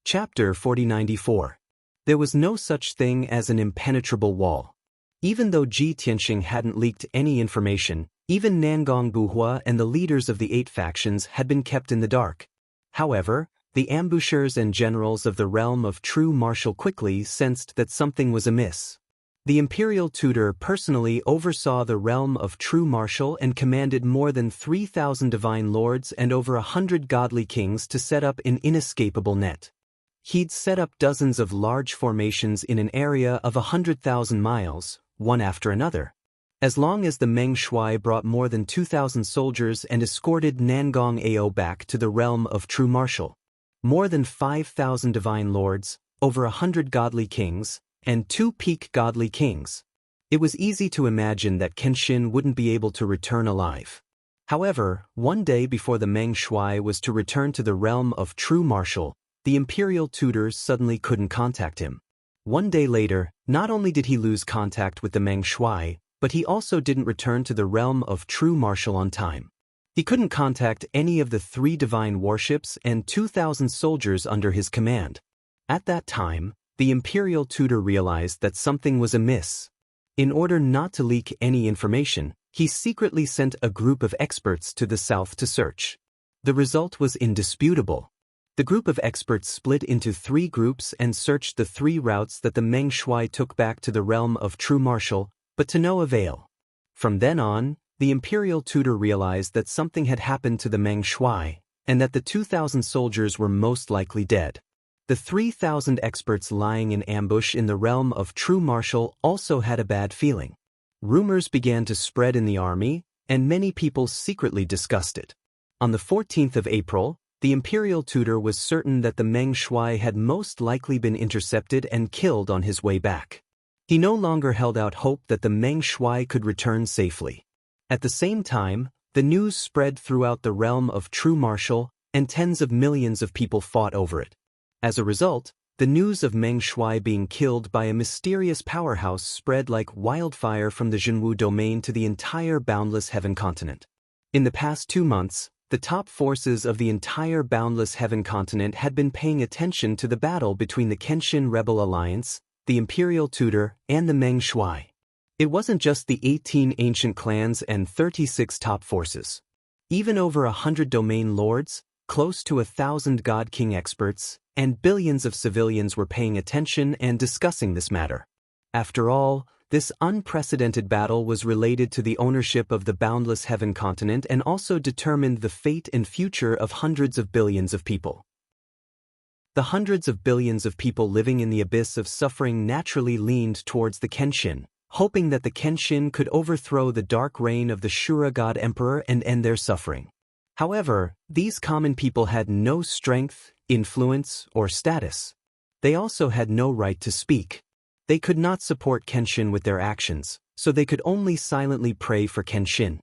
Chapter 4094. There was no such thing as an impenetrable wall. Even though Ji Tianxing hadn't leaked any information, even Nangong Buhua and the leaders of the 8 factions had been kept in the dark. However, the ambushers and generals of the realm of true martial quickly sensed that something was amiss. The imperial tutor personally oversaw the realm of true martial and commanded more than 3,000 divine lords and over 100 godly kings to set up an inescapable net. He'd set up dozens of large formations in an area of 100,000 miles, one after another. As long as the Meng Shuai brought more than 2,000 soldiers and escorted Nangong Ao back to the realm of true martial. More than 5,000 divine lords, over 100 godly kings, and 2 peak godly kings. It was easy to imagine that Kenshin wouldn't be able to return alive. However, one day before the Meng Shuai was to return to the realm of true martial, the imperial tutors suddenly couldn't contact him. One day later, not only did he lose contact with the Meng Shuai, but he also didn't return to the realm of true martial on time. He couldn't contact any of the 3 divine warships and 2,000 soldiers under his command. At that time, the imperial tutor realized that something was amiss. In order not to leak any information, he secretly sent a group of experts to the south to search. The result was indisputable. The group of experts split into 3 groups and searched the 3 routes that the Meng Shuai took back to the realm of true martial, but to no avail. From then on, the imperial tutor realized that something had happened to the Meng Shuai, and that the 2,000 soldiers were most likely dead. The 3,000 experts lying in ambush in the realm of true martial also had a bad feeling. Rumors began to spread in the army, and many people secretly discussed it. On the 14th of April, the imperial tutor was certain that the Meng Shuai had most likely been intercepted and killed on his way back. He no longer held out hope that the Meng Shuai could return safely. At the same time, the news spread throughout the realm of true martial, and tens of millions of people fought over it. As a result, the news of Meng Shuai being killed by a mysterious powerhouse spread like wildfire from the Zhenwu domain to the entire Boundless Heaven continent. In the past 2 months, the top forces of the entire Boundless Heaven continent had been paying attention to the battle between the Kenshin Rebel Alliance, the Imperial Tutor, and the Meng Shuai. It wasn't just the 18 ancient clans and 36 top forces. Even over 100 domain lords, close to 1,000 God King experts, and billions of civilians were paying attention and discussing this matter. After all, this unprecedented battle was related to the ownership of the Boundless Heaven continent and also determined the fate and future of hundreds of billions of people. The hundreds of billions of people living in the abyss of suffering naturally leaned towards the Kenshin, hoping that the Kenshin could overthrow the dark reign of the Shura God Emperor and end their suffering. However, these common people had no strength, influence, or status. They also had no right to speak. They could not support Kenshin with their actions, so they could only silently pray for Kenshin.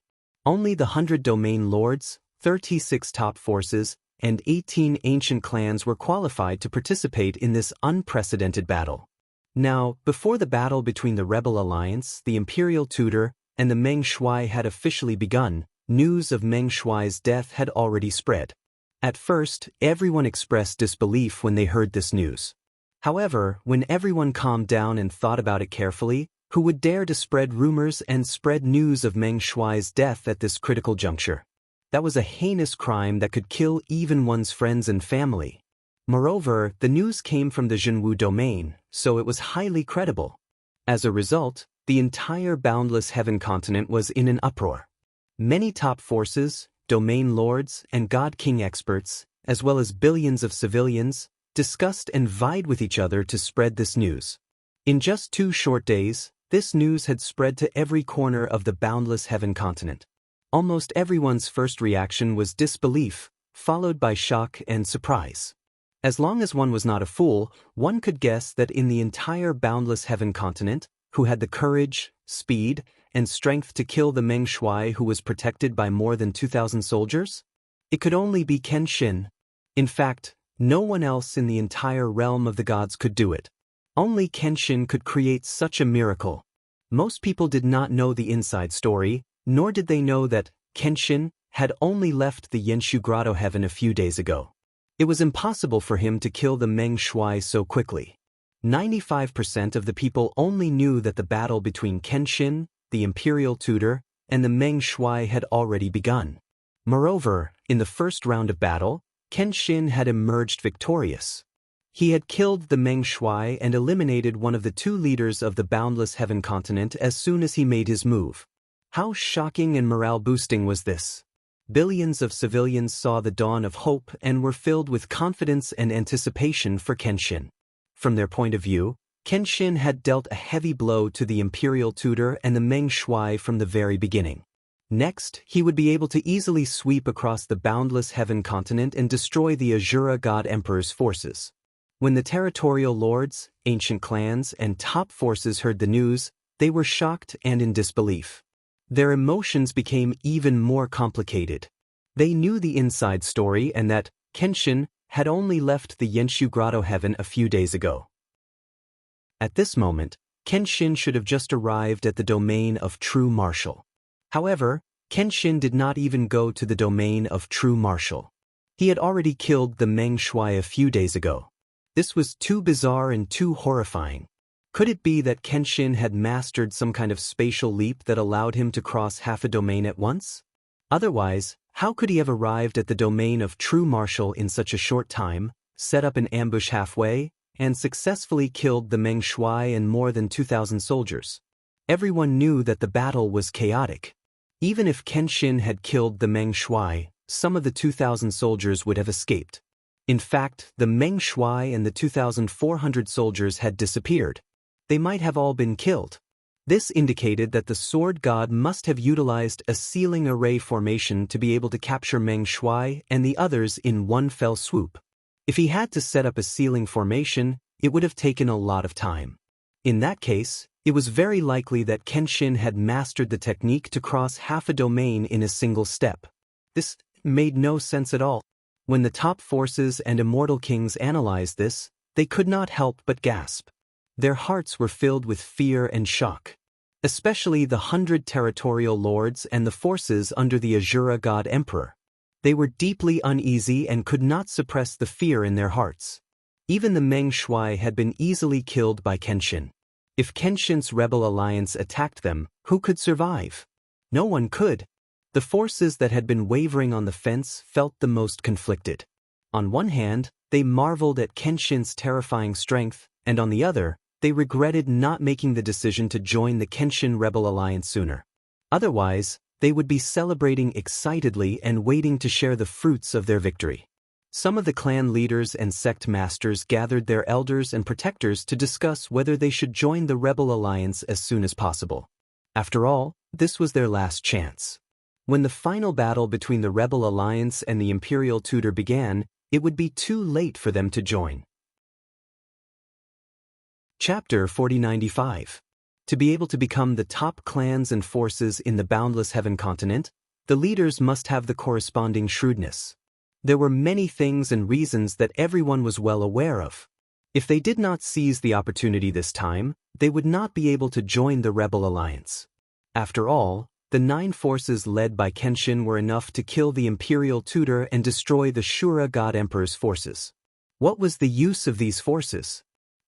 Only the 100 domain lords, 36 top forces, and 18 ancient clans were qualified to participate in this unprecedented battle. Now, before the battle between the Rebel Alliance, the Imperial Tutor, and the Meng Shuai had officially begun, news of Meng Shuai's death had already spread. At first, everyone expressed disbelief when they heard this news. However, when everyone calmed down and thought about it carefully, who would dare to spread rumors and spread news of Meng Shuai's death at this critical juncture? That was a heinous crime that could kill even one's friends and family. Moreover, the news came from the Zhenwu domain, so it was highly credible. As a result, the entire Boundless Heaven continent was in an uproar. Many top forces, domain lords, and God King experts, as well as billions of civilians, discussed and vied with each other to spread this news. In just 2 short days, this news had spread to every corner of the Boundless Heaven continent. Almost everyone's first reaction was disbelief, followed by shock and surprise. As long as one was not a fool, one could guess that in the entire Boundless Heaven continent, who had the courage, speed, and strength to kill the Meng Shuai who was protected by more than 2,000 soldiers? It could only be Kenshin. In fact, no one else in the entire realm of the gods could do it. Only Kenshin could create such a miracle. Most people did not know the inside story, nor did they know that Kenshin had only left the Yenshu Grotto Heaven a few days ago. It was impossible for him to kill the Meng Shuai so quickly. 95% of the people only knew that the battle between Kenshin, the imperial tutor, and the Meng Shuai had already begun. Moreover, in the first round of battle, Kenshin had emerged victorious. He had killed the Meng Shuai and eliminated one of the two leaders of the Boundless Heaven continent as soon as he made his move. How shocking and morale-boosting was this? Billions of civilians saw the dawn of hope and were filled with confidence and anticipation for Kenshin. From their point of view, Kenshin had dealt a heavy blow to the imperial tutor and the Meng Shuai from the very beginning. Next, he would be able to easily sweep across the Boundless Heaven continent and destroy the Azura God Emperor's forces. When the territorial lords, ancient clans, and top forces heard the news, they were shocked and in disbelief. Their emotions became even more complicated. They knew the inside story and that Kenshin had only left the Yenshu Grotto Heaven a few days ago. At this moment, Kenshin should have just arrived at the domain of True Martial. However, Kenshin did not even go to the domain of True Martial. He had already killed the Meng Shuai a few days ago. This was too bizarre and too horrifying. Could it be that Kenshin had mastered some kind of spatial leap that allowed him to cross half a domain at once? Otherwise, how could he have arrived at the domain of True Martial in such a short time, set up an ambush halfway, and successfully killed the Meng Shuai and more than 2,000 soldiers? Everyone knew that the battle was chaotic. Even if Kenshin had killed the Meng Shuai, some of the 2,000 soldiers would have escaped. In fact, the Meng Shuai and the 2,400 soldiers had disappeared. They might have all been killed. This indicated that the sword god must have utilized a ceiling array formation to be able to capture Meng Shuai and the others in one fell swoop. If he had to set up a ceiling formation, it would have taken a lot of time. In that case, it was very likely that Kenshin had mastered the technique to cross half a domain in a single step. This made no sense at all. When the top forces and immortal kings analyzed this, they could not help but gasp. Their hearts were filled with fear and shock. Especially the 100 territorial lords and the forces under the Azura God Emperor. They were deeply uneasy and could not suppress the fear in their hearts. Even the Meng Shuai had been easily killed by Kenshin. If Kenshin's rebel alliance attacked them, who could survive? No one could. The forces that had been wavering on the fence felt the most conflicted. On one hand, they marveled at Kenshin's terrifying strength, and on the other, they regretted not making the decision to join the Kenshin rebel alliance sooner. Otherwise, they would be celebrating excitedly and waiting to share the fruits of their victory. Some of the clan leaders and sect masters gathered their elders and protectors to discuss whether they should join the rebel alliance as soon as possible. After all, this was their last chance. When the final battle between the rebel alliance and the imperial tutor began, it would be too late for them to join. Chapter 4095. To be able to become the top clans and forces in the Boundless Heaven continent, the leaders must have the corresponding shrewdness. There were many things and reasons that everyone was well aware of. If they did not seize the opportunity this time, they would not be able to join the rebel alliance. After all, the 9 forces led by Kenshin were enough to kill the imperial tutor and destroy the Shura God Emperor's forces. What was the use of these forces?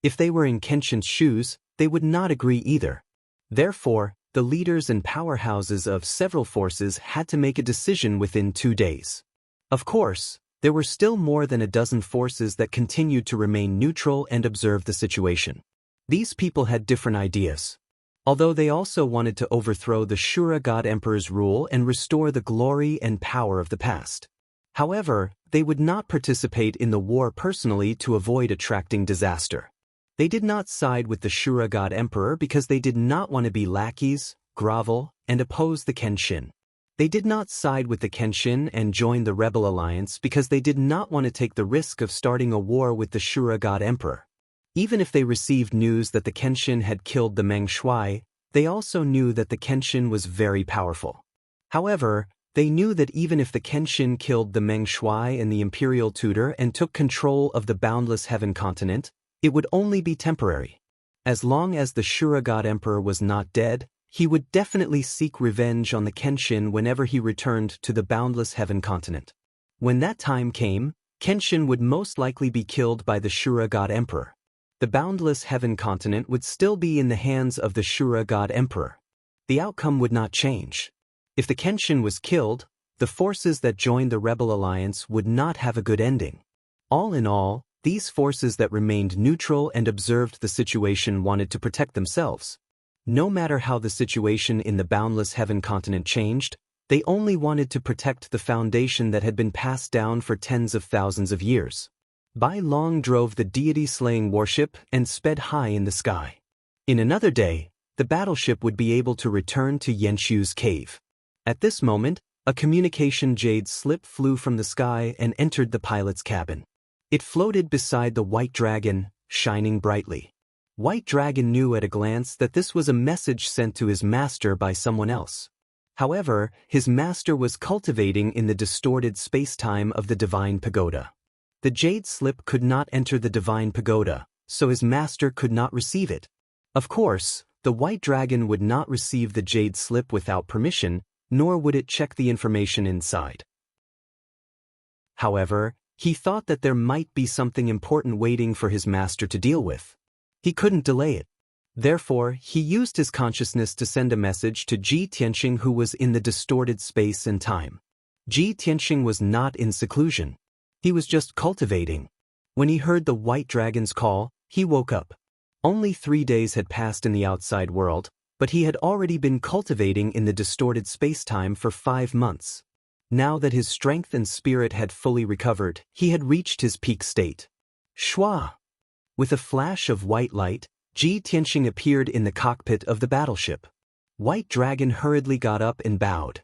If they were in Kenshin's shoes, they would not agree either. Therefore, the leaders and powerhouses of several forces had to make a decision within 2 days. Of course, there were still more than a dozen forces that continued to remain neutral and observe the situation. These people had different ideas. Although they also wanted to overthrow the Shura God Emperor's rule and restore the glory and power of the past. However, they would not participate in the war personally to avoid attracting disaster. They did not side with the Shura God Emperor because they did not want to be lackeys, grovel, and oppose the Kenshin. They did not side with the Kenshin and join the rebel alliance because they did not want to take the risk of starting a war with the Shura God Emperor. Even if they received news that the Kenshin had killed the Meng Shuai, they also knew that the Kenshin was very powerful. However, they knew that even if the Kenshin killed the Meng Shuai and the imperial tutor and took control of the Boundless Heaven continent, it would only be temporary. As long as the Shura God Emperor was not dead, he would definitely seek revenge on the Kenshin whenever he returned to the Boundless Heaven continent. When that time came, Kenshin would most likely be killed by the Shura God Emperor. The boundless heaven continent would still be in the hands of the Shura God Emperor. The outcome would not change. If the Kenshin was killed, the forces that joined the rebel alliance would not have a good ending. All in all, these forces that remained neutral and observed the situation wanted to protect themselves. No matter how the situation in the boundless heaven continent changed, they only wanted to protect the foundation that had been passed down for tens of thousands of years. Bai Long drove the deity-slaying warship and sped high in the sky. In another day, the battleship would be able to return to Yenshu's cave. At this moment, a communication jade slip flew from the sky and entered the pilot's cabin. It floated beside the White Dragon, shining brightly. White Dragon knew at a glance that this was a message sent to his master by someone else. However, his master was cultivating in the distorted space-time of the Divine Pagoda. The jade slip could not enter the Divine Pagoda, so his master could not receive it. Of course, the White Dragon would not receive the jade slip without permission, nor would it check the information inside. However, he thought that there might be something important waiting for his master to deal with. He couldn't delay it. Therefore, he used his consciousness to send a message to Ji Tianxing, who was in the distorted space and time. Ji Tianxing was not in seclusion. He was just cultivating. When he heard the White Dragon's call, he woke up. Only 3 days had passed in the outside world, but he had already been cultivating in the distorted space-time for 5 months. Now that his strength and spirit had fully recovered, he had reached his peak state. Shua! With a flash of white light, Ji Tianxing appeared in the cockpit of the battleship. White Dragon hurriedly got up and bowed.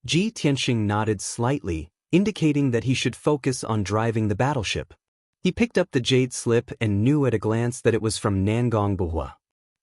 Ji Tianxing nodded slightly, indicating that he should focus on driving the battleship. He picked up the jade slip and knew at a glance that it was from Nangong Buhua.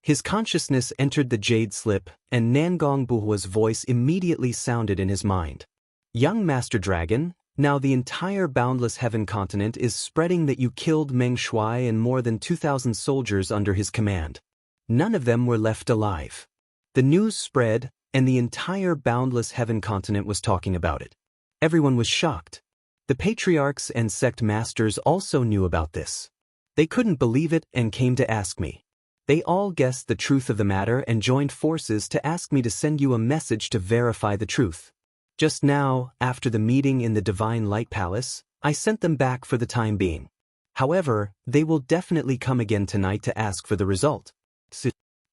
His consciousness entered the jade slip, and Nangong Buhua's voice immediately sounded in his mind. Young Master Dragon, now the entire boundless heaven continent is spreading that you killed Meng Shuai and more than 2,000 soldiers under his command. None of them were left alive. The news spread, and the entire boundless heaven continent was talking about it. Everyone was shocked. The patriarchs and sect masters also knew about this. They couldn't believe it and came to ask me. They all guessed the truth of the matter and joined forces to ask me to send you a message to verify the truth. Just now, after the meeting in the Divine Light Palace, I sent them back for the time being. However, they will definitely come again tonight to ask for the result.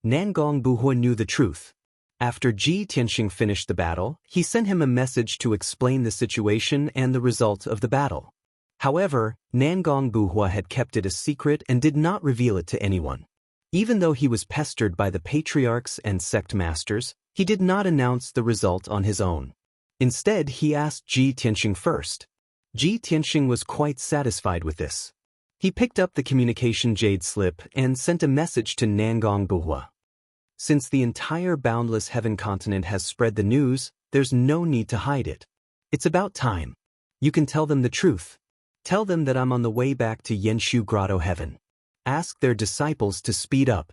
Nangong Buhua knew the truth. After Ji Tianxing finished the battle, he sent him a message to explain the situation and the result of the battle. However, Nangong Buhua had kept it a secret and did not reveal it to anyone. Even though he was pestered by the patriarchs and sect masters, he did not announce the result on his own. Instead, he asked Ji Tianxing first. Ji Tianxing was quite satisfied with this. He picked up the communication jade slip and sent a message to Nangong Buhua. Since the entire boundless heaven continent has spread the news, there's no need to hide it. It's about time. You can tell them the truth. Tell them that I'm on the way back to Yenshu Grotto Heaven. Ask their disciples to speed up.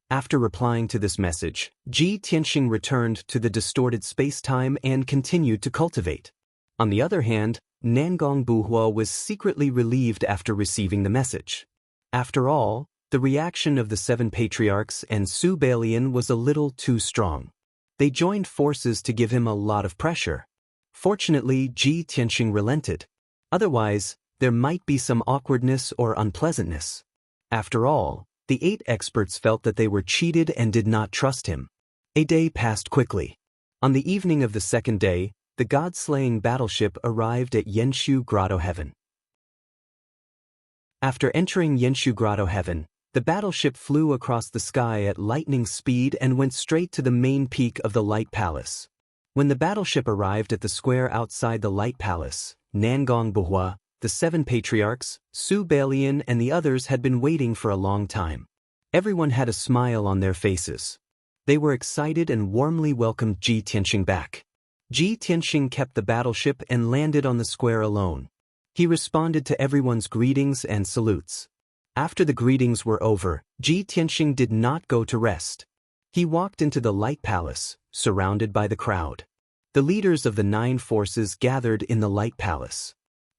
After replying to this message, Ji Tianxing returned to the distorted space-time and continued to cultivate. On the other hand, Nangong Buhua was secretly relieved after receiving the message. After all, the reaction of the 7 patriarchs and Su Balian was a little too strong. They joined forces to give him a lot of pressure. Fortunately, Ji Tianxing relented. Otherwise, there might be some awkwardness or unpleasantness. After all, the 8 experts felt that they were cheated and did not trust him. A day passed quickly. On the evening of the second day, the god-slaying battleship arrived at Yenshu Grotto Heaven. After entering Yenshu Grotto Heaven, the battleship flew across the sky at lightning speed and went straight to the main peak of the Light Palace. When the battleship arrived at the square outside the Light Palace, Nangong Buhua, the 7 patriarchs, Su Balian and the others had been waiting for a long time. Everyone had a smile on their faces. They were excited and warmly welcomed Ji Tianxing back. Ji Tianxing kept the battleship and landed on the square alone. He responded to everyone's greetings and salutes. After the greetings were over, Ji Tianxing did not go to rest. He walked into the Light Palace, surrounded by the crowd. The leaders of the 9 forces gathered in the Light Palace.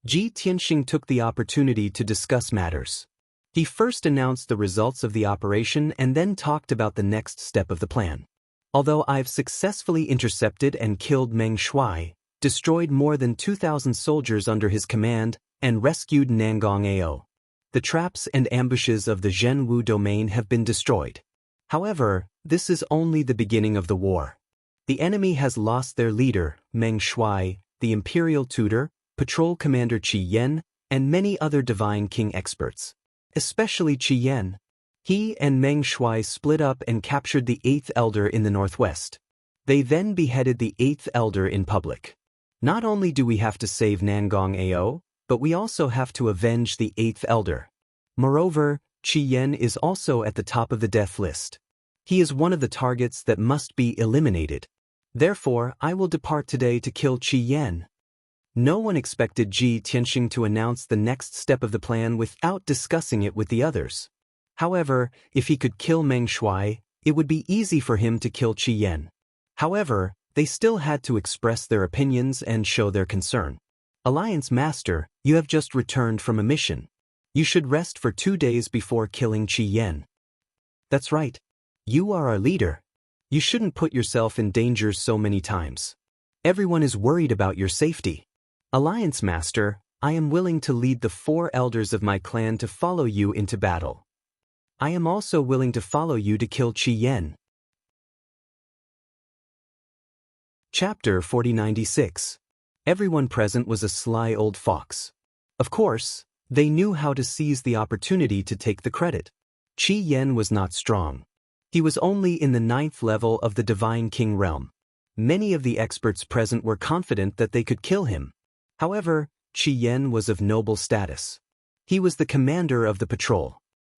Ji Tianxing took the opportunity to discuss matters. He first announced the results of the operation and then talked about the next step of the plan. Although I've successfully intercepted and killed Meng Shuai, destroyed more than 2,000 soldiers under his command, and rescued Nangong Ao, the traps and ambushes of the Zhenwu domain have been destroyed. However, this is only the beginning of the war. The enemy has lost their leader, Meng Shuai, the imperial tutor, patrol commander Qi Yan, and many other divine king experts. Especially Qi Yan. He and Meng Shuai split up and captured the 8th elder in the northwest. They then beheaded the 8th elder in public. Not only do we have to save Nangong Ao, but we also have to avenge the 8th elder. Moreover, Qi Yan is also at the top of the death list. He is one of the targets that must be eliminated. Therefore, I will depart today to kill Qi Yan. No one expected Ji Tianxing to announce the next step of the plan without discussing it with the others. However, if he could kill Meng Shuai, it would be easy for him to kill Qi Yan. However, they still had to express their opinions and show their concern. Alliance Master, you have just returned from a mission. You should rest for 2 days before killing Qi Yan. That's right. You are our leader. You shouldn't put yourself in danger so many times. Everyone is worried about your safety. Alliance Master, I am willing to lead the 4 elders of my clan to follow you into battle. I am also willing to follow you to kill Qi Yan. Chapter 4096. Everyone present was a sly old fox. Of course, they knew how to seize the opportunity to take the credit. Qi Yan was not strong. He was only in the 9th level of the Divine King realm. Many of the experts present were confident that they could kill him. However, Qi Yan was of noble status. He was the commander of the patrol.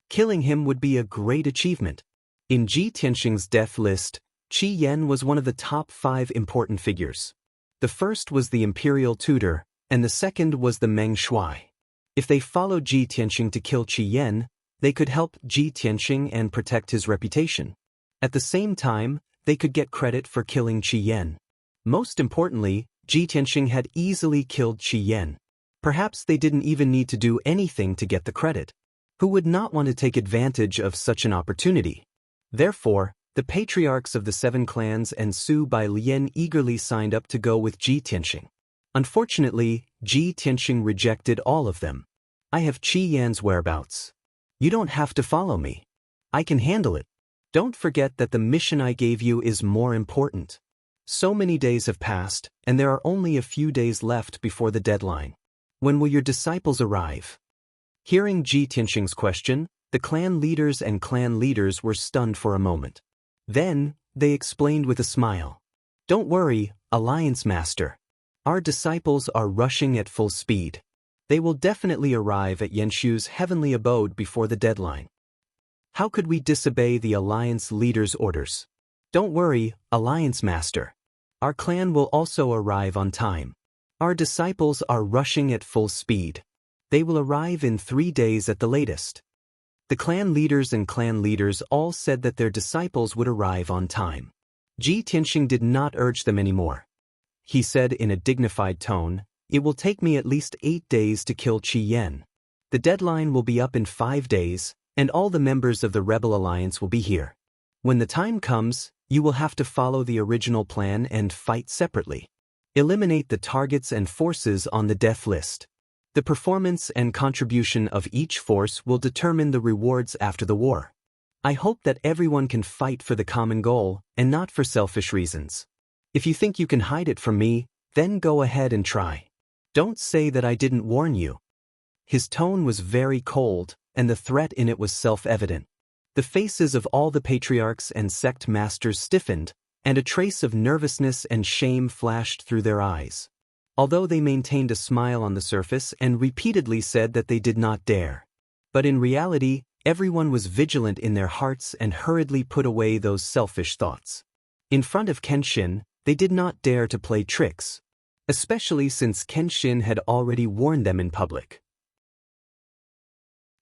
Killing him would be a great achievement. In Ji Tianxing's death list, Qi Yan was one of the top 5 important figures. The first was the imperial tutor, and the second was the Meng Shuai. If they followed Ji Tianxing to kill Qi Yan, they could help Ji Tianxing and protect his reputation. At the same time, they could get credit for killing Qi Yan. Most importantly, Ji Tianxing had easily killed Qi Yan. Perhaps they didn't even need to do anything to get the credit. Who would not want to take advantage of such an opportunity? Therefore, the patriarchs of the 7 clans and Su Bai Lian eagerly signed up to go with Ji Tianxing. Unfortunately, Ji Tianxing rejected all of them. I have Qi Yan's whereabouts. You don't have to follow me. I can handle it. Don't forget that the mission I gave you is more important. So many days have passed, and there are only a few days left before the deadline. When will your disciples arrive? Hearing Ji Tianxing's question, the clan leaders were stunned for a moment. Then, they explained with a smile. Don't worry, Alliance Master. Our disciples are rushing at full speed. They will definitely arrive at Yanshu's heavenly abode before the deadline. How could we disobey the Alliance leader's orders? Don't worry, Alliance Master. Our clan will also arrive on time. Our disciples are rushing at full speed. They will arrive in 3 days at the latest. The clan leaders all said that their disciples would arrive on time. Ji Tianxing did not urge them anymore. He said in a dignified tone, "It will take me at least 8 days to kill Qi Yan. The deadline will be up in 5 days, and all the members of the Rebel Alliance will be here. When the time comes, you will have to follow the original plan and fight separately. Eliminate the targets and forces on the death list. The performance and contribution of each force will determine the rewards after the war. I hope that everyone can fight for the common goal and not for selfish reasons. If you think you can hide it from me, then go ahead and try. Don't say that I didn't warn you." His tone was very cold, and the threat in it was self-evident. The faces of all the patriarchs and sect masters stiffened, and a trace of nervousness and shame flashed through their eyes. Although they maintained a smile on the surface and repeatedly said that they did not dare. But in reality, everyone was vigilant in their hearts and hurriedly put away those selfish thoughts. In front of Kenshin, they did not dare to play tricks, especially since Kenshin had already warned them in public.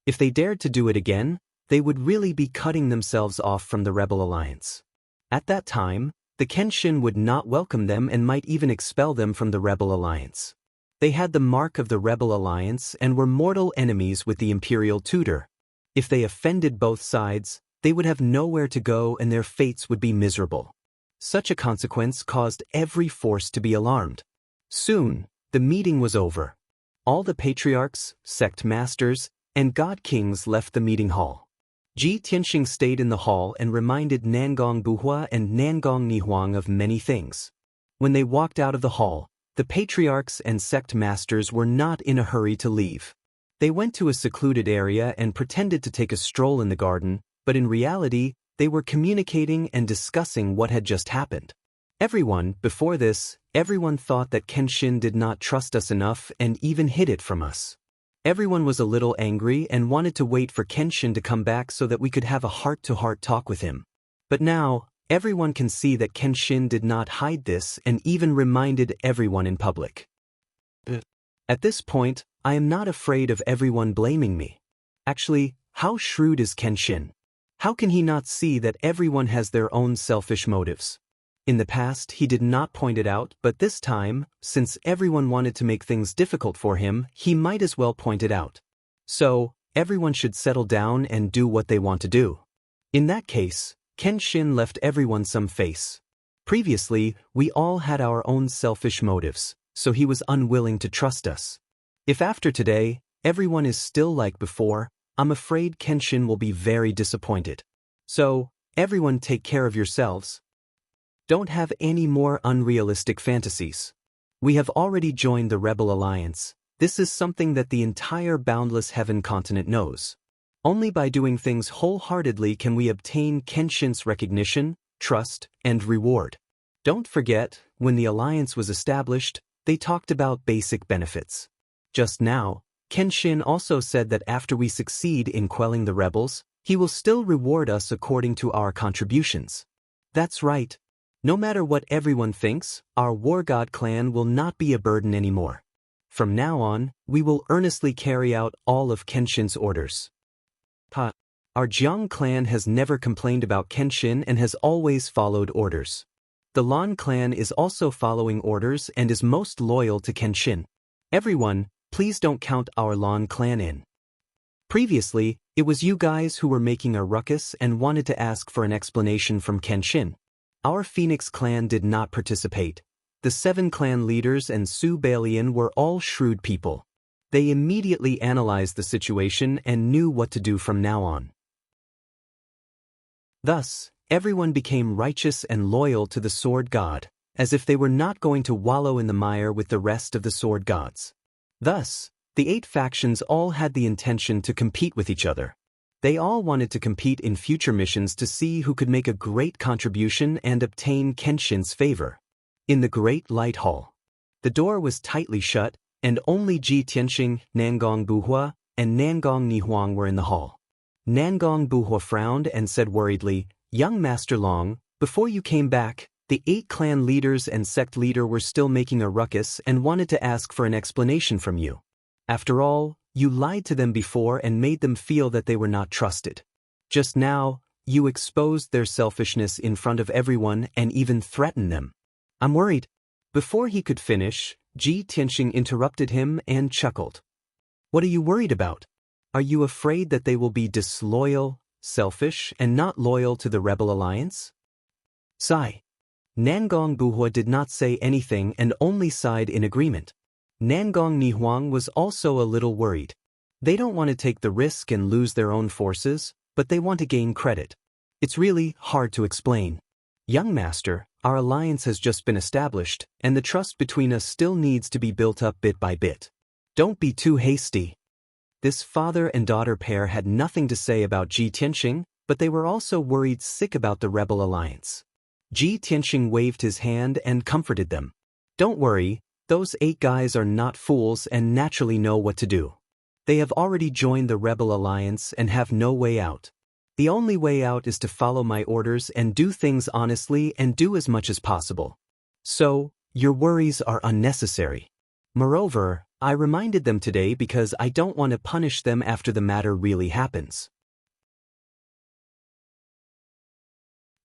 If they dared to do it again, they would really be cutting themselves off from the Rebel Alliance. At that time, the Kenshin would not welcome them and might even expel them from the Rebel Alliance. They had the mark of the rebel alliance and were mortal enemies with the imperial tutor. If they offended both sides, they would have nowhere to go and their fates would be miserable. Such a consequence caused every force to be alarmed. Soon, the meeting was over. All the patriarchs, sect masters, and god kings left the meeting hall. Ji Tianxing stayed in the hall and reminded Nangong Buhua and Nangong Nihuang of many things. When they walked out of the hall, the patriarchs and sect masters were not in a hurry to leave. They went to a secluded area and pretended to take a stroll in the garden, but in reality, they were communicating and discussing what had just happened. Before this, everyone thought that Kenshin did not trust us enough and even hid it from us. Everyone was a little angry and wanted to wait for Kenshin to come back so that we could have a heart-to-heart talk with him. But now, everyone can see that Kenshin did not hide this and even reminded everyone in public. At this point, I am not afraid of everyone blaming me. Actually, how shrewd is Kenshin? How can he not see that everyone has their own selfish motives? In the past, he did not point it out, but this time, since everyone wanted to make things difficult for him, he might as well point it out. So, everyone should settle down and do what they want to do. In that case, Kenshin left everyone some face. Previously, we all had our own selfish motives, so he was unwilling to trust us. If after today, everyone is still like before, I'm afraid Kenshin will be very disappointed. So, everyone take care of yourselves. Don't have any more unrealistic fantasies. We have already joined the Rebel Alliance. This is something that the entire boundless heaven continent knows. Only by doing things wholeheartedly can we obtain Kenshin's recognition, trust, and reward. Don't forget, when the alliance was established, they talked about basic benefits. Just now, Kenshin also said that after we succeed in quelling the rebels, he will still reward us according to our contributions. That's right. No matter what everyone thinks, our war god clan will not be a burden anymore. From now on, we will earnestly carry out all of Kenshin's orders. Our Jiang clan has never complained about Kenshin and has always followed orders. The Lan clan is also following orders and is most loyal to Kenshin. Everyone, please don't count our Lan clan in. Previously, it was you guys who were making a ruckus and wanted to ask for an explanation from Kenshin. Our Phoenix clan did not participate. The 7 clan leaders and Su Balian were all shrewd people. They immediately analyzed the situation and knew what to do from now on. Thus, everyone became righteous and loyal to the sword god, as if they were not going to wallow in the mire with the rest of the sword gods. Thus, the 8 factions all had the intention to compete with each other. They all wanted to compete in future missions to see who could make a great contribution and obtain Kenshin's favor. In the Great Light Hall, the door was tightly shut, and only Ji Tianxing, Nangong Buhua, and Nangong Nihuang were in the hall. Nangong Buhua frowned and said worriedly, "Young Master Long, before you came back, the 8 clan leaders and sect leader were still making a ruckus and wanted to ask for an explanation from you. After all, you lied to them before and made them feel that they were not trusted. Just now, you exposed their selfishness in front of everyone and even threatened them. I'm worried." Before he could finish, Ji Tianxing interrupted him and chuckled. "What are you worried about? Are you afraid that they will be disloyal, selfish, and not loyal to the Rebel Alliance?" Sigh. Nangong Buhua did not say anything and only sighed in agreement. Nangong Nihuang was also a little worried. They don't want to take the risk and lose their own forces, but they want to gain credit. It's really hard to explain. Young Master, our alliance has just been established, and the trust between us still needs to be built up bit by bit. Don't be too hasty. This father and daughter pair had nothing to say about Ji Tianxing, but they were also worried sick about the Rebel Alliance. Ji Tianxing waved his hand and comforted them. Don't worry. Those 8 guys are not fools and naturally know what to do. They have already joined the Rebel Alliance and have no way out. The only way out is to follow my orders and do things honestly and do as much as possible. So, your worries are unnecessary. Moreover, I reminded them today because I don't want to punish them after the matter really happens.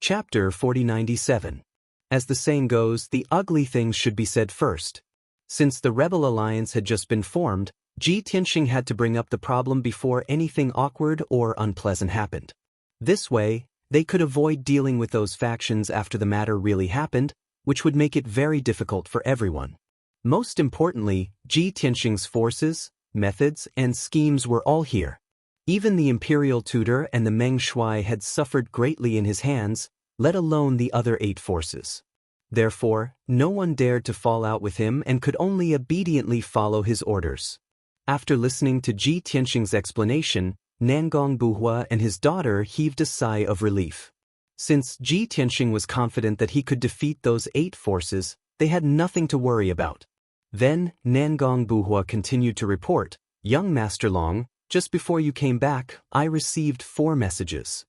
Chapter 4097. As the saying goes, the ugly things should be said first. Since the rebel alliance had just been formed, Ji Tianxing had to bring up the problem before anything awkward or unpleasant happened. This way, they could avoid dealing with those factions after the matter really happened, which would make it very difficult for everyone. Most importantly, Ji Tianxing's forces, methods, and schemes were all here. Even the imperial tutor and the Meng Shuai had suffered greatly in his hands, let alone the other 8 forces. Therefore, no one dared to fall out with him and could only obediently follow his orders. After listening to Ji Tianxing's explanation, Nangong Buhua and his daughter heaved a sigh of relief. Since Ji Tianxing was confident that he could defeat those 8 forces, they had nothing to worry about. Then, Nangong Buhua continued to report, "Young Master Long, just before you came back, I received 4 messages."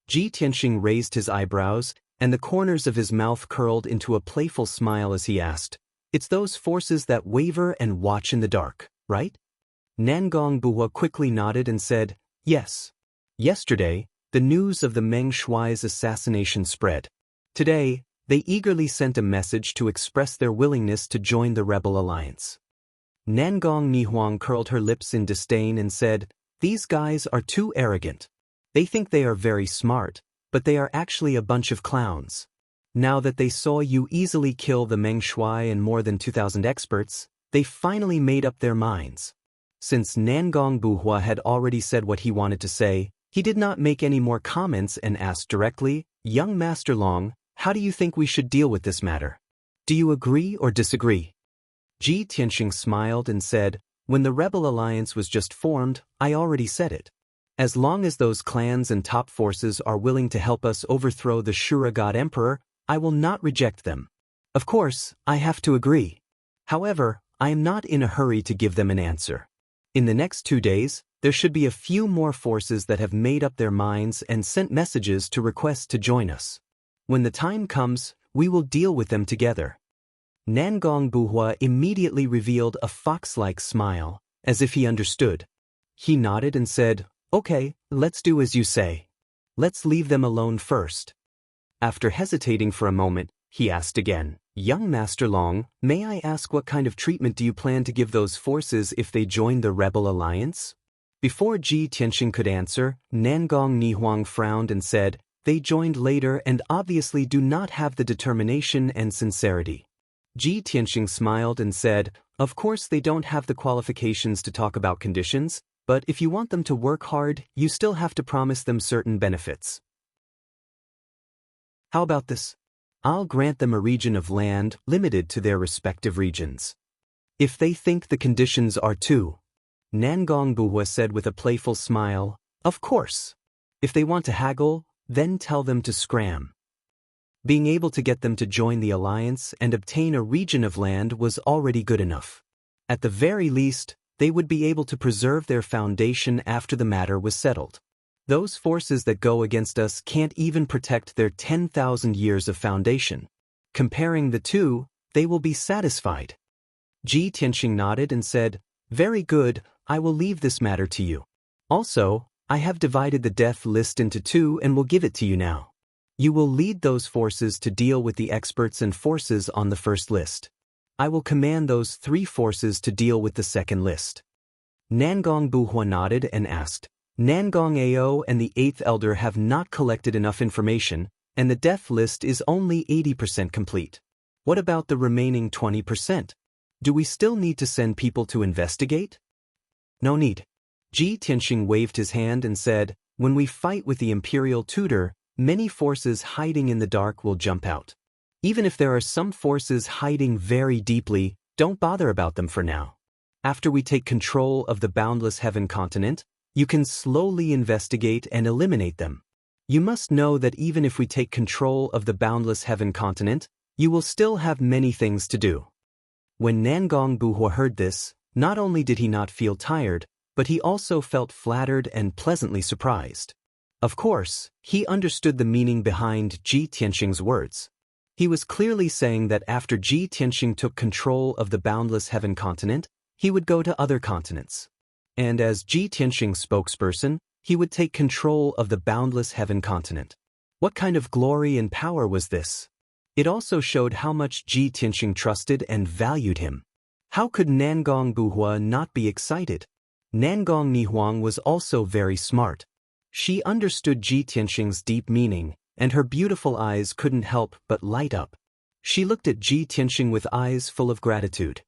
Ji Tianxing raised his eyebrows, and the corners of his mouth curled into a playful smile as he asked, "It's those forces that waver and watch in the dark, right?" Nangong Buhua quickly nodded and said, "Yes. Yesterday, the news of the Meng Shuai's assassination spread. Today, they eagerly sent a message to express their willingness to join the rebel alliance." Nangong Nihuang curled her lips in disdain and said, "These guys are too arrogant. They think they are very smart, but they are actually a bunch of clowns. Now that they saw you easily kill the Meng Shuai and more than 2,000 experts, they finally made up their minds." Since Nangong Buhua had already said what he wanted to say, he did not make any more comments and asked directly, "Young Master Long, how do you think we should deal with this matter? Do you agree or disagree?" Ji Tianxing smiled and said, "When the rebel alliance was just formed, I already said it. As long as those clans and top forces are willing to help us overthrow the Shura God Emperor, I will not reject them. Of course, I have to agree. However, I am not in a hurry to give them an answer. In the next 2 days, there should be a few more forces that have made up their minds and sent messages to request to join us. When the time comes, we will deal with them together." Nangong Buhua immediately revealed a fox-like smile, as if he understood. He nodded and said, "Okay, let's do as you say. Let's leave them alone first." After hesitating for a moment, he asked again, "Young Master Long, may I ask what kind of treatment do you plan to give those forces if they join the rebel alliance?" Before Ji Tianxing could answer, Nangong Nihuang frowned and said, "They joined later and obviously do not have the determination and sincerity." Ji Tianxing smiled and said, "Of course they don't have the qualifications to talk about conditions, but if you want them to work hard, you still have to promise them certain benefits. How about this? I'll grant them a region of land limited to their respective regions. If they think the conditions are too," Nangong Buhua said with a playful smile, "Of course. If they want to haggle, then tell them to scram." Being able to get them to join the alliance and obtain a region of land was already good enough. At the very least, they would be able to preserve their foundation after the matter was settled. Those forces that go against us can't even protect their 10,000 years of foundation. Comparing the two, they will be satisfied. Ji Tianxing nodded and said, "Very good, I will leave this matter to you. Also, I have divided the death list into 2 and will give it to you now. You will lead those forces to deal with the experts and forces on the first list. I will command those 3 forces to deal with the second list." Nangong Buhua nodded and asked, "Nangong Ao and the 8th Elder have not collected enough information, and the death list is only 80% complete. What about the remaining 20%? Do we still need to send people to investigate?" "No need." Ji Tianxing waved his hand and said, "When we fight with the Imperial Tutor, many forces hiding in the dark will jump out. Even if there are some forces hiding very deeply, don't bother about them for now. After we take control of the Boundless Heaven continent, you can slowly investigate and eliminate them. You must know that even if we take control of the Boundless Heaven continent, you will still have many things to do." When Nangong Buhua heard this, not only did he not feel tired, but he also felt flattered and pleasantly surprised. Of course, he understood the meaning behind Ji Tianxing's words. He was clearly saying that after Ji Tianxing took control of the Boundless Heaven continent, he would go to other continents. And as Ji Tianxing's spokesperson, he would take control of the Boundless Heaven continent. What kind of glory and power was this? It also showed how much Ji Tianxing trusted and valued him. How could Nangong Buhua not be excited? Nangong Nihuang was also very smart. She understood Ji Tianxing's deep meaning, and her beautiful eyes couldn't help but light up. She looked at Ji Tianxing with eyes full of gratitude.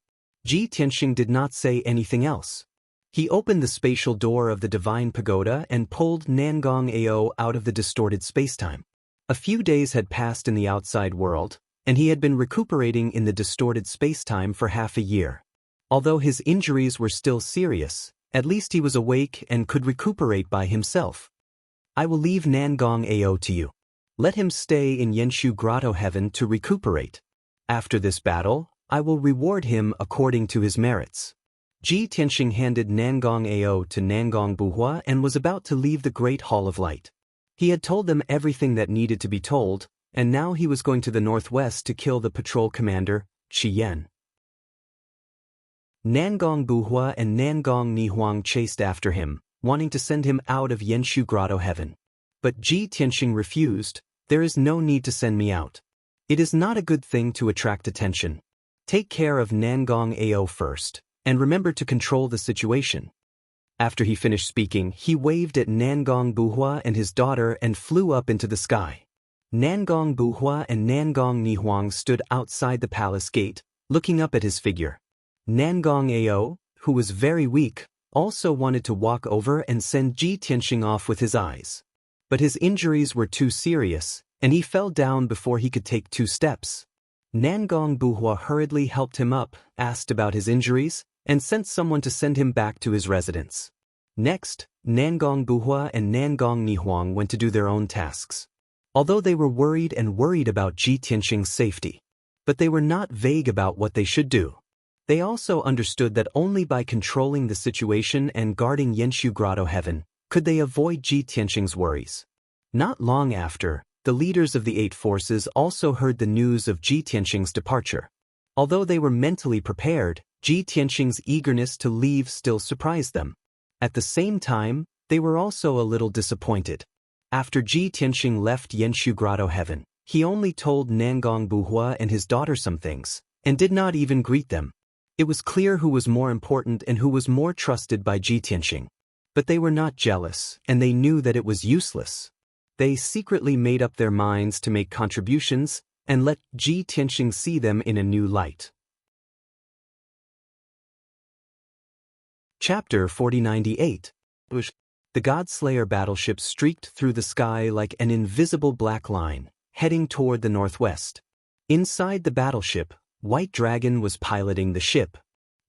Ji Tianxing did not say anything else. He opened the spatial door of the divine pagoda and pulled Nangong Ao out of the distorted spacetime. A few days had passed in the outside world, and he had been recuperating in the distorted spacetime for half a year. Although his injuries were still serious, at least he was awake and could recuperate by himself. I will leave Nangong Ao to you. Let him stay in Yenshu Grotto Heaven to recuperate. After this battle, I will reward him according to his merits. Ji Tianxing handed Nangong Ao to Nangong Buhua and was about to leave the Great Hall of Light. He had told them everything that needed to be told, and now he was going to the northwest to kill the patrol commander, Qi Yan. Nangong Buhua and Nangong Nihuang chased after him, wanting to send him out of Yenshu Grotto Heaven. But Ji Tianxing refused. There is no need to send me out. It is not a good thing to attract attention. Take care of Nangong Ao first, and remember to control the situation. After he finished speaking, he waved at Nangong Buhua and his daughter and flew up into the sky. Nangong Buhua and Nangong Nihuang stood outside the palace gate, looking up at his figure. Nangong Ao, who was very weak, also wanted to walk over and send Ji Tianxing off with his eyes. But his injuries were too serious, and he fell down before he could take 2 steps. Nangong Buhua hurriedly helped him up, asked about his injuries, and sent someone to send him back to his residence. Next, Nangong Buhua and Nangong Nihuang went to do their own tasks. Although they were worried about Ji Tianxing's safety, but they were not vague about what they should do. They also understood that only by controlling the situation and guarding Yenshu Grotto Heaven could they avoid Ji Tianxing's worries. Not long after, the leaders of the 8 forces also heard the news of Ji Tianxing's departure. Although they were mentally prepared, Ji Tianxing's eagerness to leave still surprised them. At the same time, they were also a little disappointed. After Ji Tianxing left Yenshu Grotto Heaven, he only told Nangong Buhua and his daughter some things, and did not even greet them. It was clear who was more important and who was more trusted by Ji Tianxing. But they were not jealous, and they knew that it was useless. They secretly made up their minds to make contributions and let Ji Tianxing see them in a new light. Chapter 4098. The Godslayer battleship streaked through the sky like an invisible black line, heading toward the northwest. Inside the battleship, White Dragon was piloting the ship.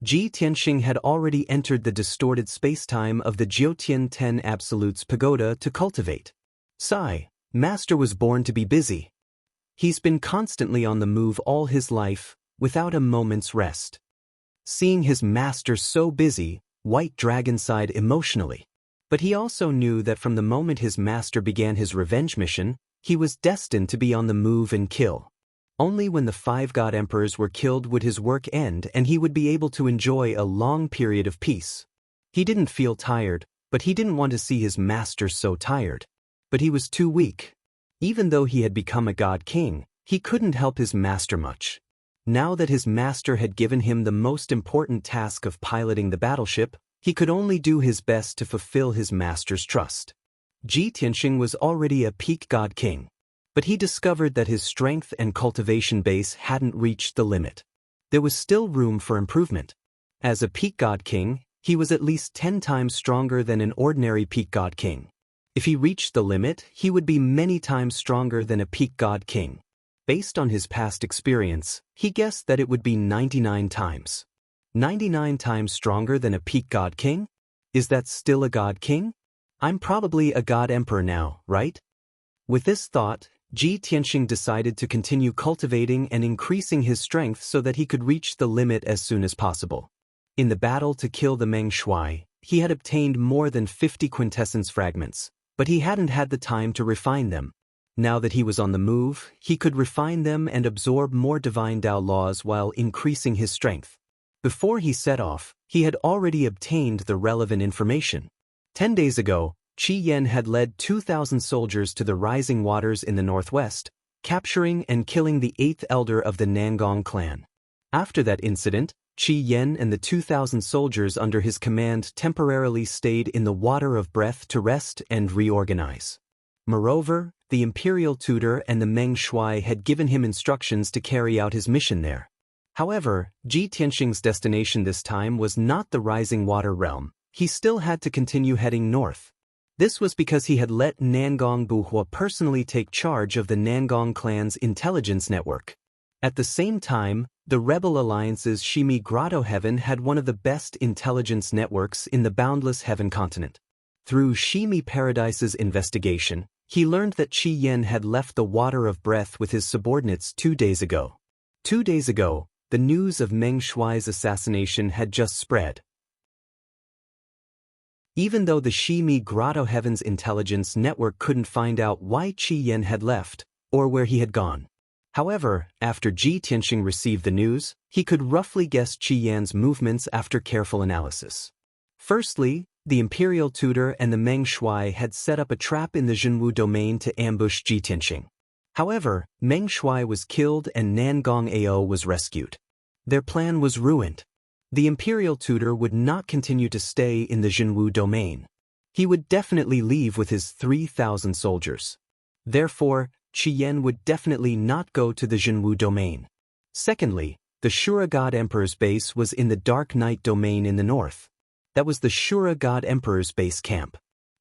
Ji Tianxing had already entered the distorted spacetime of the Jiutian 10 Absolutes Pagoda to cultivate. Sigh, Master was born to be busy. He's been constantly on the move all his life, without a moment's rest. Seeing his master so busy, White Dragon sighed emotionally. But he also knew that from the moment his master began his revenge mission, he was destined to be on the move and kill. Only when the 5 god emperors were killed would his work end and he would be able to enjoy a long period of peace. He didn't feel tired, but he didn't want to see his master so tired. But he was too weak. Even though he had become a god king, he couldn't help his master much. Now that his master had given him the most important task of piloting the battleship, he could only do his best to fulfill his master's trust. Ji Tianxing was already a peak god king. But he discovered that his strength and cultivation base hadn't reached the limit. There was still room for improvement. As a peak god king, he was at least 10 times stronger than an ordinary peak god king. If he reached the limit, he would be many times stronger than a peak god king. Based on his past experience, he guessed that it would be 99 times. 99 times stronger than a peak god king? Is that still a god king? I'm probably a god emperor now, right? With this thought, Ji Tianxing decided to continue cultivating and increasing his strength so that he could reach the limit as soon as possible. In the battle to kill the Meng Shuai, he had obtained more than 50 quintessence fragments, but he hadn't had the time to refine them. Now that he was on the move, he could refine them and absorb more divine Dao laws while increasing his strength. Before he set off, he had already obtained the relevant information. 10 days ago, Qi Yan had led 2,000 soldiers to the rising waters in the northwest, capturing and killing the 8th elder of the Nangong clan. After that incident, Qi Yan and the 2,000 soldiers under his command temporarily stayed in the Water of Breath to rest and reorganize. Moreover, the imperial tutor and the Meng Shuai had given him instructions to carry out his mission there. However, Ji Tianxing's destination this time was not the rising water realm. He still had to continue heading north. This was because he had let Nangong Buhua personally take charge of the Nangong clan's intelligence network. At the same time, the rebel alliance's Shimi Grotto Heaven had one of the best intelligence networks in the boundless heaven continent. Through Shimi Paradise's investigation, he learned that Qi Yan had left the Water of Breath with his subordinates 2 days ago. 2 days ago, the news of Meng Shuai's assassination had just spread. Even though the Shimi Grotto Heaven's intelligence network couldn't find out why Qi Yan had left, or where he had gone. However, after Ji Tianxing received the news, he could roughly guess Qi Yan's movements after careful analysis. Firstly, the imperial tutor and the Meng Shuai had set up a trap in the Zhenwu domain to ambush Ji Tianxing. However, Meng Shuai was killed and Nangong Ao was rescued. Their plan was ruined. The imperial tutor would not continue to stay in the Zhenwu domain. He would definitely leave with his 3,000 soldiers. Therefore, Qi Yan would definitely not go to the Zhenwu domain. Secondly, the Shura God Emperor's base was in the Dark Night domain in the north. That was the Shura God Emperor's base camp.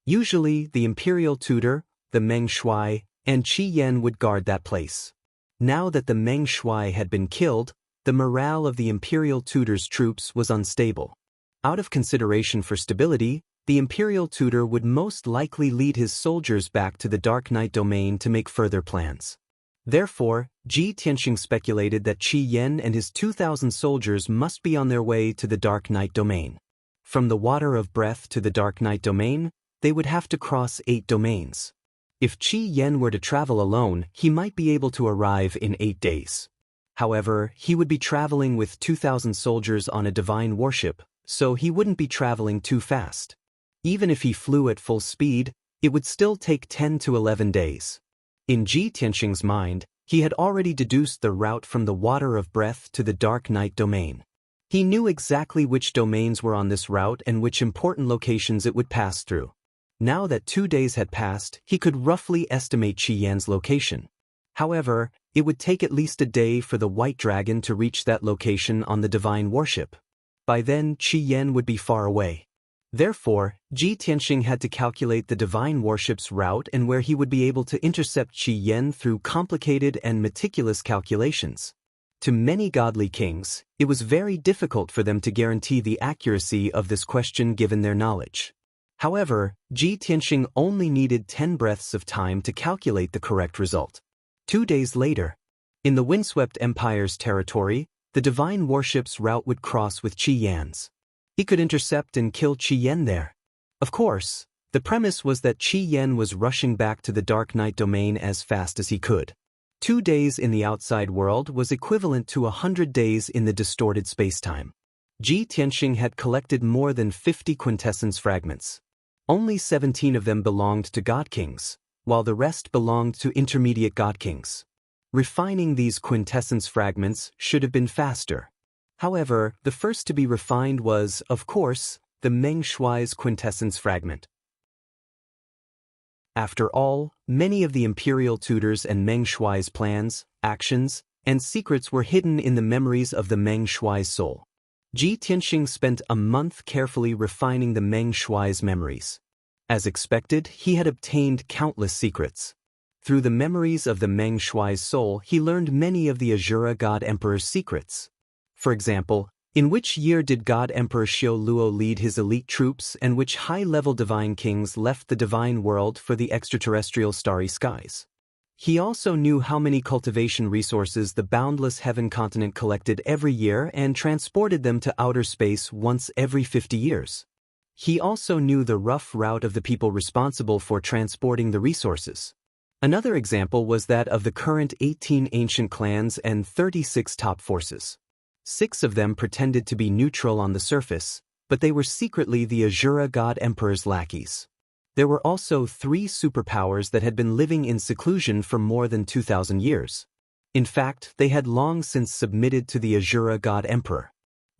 Usually, the imperial tutor, the Meng Shuai, and Qi Yan would guard that place. Now that the Meng Shuai had been killed, the morale of the imperial tutor's troops was unstable. Out of consideration for stability, the imperial tutor would most likely lead his soldiers back to the Dark Night domain to make further plans. Therefore, Ji Tianxing speculated that Qi Yan and his 2,000 soldiers must be on their way to the Dark Night domain. From the Water of Breath to the Dark Night domain, they would have to cross 8 domains. If Qi Yan were to travel alone, he might be able to arrive in 8 days. However, he would be traveling with 2,000 soldiers on a divine warship, so he wouldn't be traveling too fast. Even if he flew at full speed, it would still take 10 to 11 days. In Ji Tianxing's mind, he had already deduced the route from the Water of Breath to the Dark Night domain. He knew exactly which domains were on this route and which important locations it would pass through. Now that 2 days had passed, he could roughly estimate Qi Yan's location. However, it would take at least a day for the White Dragon to reach that location on the divine warship. By then, Qi Yan would be far away. Therefore, Ji Tianxing had to calculate the divine warship's route and where he would be able to intercept Qi Yan through complicated and meticulous calculations. To many godly kings, it was very difficult for them to guarantee the accuracy of this question given their knowledge. However, Ji Tianxing only needed 10 breaths of time to calculate the correct result. 2 days later, in the windswept empire's territory, the divine warship's route would cross with Qi Yan's. He could intercept and kill Qi Yan there. Of course, the premise was that Qi Yan was rushing back to the Dark Night domain as fast as he could. 2 days in the outside world was equivalent to 100 days in the distorted spacetime. Ji Tianxing had collected more than 50 quintessence fragments. Only 17 of them belonged to god kings, while the rest belonged to intermediate god kings. Refining these quintessence fragments should have been faster. However, the first to be refined was, of course, the Meng Shuai's quintessence fragment. After all, many of the imperial tutors and Meng Shuai's plans, actions, and secrets were hidden in the memories of the Meng Shuai's soul. Ji Tianxing spent a month carefully refining the Meng Shuai's memories. As expected, he had obtained countless secrets. Through the memories of the Meng Shuai's soul, he learned many of the Azura God Emperor's secrets. For example, in which year did God Emperor Xiao Luo lead his elite troops and which high-level divine kings left the divine world for the extraterrestrial starry skies? He also knew how many cultivation resources the boundless heaven continent collected every year and transported them to outer space once every 50 years. He also knew the rough route of the people responsible for transporting the resources. Another example was that of the current 18 ancient clans and 36 top forces. 6 of them pretended to be neutral on the surface, but they were secretly the Azura God Emperor's lackeys. There were also 3 superpowers that had been living in seclusion for more than 2,000 years. In fact, they had long since submitted to the Azura God Emperor.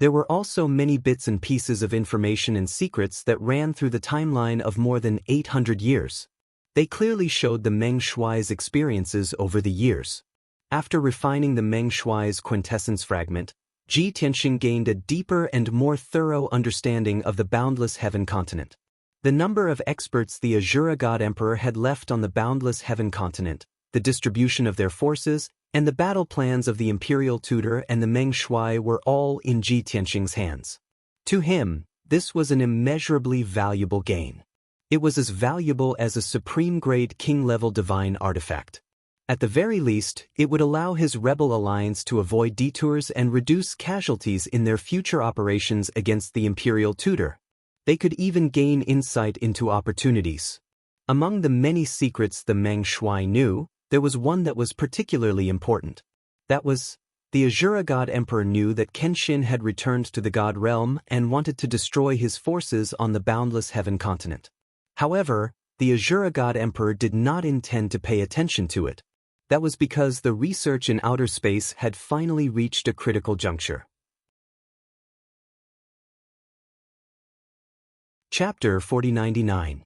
There were also many bits and pieces of information and secrets that ran through the timeline of more than 800 years. They clearly showed the Meng Shuai's experiences over the years. After refining the Meng Shuai's quintessence fragment, Ji Tianxing gained a deeper and more thorough understanding of the boundless heaven continent. The number of experts the Azura God Emperor had left on the boundless heaven continent, the distribution of their forces, and the battle plans of the imperial tutor and the Meng Shuai were all in Ji Tianxing's hands. To him, this was an immeasurably valuable gain. It was as valuable as a supreme-grade king-level divine artifact. At the very least, it would allow his rebel alliance to avoid detours and reduce casualties in their future operations against the imperial tutor. They could even gain insight into opportunities. Among the many secrets the Meng Shuai knew, there was one that was particularly important. That was, the Azura God Emperor knew that Kenshin had returned to the God realm and wanted to destroy his forces on the boundless heaven continent. However, the Azura God Emperor did not intend to pay attention to it. That was because the research in outer space had finally reached a critical juncture. Chapter 4099.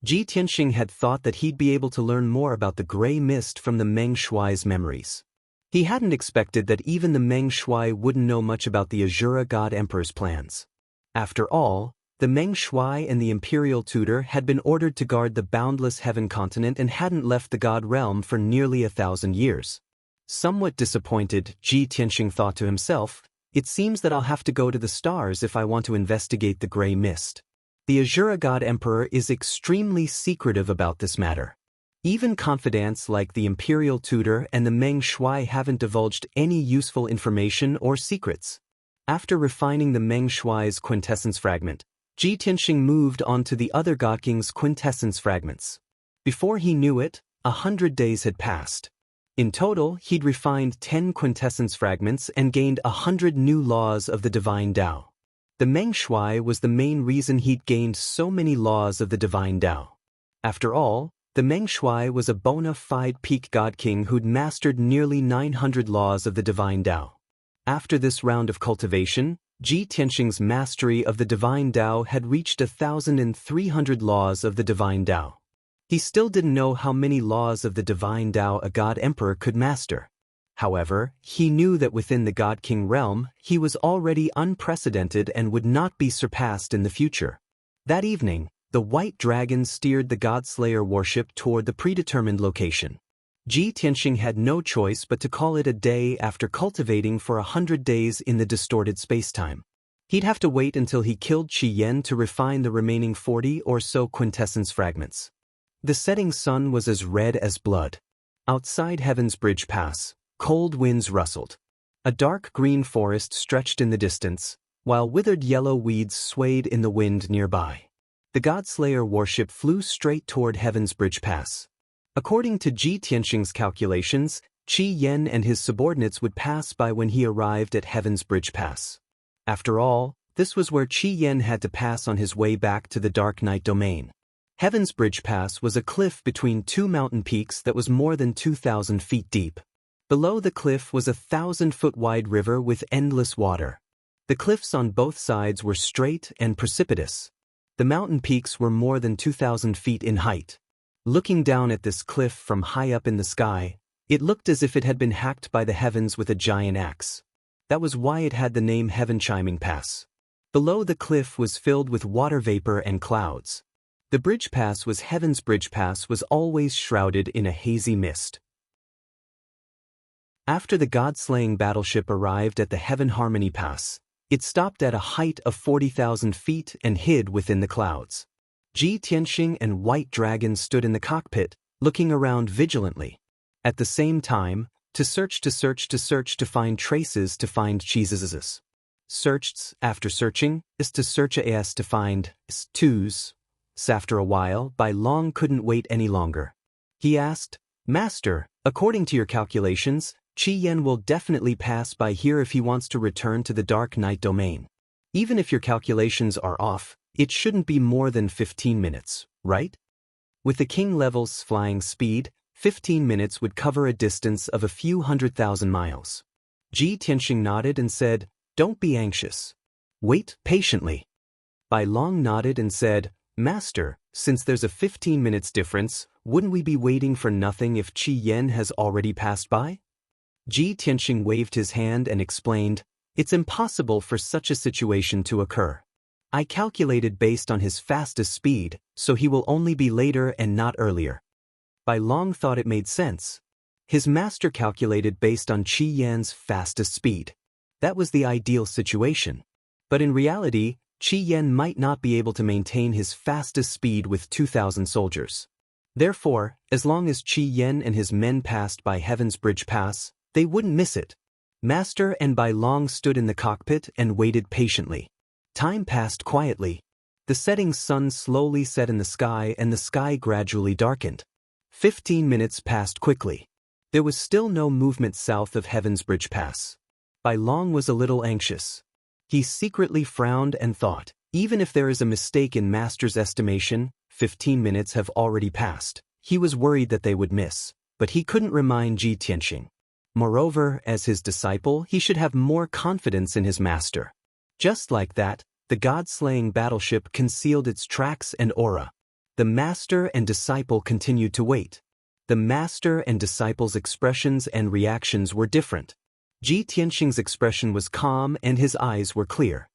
Ji Tianxing had thought that he'd be able to learn more about the gray mist from the Meng Shuai's memories. He hadn't expected that even the Meng Shuai wouldn't know much about the Azura God Emperor's plans. After all, the Meng Shuai and the imperial tutor had been ordered to guard the boundless heaven continent and hadn't left the God realm for nearly 1,000 years. Somewhat disappointed, Ji Tianxing thought to himself, "It seems that I'll have to go to the stars if I want to investigate the gray mist." The Azura God Emperor is extremely secretive about this matter. Even confidants like the imperial tutor and the Meng Shuai haven't divulged any useful information or secrets. After refining the Meng Shuai's quintessence fragment, Ji Tianxing moved on to the other God King's quintessence fragments. Before he knew it, 100 days had passed. In total, he'd refined 10 quintessence fragments and gained 100 new laws of the divine Tao. The Meng Shuai was the main reason he'd gained so many laws of the divine Tao. After all, the Meng Shuai was a bona fide peak God King who'd mastered nearly 900 laws of the divine Tao. After this round of cultivation, Ji Tianxing's mastery of the divine Tao had reached 1,300 laws of the divine Tao. He still didn't know how many laws of the divine Tao a God Emperor could master. However, he knew that within the God King realm, he was already unprecedented and would not be surpassed in the future. That evening, the White Dragon steered the God-Slayer warship toward the predetermined location. Ji Tianxing had no choice but to call it a day after cultivating for 100 days in the distorted spacetime. He'd have to wait until he killed Qi Yan to refine the remaining 40 or so quintessence fragments. The setting sun was as red as blood. Outside Heaven's Bridge Pass, cold winds rustled. A dark green forest stretched in the distance, while withered yellow weeds swayed in the wind nearby. The God-Slayer warship flew straight toward Heaven's Bridge Pass. According to Ji Tianxing's calculations, Qi Yan and his subordinates would pass by when he arrived at Heaven's Bridge Pass. After all, this was where Qi Yan had to pass on his way back to the Dark Night Domain. Heaven's Bridge Pass was a cliff between two mountain peaks that was more than 2,000 feet deep. Below the cliff was a 1,000-foot-wide river with endless water. The cliffs on both sides were straight and precipitous. The mountain peaks were more than 2,000 feet in height. Looking down at this cliff from high up in the sky, it looked as if it had been hacked by the heavens with a giant axe. That was why it had the name Heaven Chiming Pass. Below the cliff was filled with water vapor and clouds. The bridge pass was Heaven's Bridge Pass was always shrouded in a hazy mist. After the god-slaying battleship arrived at the Heaven Harmony Pass, it stopped at a height of 40,000 feet and hid within the clouds. Ji Tianxing and White Dragon stood in the cockpit, looking around vigilantly. At the same time, to find traces to find cheeses. Searched after searching, is to search as to find twos. After a while, Bai Long couldn't wait any longer. He asked, "Master, according to your calculations, Qi Yan will definitely pass by here if he wants to return to the Dark Night Domain. Even if your calculations are off, it shouldn't be more than 15 minutes, right?" With the King level's flying speed, 15 minutes would cover a distance of a few 100,000 miles. Ji Tianxing nodded and said, "Don't be anxious. Wait patiently. Bai Long nodded and said, Master, since there's a 15 minutes difference, wouldn't we be waiting for nothing if Qi Yan has already passed by? Ji Tianxing waved his hand and explained, it's impossible for such a situation to occur. I calculated based on his fastest speed, so he will only be later and not earlier. Bai Long thought it made sense. His master calculated based on Qi Yan's fastest speed. That was the ideal situation. But in reality, Qi Yan might not be able to maintain his fastest speed with 2,000 soldiers. Therefore, as long as Qi Yan and his men passed by Heaven's Bridge Pass, they wouldn't miss it. Master and Bai Long stood in the cockpit and waited patiently. Time passed quietly. The setting sun slowly set in the sky and the sky gradually darkened. 15 minutes passed quickly. There was still no movement south of Heaven's Bridge Pass. Bai Long was a little anxious. He secretly frowned and thought, even if there is a mistake in Master's estimation, 15 minutes have already passed. He was worried that they would miss, but he couldn't remind Ji Tianxing. Moreover, as his disciple, he should have more confidence in his master. Just like that, the god-slaying battleship concealed its tracks and aura. The master and disciple continued to wait. The master and disciple's expressions and reactions were different. Ji Tianxing's expression was calm and his eyes were clear.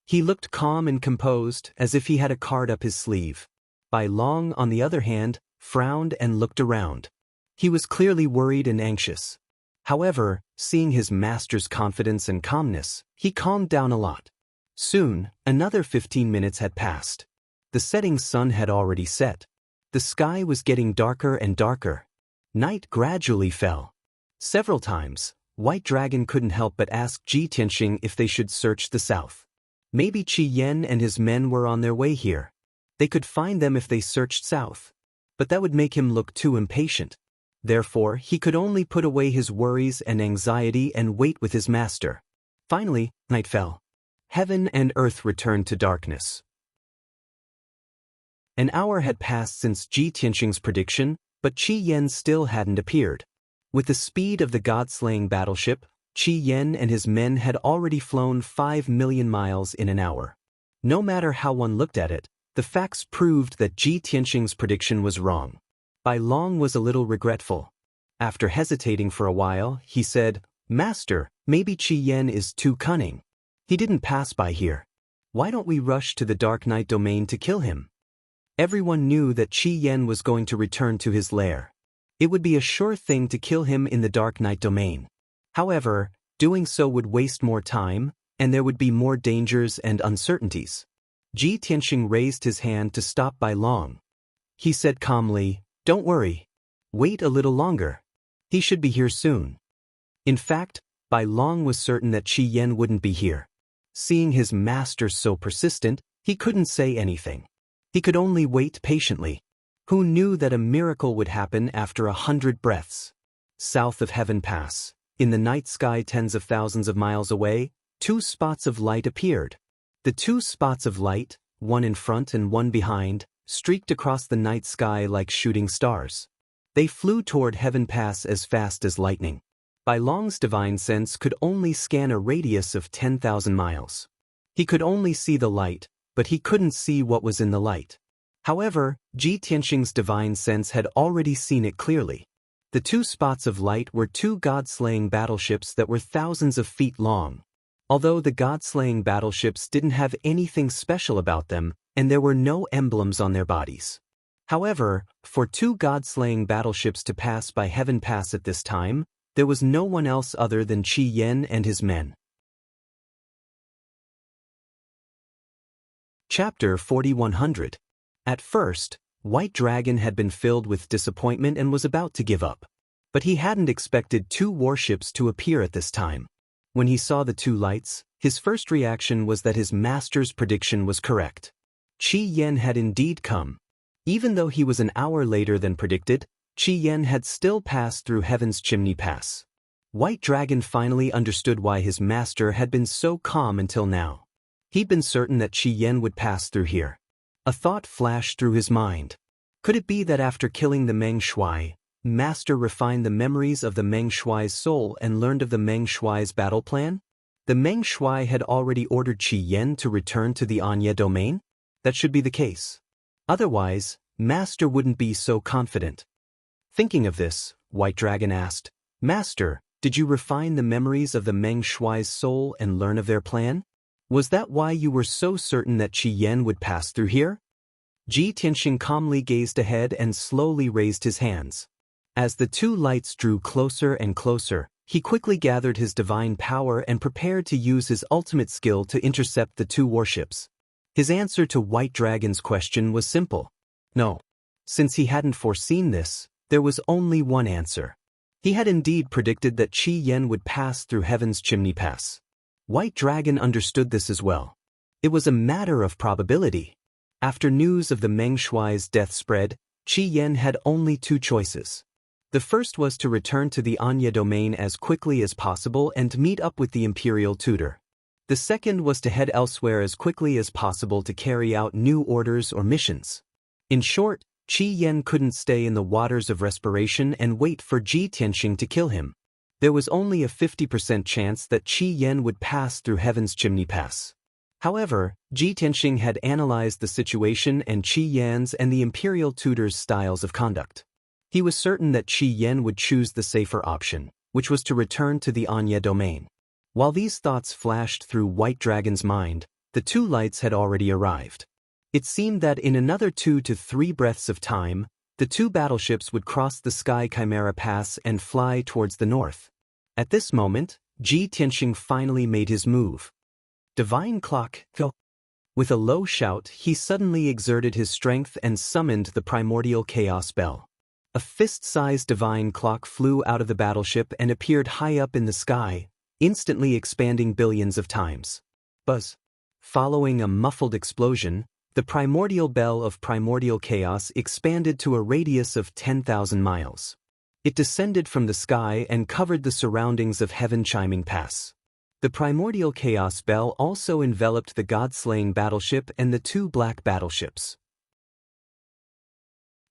He looked calm and composed, as if he had a card up his sleeve. Bai Long, on the other hand, frowned and looked around. He was clearly worried and anxious. However, seeing his master's confidence and calmness, he calmed down a lot. Soon, another 15 minutes had passed. The setting sun had already set. The sky was getting darker and darker. Night gradually fell. Several times, White Dragon couldn't help but ask Ji Tianxing if they should search the south. Maybe Qi Yan and his men were on their way here. They could find them if they searched south. But that would make him look too impatient. Therefore, he could only put away his worries and anxiety and wait with his master. Finally, night fell. Heaven and earth returned to darkness. An hour had passed since Ji Tianxing's prediction, but Qi Yan still hadn't appeared. With the speed of the god-slaying battleship, Qi Yan and his men had already flown 5 million miles in an hour. No matter how one looked at it, the facts proved that Ji Tianxing's prediction was wrong. Bai Long was a little regretful. After hesitating for a while, he said, Master, maybe Qi Yan is too cunning. He didn't pass by here. Why don't we rush to the Dark Night domain to kill him? Everyone knew that Qi Yan was going to return to his lair. It would be a sure thing to kill him in the Dark Night domain. However, doing so would waste more time, and there would be more dangers and uncertainties. Ji Tianxing raised his hand to stop Bai Long. He said calmly, Don't worry. Wait a little longer. He should be here soon. In fact, Bai Long was certain that Qi Yan wouldn't be here. Seeing his master so persistent, he couldn't say anything. He could only wait patiently. Who knew that a miracle would happen after 100 breaths? South of Heaven Pass, in the night sky tens of thousands of miles away, 2 spots of light appeared. The 2 spots of light, one in front and one behind, streaked across the night sky like shooting stars. They flew toward Heaven Pass as fast as lightning. Bai Long's divine sense could only scan a radius of 10,000 miles. He could only see the light, but he couldn't see what was in the light. However, Ji Tianxing's divine sense had already seen it clearly. The 2 spots of light were 2 god-slaying battleships that were thousands of feet long. Although the god-slaying battleships didn't have anything special about them, and there were no emblems on their bodies. However, for 2 god-slaying battleships to pass by Heaven Pass at this time, there was no one else other than Qi Yan and his men. Chapter 4100. At first, White Dragon had been filled with disappointment and was about to give up. But he hadn't expected 2 warships to appear at this time. When he saw the 2 lights, his first reaction was that his master's prediction was correct. Qi Yan had indeed come. Even though he was an hour later than predicted, Qi Yan had still passed through Heaven's Chimney Pass. White Dragon finally understood why his master had been so calm until now. He'd been certain that Qi Yan would pass through here. A thought flashed through his mind. Could it be that after killing the Meng Shuai, Master refined the memories of the Meng Shuai's soul and learned of the Meng Shuai's battle plan? The Meng Shuai had already ordered Qi Yan to return to the Anya domain? That should be the case. Otherwise, Master wouldn't be so confident. Thinking of this, White Dragon asked, Master, did you refine the memories of the Meng Shuai's soul and learn of their plan? Was that why you were so certain that Qi Yan would pass through here? Ji Tianxing calmly gazed ahead and slowly raised his hands. As the two lights drew closer and closer, he quickly gathered his divine power and prepared to use his ultimate skill to intercept the two warships. His answer to White Dragon's question was simple. No. Since he hadn't foreseen this, there was only one answer. He had indeed predicted that Qi Yan would pass through Heaven's Chimney Pass. White Dragon understood this as well. It was a matter of probability. After news of the Meng Shuai's death spread, Qi Yan had only two choices. The first was to return to the Anya domain as quickly as possible and meet up with the Imperial Tutor. The second was to head elsewhere as quickly as possible to carry out new orders or missions. In short, Qi Yan couldn't stay in the waters of respiration and wait for Ji Tianxing to kill him. There was only a 50% chance that Qi Yan would pass through Heaven's Chimney Pass. However, Ji Tianxing had analyzed the situation and Qi Yan's and the Imperial Tutor's styles of conduct. He was certain that Qi Yan would choose the safer option, which was to return to the Anya domain. While these thoughts flashed through White Dragon's mind, the two lights had already arrived. It seemed that in another 2 to 3 breaths of time, the two battleships would cross the Sky Chimera Pass and fly towards the north. At this moment, Ji Tianxing finally made his move. Divine Clock, go! With a low shout, he suddenly exerted his strength and summoned the primordial chaos bell. A fist-sized divine clock flew out of the battleship and appeared high up in the sky, instantly expanding billions of times. Buzz! Following a muffled explosion, the primordial bell of primordial chaos expanded to a radius of 10,000 miles. It descended from the sky and covered the surroundings of Heaven Chiming Pass. The primordial chaos bell also enveloped the god-slaying battleship and the two black battleships.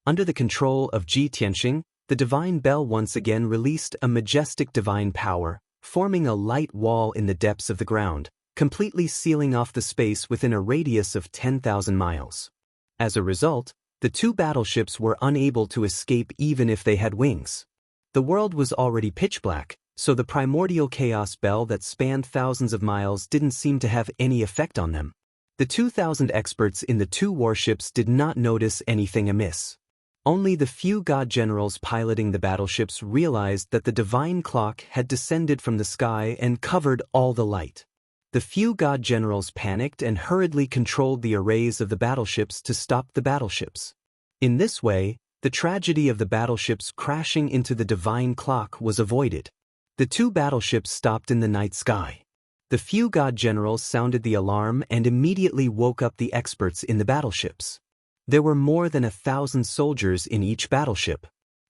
Under the control of Ji Tianxing, the divine bell once again released a majestic divine power, forming a light wall in the depths of the ground, completely sealing off the space within a radius of 10,000 miles. As a result, the two battleships were unable to escape even if they had wings. The world was already pitch black, so the primordial chaos bell that spanned thousands of miles didn't seem to have any effect on them. The 2,000 experts in the two warships did not notice anything amiss. Only the few god generals piloting the battleships realized that the divine clock had descended from the sky and covered all the light. The few god generals panicked and hurriedly controlled the arrays of the battleships to stop the battleships. In this way, the tragedy of the battleships crashing into the divine clock was avoided. The two battleships stopped in the night sky. The few god generals sounded the alarm and immediately woke up the experts in the battleships. There were more than 1,000 soldiers in each battleship.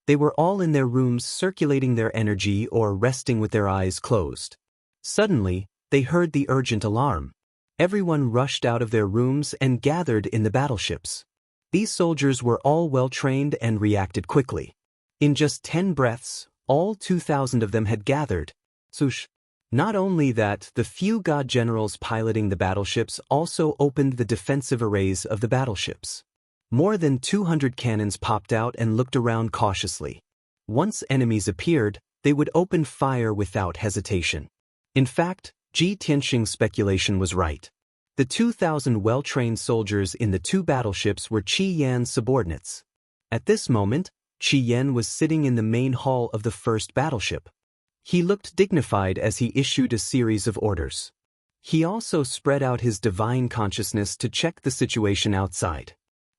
They were all in their rooms circulating their energy or resting with their eyes closed. Suddenly, they heard the urgent alarm. Everyone rushed out of their rooms and gathered in the battleships. These soldiers were all well-trained and reacted quickly. In just 10 breaths, all 2,000 of them had gathered. Sush. Not only that, the few god generals piloting the battleships also opened the defensive arrays of the battleships. More than 200 cannons popped out and looked around cautiously. Once enemies appeared, they would open fire without hesitation. In fact, Ji Tianxing's speculation was right. The 2,000 well-trained soldiers in the two battleships were Qi Yan's subordinates. At this moment, Qi Yan was sitting in the main hall of the first battleship. He looked dignified as he issued a series of orders. He also spread out his divine consciousness to check the situation outside.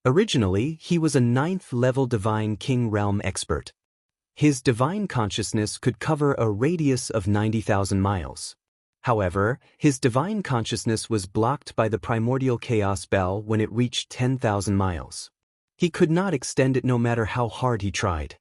Originally, he was a 9th-level Divine King Realm expert. His divine consciousness could cover a radius of 90,000 miles. However, his divine consciousness was blocked by the primordial chaos bell when it reached 10,000 miles. He could not extend it no matter how hard he tried.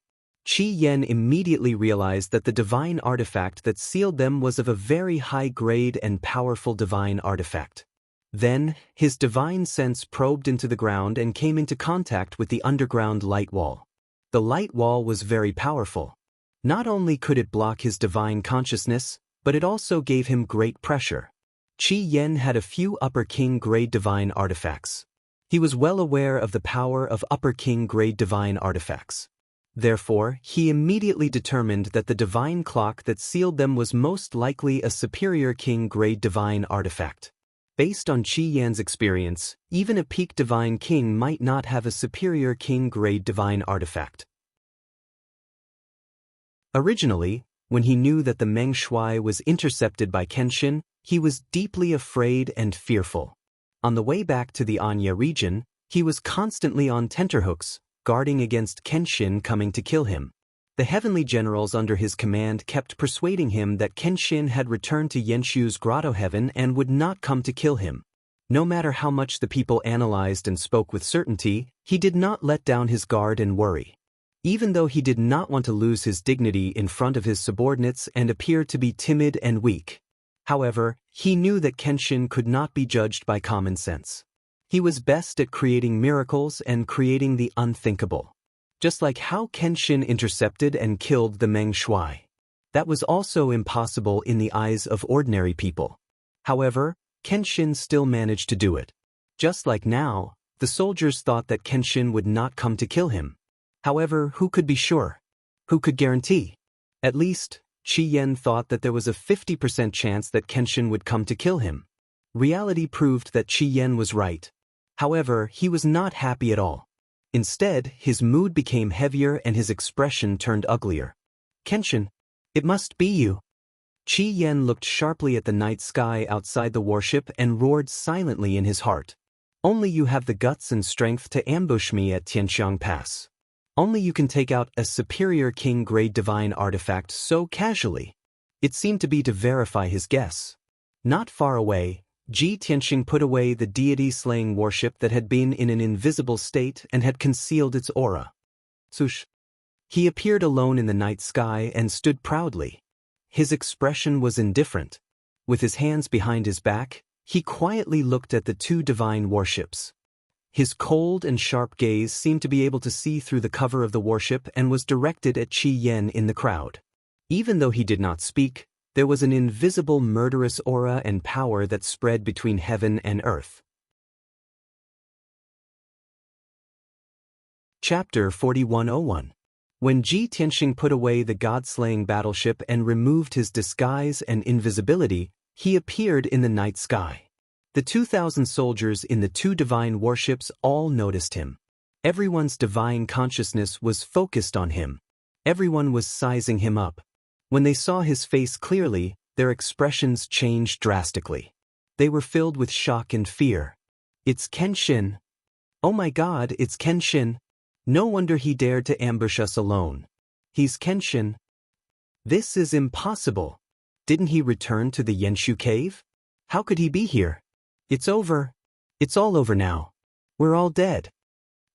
Qi Yan immediately realized that the divine artifact that sealed them was of a very high grade and powerful divine artifact. Then, his divine sense probed into the ground and came into contact with the underground light wall. The light wall was very powerful. Not only could it block his divine consciousness, but it also gave him great pressure. Qi Yan had a few upper king-grade divine artifacts. He was well aware of the power of upper king-grade divine artifacts. Therefore, he immediately determined that the divine clock that sealed them was most likely a superior king-grade divine artifact. Based on Qi Yan's experience, even a peak divine king might not have a superior king-grade divine artifact. Originally, when he knew that the Meng Shuai was intercepted by Kenshin, he was deeply afraid and fearful. On the way back to the Anya region, he was constantly on tenterhooks, guarding against Kenshin coming to kill him. The heavenly generals under his command kept persuading him that Kenshin had returned to Yenshu's grotto heaven and would not come to kill him. No matter how much the people analyzed and spoke with certainty, he did not let down his guard and worry. Even though he did not want to lose his dignity in front of his subordinates and appear to be timid and weak. However, he knew that Kenshin could not be judged by common sense. He was best at creating miracles and creating the unthinkable. Just like how Kenshin intercepted and killed the Meng Shuai. That was also impossible in the eyes of ordinary people. However, Kenshin still managed to do it. Just like now, the soldiers thought that Kenshin would not come to kill him. However, who could be sure? Who could guarantee? At least, Qi Yan thought that there was a 50% chance that Kenshin would come to kill him. Reality proved that Qi Yan was right. However, he was not happy at all. Instead, his mood became heavier and his expression turned uglier. Kenshin, it must be you. Qi Yan looked sharply at the night sky outside the warship and roared silently in his heart. Only you have the guts and strength to ambush me at Tianxiang Pass. Only you can take out a superior king-grade divine artifact so casually. It seemed to be to verify his guess. Not far away, Ji Tianxing put away the deity-slaying warship that had been in an invisible state and had concealed its aura. Sush. He appeared alone in the night sky and stood proudly. His expression was indifferent. With his hands behind his back, he quietly looked at the two divine warships. His cold and sharp gaze seemed to be able to see through the cover of the warship and was directed at Qi Yan in the crowd. Even though he did not speak, there was an invisible murderous aura and power that spread between heaven and earth. Chapter 4101. When Ji Tianxing put away the god-slaying battleship and removed his disguise and invisibility, he appeared in the night sky. The 2,000 soldiers in the two divine warships all noticed him. Everyone's divine consciousness was focused on him. Everyone was sizing him up. When they saw his face clearly, their expressions changed drastically. They were filled with shock and fear. It's Kenshin. Oh my God, it's Kenshin. No wonder he dared to ambush us alone. He's Kenshin. This is impossible. Didn't he return to the Yenshu cave? How could he be here? It's over. It's all over now. We're all dead.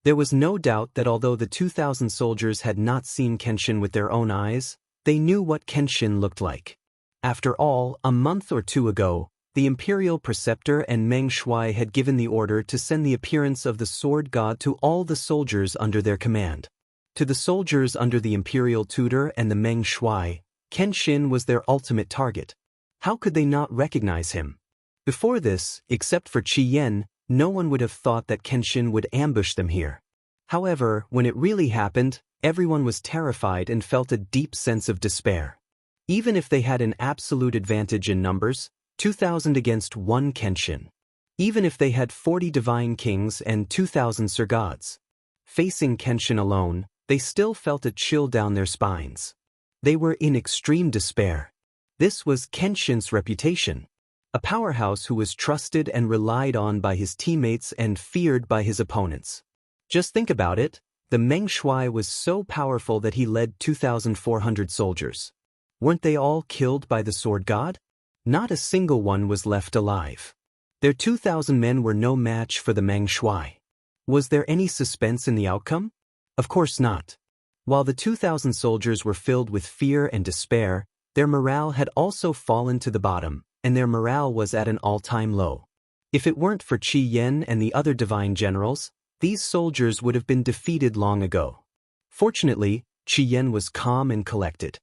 There was no doubt that although the 2,000 soldiers had not seen Kenshin with their own eyes, they knew what Kenshin looked like. After all, a month or two ago, the imperial preceptor and Meng Shuai had given the order to send the appearance of the sword god to all the soldiers under their command. To the soldiers under the imperial tutor and the Meng Shuai, Kenshin was their ultimate target. How could they not recognize him? Before this, except for Qi Yan, no one would have thought that Kenshin would ambush them here. However, when it really happened, everyone was terrified and felt a deep sense of despair. Even if they had an absolute advantage in numbers, 2,000 against one Kenshin. Even if they had 40 divine kings and 2,000 surgods. Facing Kenshin alone, they still felt a chill down their spines. They were in extreme despair. This was Kenshin's reputation. A powerhouse who was trusted and relied on by his teammates and feared by his opponents. Just think about it, the Meng Shuai was so powerful that he led 2,400 soldiers. Weren't they all killed by the sword god? Not a single one was left alive. Their 2,000 men were no match for the Meng Shuai. Was there any suspense in the outcome? Of course not. While the 2,000 soldiers were filled with fear and despair, their morale had also fallen to the bottom, and their morale was at an all-time low. If it weren't for Qi Yan and the other divine generals, these soldiers would have been defeated long ago. Fortunately, Qi Yan was calm and collected.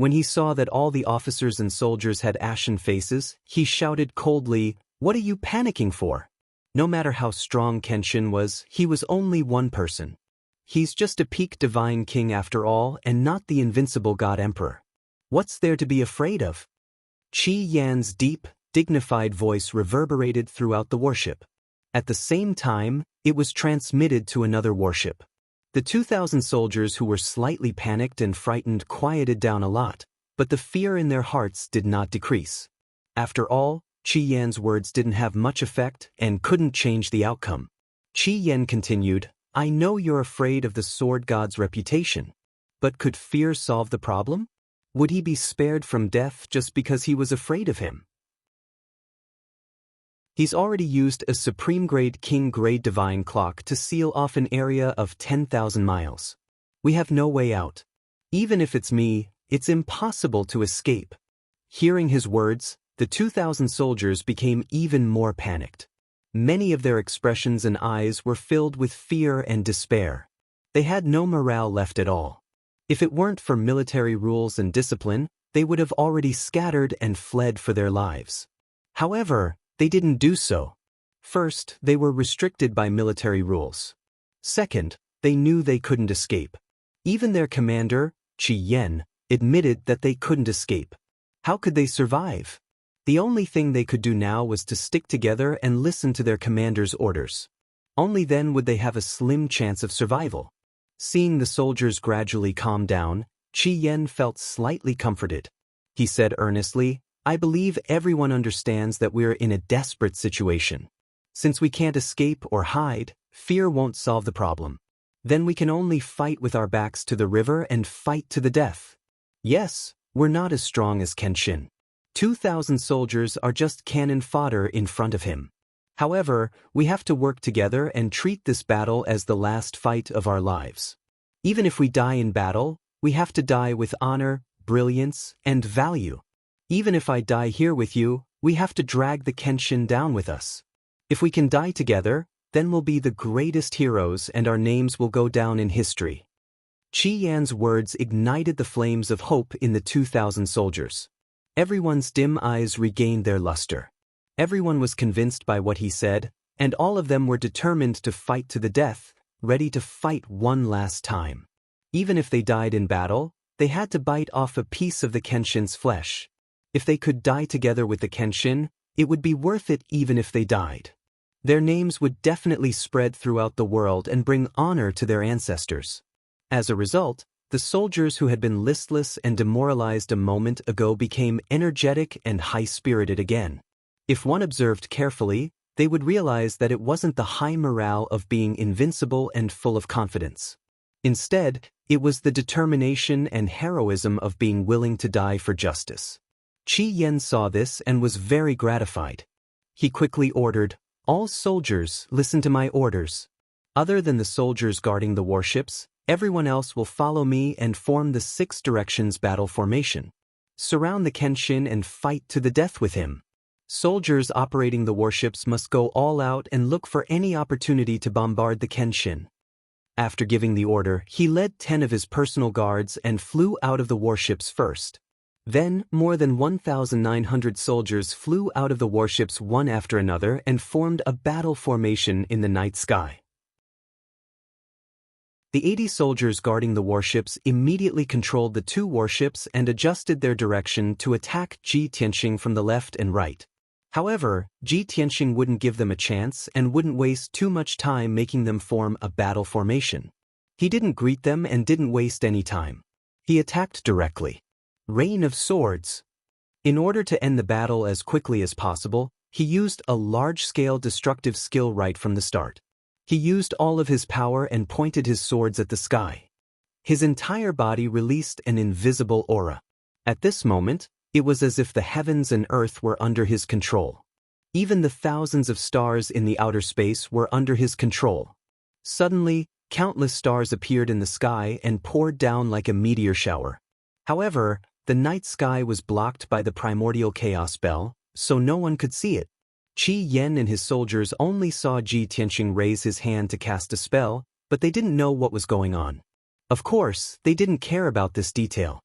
When he saw that all the officers and soldiers had ashen faces, he shouted coldly, "What are you panicking for?" No matter how strong Kenshin was, he was only one person. He's just a peak divine king after all, and not the invincible god emperor. What's there to be afraid of? Qi Yan's deep, dignified voice reverberated throughout the warship. At the same time, it was transmitted to another warship. The 2,000 soldiers who were slightly panicked and frightened quieted down a lot, but the fear in their hearts did not decrease. After all, Qi Yan's words didn't have much effect and couldn't change the outcome. Qi Yan continued, "I know you're afraid of the sword god's reputation. But could fear solve the problem? Would he be spared from death just because he was afraid of him? He's already used a supreme-grade king-grade divine clock to seal off an area of 10,000 miles. We have no way out. Even if it's me, it's impossible to escape." Hearing his words, the 2,000 soldiers became even more panicked. Many of their expressions and eyes were filled with fear and despair. They had no morale left at all. If it weren't for military rules and discipline, they would have already scattered and fled for their lives. However, they didn't do so. First, they were restricted by military rules. Second, they knew they couldn't escape. Even their commander, Qi Yan, admitted that they couldn't escape. How could they survive? The only thing they could do now was to stick together and listen to their commander's orders. Only then would they have a slim chance of survival. Seeing the soldiers gradually calm down, Qi Yan felt slightly comforted. He said earnestly, "I believe everyone understands that we're in a desperate situation. Since we can't escape or hide, fear won't solve the problem. Then we can only fight with our backs to the river and fight to the death. Yes, we're not as strong as Kenshin. 2,000 soldiers are just cannon fodder in front of him. However, we have to work together and treat this battle as the last fight of our lives. Even if we die in battle, we have to die with honor, brilliance, and value. Even if I die here with you, we have to drag the Kenshin down with us. If we can die together, then we'll be the greatest heroes and our names will go down in history." Qi Yan's words ignited the flames of hope in the 2,000 soldiers. Everyone's dim eyes regained their luster. Everyone was convinced by what he said, and all of them were determined to fight to the death, ready to fight one last time. Even if they died in battle, they had to bite off a piece of the Kenshin's flesh. If they could die together with the Kenshin, it would be worth it even if they died. Their names would definitely spread throughout the world and bring honor to their ancestors. As a result, the soldiers who had been listless and demoralized a moment ago became energetic and high-spirited again. If one observed carefully, they would realize that it wasn't the high morale of being invincible and full of confidence. Instead, it was the determination and heroism of being willing to die for justice. Qi Yan saw this and was very gratified. He quickly ordered, "All soldiers, listen to my orders. Other than the soldiers guarding the warships, everyone else will follow me and form the 6 directions battle formation. Surround the Kenshin and fight to the death with him. Soldiers operating the warships must go all out and look for any opportunity to bombard the Kenshin." After giving the order, he led 10 of his personal guards and flew out of the warships first. Then, more than 1,900 soldiers flew out of the warships one after another and formed a battle formation in the night sky. The 80 soldiers guarding the warships immediately controlled the 2 warships and adjusted their direction to attack Ji Tianxing from the left and right. However, Ji Tianxing wouldn't give them a chance and wouldn't waste too much time making them form a battle formation. He didn't greet them and didn't waste any time. He attacked directly. Rain of swords. In order to end the battle as quickly as possible, he used a large-scale destructive skill right from the start. He used all of his power and pointed his swords at the sky. His entire body released an invisible aura. At this moment, it was as if the heavens and earth were under his control. Even the thousands of stars in the outer space were under his control. Suddenly, countless stars appeared in the sky and poured down like a meteor shower. However, the night sky was blocked by the primordial chaos spell, so no one could see it. Qi Yan and his soldiers only saw Ji Tianxing raise his hand to cast a spell, but they didn't know what was going on. Of course, they didn't care about this detail.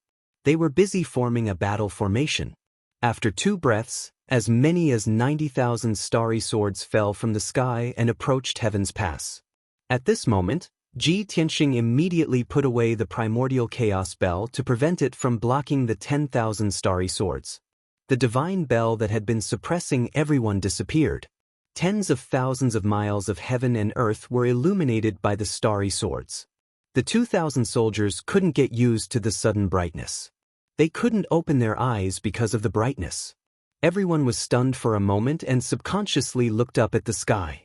They were busy forming a battle formation. After 2 breaths, as many as 90,000 starry swords fell from the sky and approached Heaven's Pass. At this moment, Ji Tianxing immediately put away the primordial chaos bell to prevent it from blocking the 10,000 starry swords. The divine bell that had been suppressing everyone disappeared. Tens of thousands of miles of heaven and earth were illuminated by the starry swords. The 2,000 soldiers couldn't get used to the sudden brightness. They couldn't open their eyes because of the brightness. Everyone was stunned for a moment and subconsciously looked up at the sky.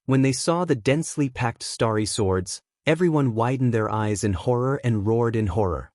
When they saw the densely packed starry swords, everyone widened their eyes in horror and roared in horror.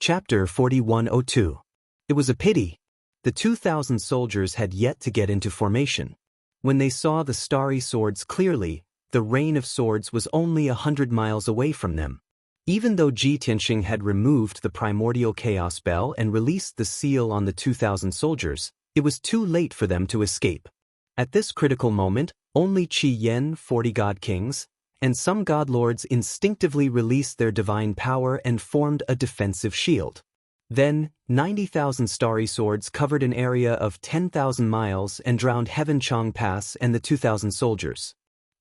Chapter 4102. It was a pity. The 2,000 soldiers had yet to get into formation. When they saw the starry swords clearly, the rain of swords was only 100 miles away from them. Even though Ji Tianxing had removed the primordial chaos bell and released the seal on the 2,000 soldiers, it was too late for them to escape. At this critical moment, only Qi Yan, 40 god kings, and some god lords instinctively released their divine power and formed a defensive shield. Then, 90,000 starry swords covered an area of 10,000 miles and drowned Heavenchang Pass and the 2,000 soldiers.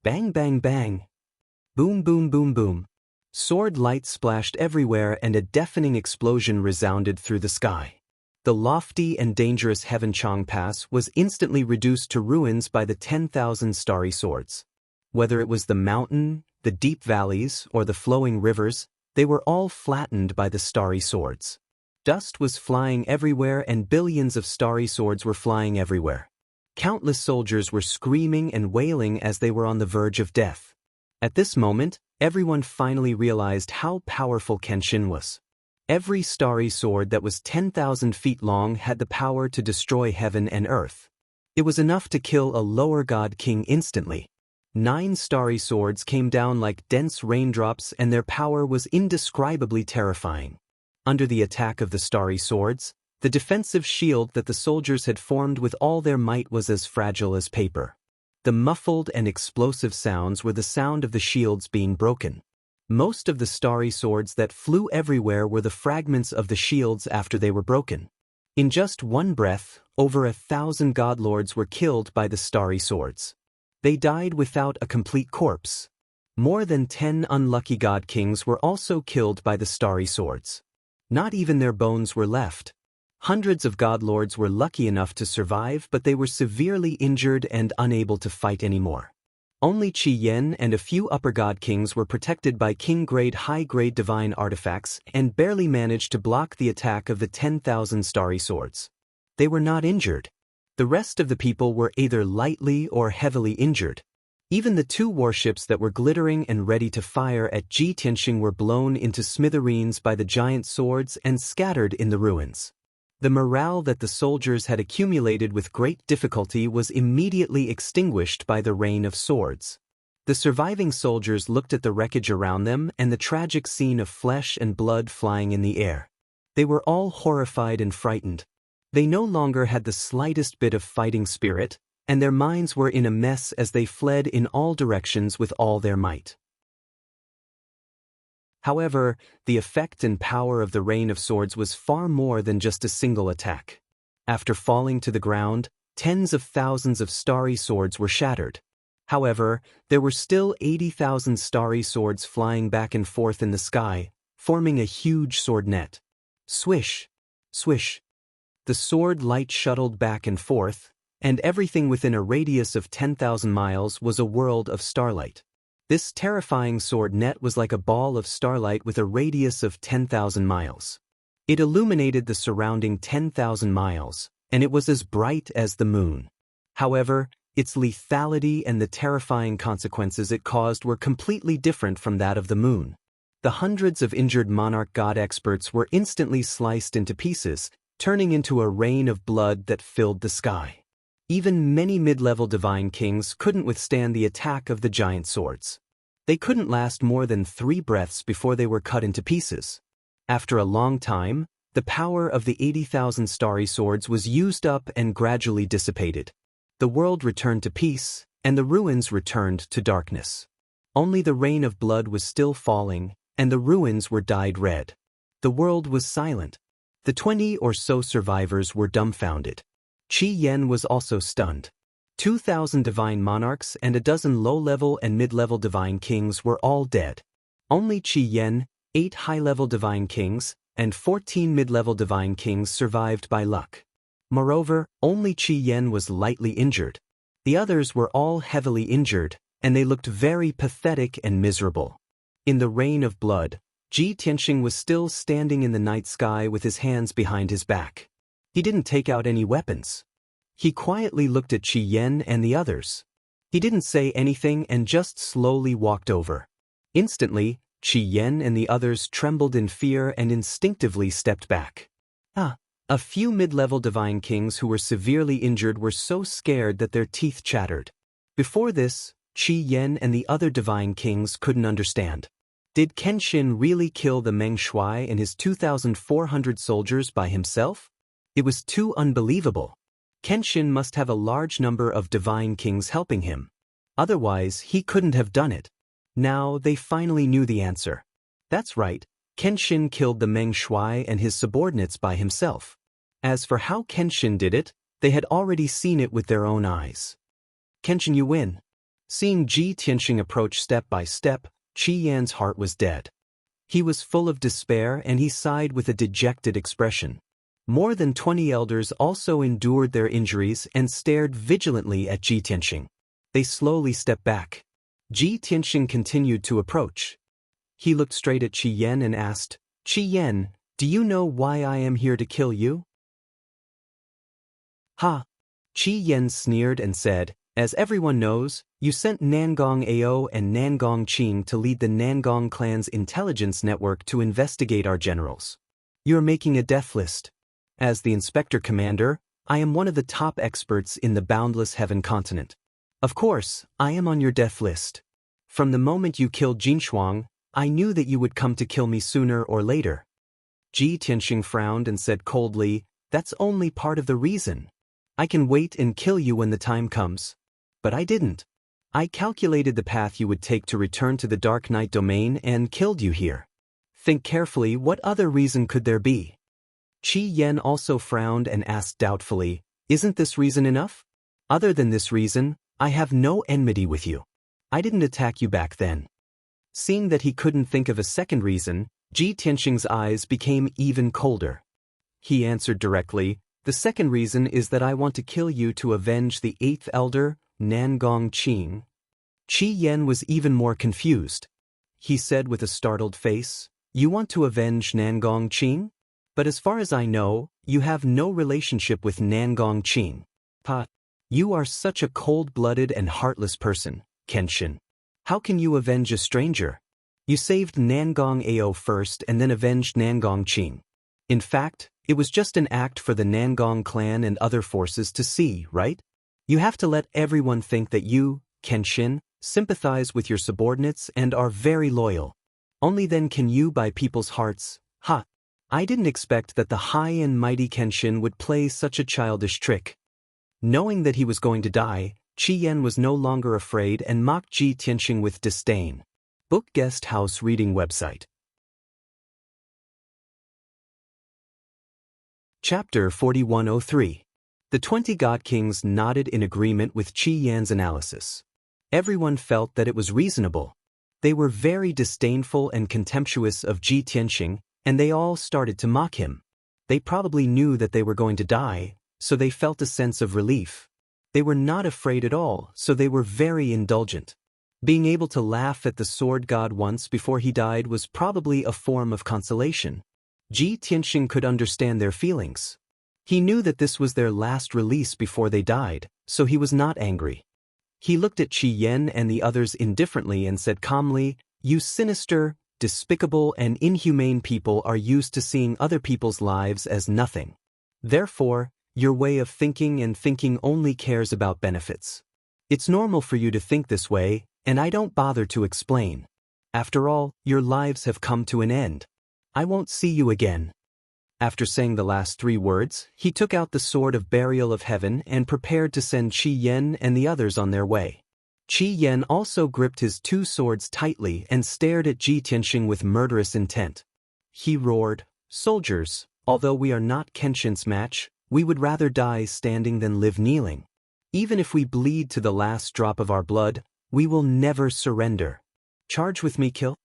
Bang bang bang. Boom boom boom boom. Sword light splashed everywhere and a deafening explosion resounded through the sky. The lofty and dangerous Heavenchang Pass was instantly reduced to ruins by the 10,000 starry swords. Whether it was the mountain, the deep valleys, or the flowing rivers, they were all flattened by the starry swords. Dust was flying everywhere and billions of starry swords were flying everywhere. Countless soldiers were screaming and wailing as they were on the verge of death. At this moment, everyone finally realized how powerful Kenshin was. Every starry sword that was 10,000 feet long had the power to destroy heaven and earth. It was enough to kill a lower god king instantly. 9 starry swords came down like dense raindrops and their power was indescribably terrifying. Under the attack of the starry swords, the defensive shield that the soldiers had formed with all their might was as fragile as paper. The muffled and explosive sounds were the sound of the shields being broken. Most of the starry swords that flew everywhere were the fragments of the shields after they were broken. In just one breath, over 1,000 god lords were killed by the starry swords. They died without a complete corpse. More than 10 unlucky god kings were also killed by the starry swords. Not even their bones were left. Hundreds of god lords were lucky enough to survive, but they were severely injured and unable to fight anymore. Only Qi Yan and a few upper god kings were protected by king-grade high-grade divine artifacts and barely managed to block the attack of the 10,000 starry swords. They were not injured. The rest of the people were either lightly or heavily injured. Even the 2 warships that were glittering and ready to fire at Ji Tianxing were blown into smithereens by the giant swords and scattered in the ruins. The morale that the soldiers had accumulated with great difficulty was immediately extinguished by the rain of swords. The surviving soldiers looked at the wreckage around them and the tragic scene of flesh and blood flying in the air. They were all horrified and frightened. They no longer had the slightest bit of fighting spirit, and their minds were in a mess as they fled in all directions with all their might. However, the effect and power of the rain of swords was far more than just a single attack. After falling to the ground, tens of thousands of starry swords were shattered. However, there were still 80,000 starry swords flying back and forth in the sky, forming a huge sword net. Swish, swish. The sword light shuttled back and forth, and everything within a radius of 10,000 miles was a world of starlight. This terrifying sword net was like a ball of starlight with a radius of 10,000 miles. It illuminated the surrounding 10,000 miles, and it was as bright as the moon. However, its lethality and the terrifying consequences it caused were completely different from that of the moon. The hundreds of injured monarch god experts were instantly sliced into pieces, turning into a rain of blood that filled the sky. Even many mid-level divine kings couldn't withstand the attack of the giant swords. They couldn't last more than 3 breaths before they were cut into pieces. After a long time, the power of the 80,000 starry swords was used up and gradually dissipated. The world returned to peace, and the ruins returned to darkness. Only the rain of blood was still falling, and the ruins were dyed red. The world was silent. The 20 or so survivors were dumbfounded. Qi Yan was also stunned. 2,000 divine monarchs and a dozen low-level and mid-level divine kings were all dead. Only Qi Yan, 8 high-level divine kings, and 14 mid-level divine kings survived by luck. Moreover, only Qi Yan was lightly injured. The others were all heavily injured, and they looked very pathetic and miserable. In the rain of blood, Ji Tianxing was still standing in the night sky with his hands behind his back. He didn't take out any weapons. He quietly looked at Qi Yan and the others. He didn't say anything and just slowly walked over. Instantly, Qi Yan and the others trembled in fear and instinctively stepped back. A few mid-level divine kings who were severely injured were so scared that their teeth chattered. Before this, Qi Yan and the other divine kings couldn't understand. Did Kenshin really kill the Meng Shuai and his 2,400 soldiers by himself? It was too unbelievable. Kenshin must have a large number of divine kings helping him. Otherwise, he couldn't have done it. Now they finally knew the answer. That's right, Kenshin killed the Meng Shuai and his subordinates by himself. As for how Kenshin did it, they had already seen it with their own eyes. Kenshin, you win. Seeing Ji Tianxing approach step by step, Qi Yan's heart was dead. He was full of despair and he sighed with a dejected expression. More than 20 elders also endured their injuries and stared vigilantly at Ji Tianxing. They slowly stepped back. Ji Tianxing continued to approach. He looked straight at Qi Yan and asked, "Qi Yan, do you know why I am here to kill you?" Ha! Qi Yan sneered and said, "As everyone knows, you sent Nangong Ao and Nangong Qing to lead the Nangong clan's intelligence network to investigate our generals. You're making a death list. As the inspector commander, I am one of the top experts in the boundless heaven continent. Of course, I am on your death list. From the moment you killed Jin Shuang, I knew that you would come to kill me sooner or later." Ji Tianxing frowned and said coldly, "That's only part of the reason. I can wait and kill you when the time comes. But I didn't. I calculated the path you would take to return to the Dark Night domain and killed you here. Think carefully, what other reason could there be?" Qi Yan also frowned and asked doubtfully, "Isn't this reason enough? Other than this reason, I have no enmity with you. I didn't attack you back then." Seeing that he couldn't think of a second reason, Ji Tianxing's eyes became even colder. He answered directly, "The second reason is that I want to kill you to avenge the 8th elder, Nangong Qing." Qi Yan was even more confused. He said with a startled face, "You want to avenge Nangong Qing? But as far as I know, you have no relationship with Nangong Qing. You are such a cold-blooded and heartless person, Kenshin. How can you avenge a stranger? You saved Nangong Ao first and then avenged Nangong Qing. In fact, it was just an act for the Nangong clan and other forces to see, right? You have to let everyone think that you, Kenshin, sympathize with your subordinates and are very loyal. Only then can you buy people's hearts." I didn't expect that the high and mighty Kenshin would play such a childish trick. Knowing that he was going to die, Qi Yan was no longer afraid and mocked Ji Tianxing with disdain. Book Guest House Reading Website. Chapter 4103. The 20 God Kings nodded in agreement with Qi Yan's analysis. Everyone felt that it was reasonable. They were very disdainful and contemptuous of Ji Tianxing, and they all started to mock him. They probably knew that they were going to die, so they felt a sense of relief. They were not afraid at all, so they were very indulgent. Being able to laugh at the sword god once before he died was probably a form of consolation. Ji Tianxing could understand their feelings. He knew that this was their last release before they died, so he was not angry. He looked at Qi Yan and the others indifferently and said calmly, "You sinister, despicable and inhumane people are used to seeing other people's lives as nothing. Therefore, your way of thinking and thinking only cares about benefits. It's normal for you to think this way, and I don't bother to explain. After all, your lives have come to an end. I won't see you again." After saying the last 3 words, he took out the sword of burial of heaven and prepared to send Qi Yan and the others on their way. Qi Yan also gripped his two swords tightly and stared at Ji Tianxing with murderous intent. He roared, "Soldiers, although we are not Kenshin's match, we would rather die standing than live kneeling. Even if we bleed to the last drop of our blood, we will never surrender. Charge with me, kill."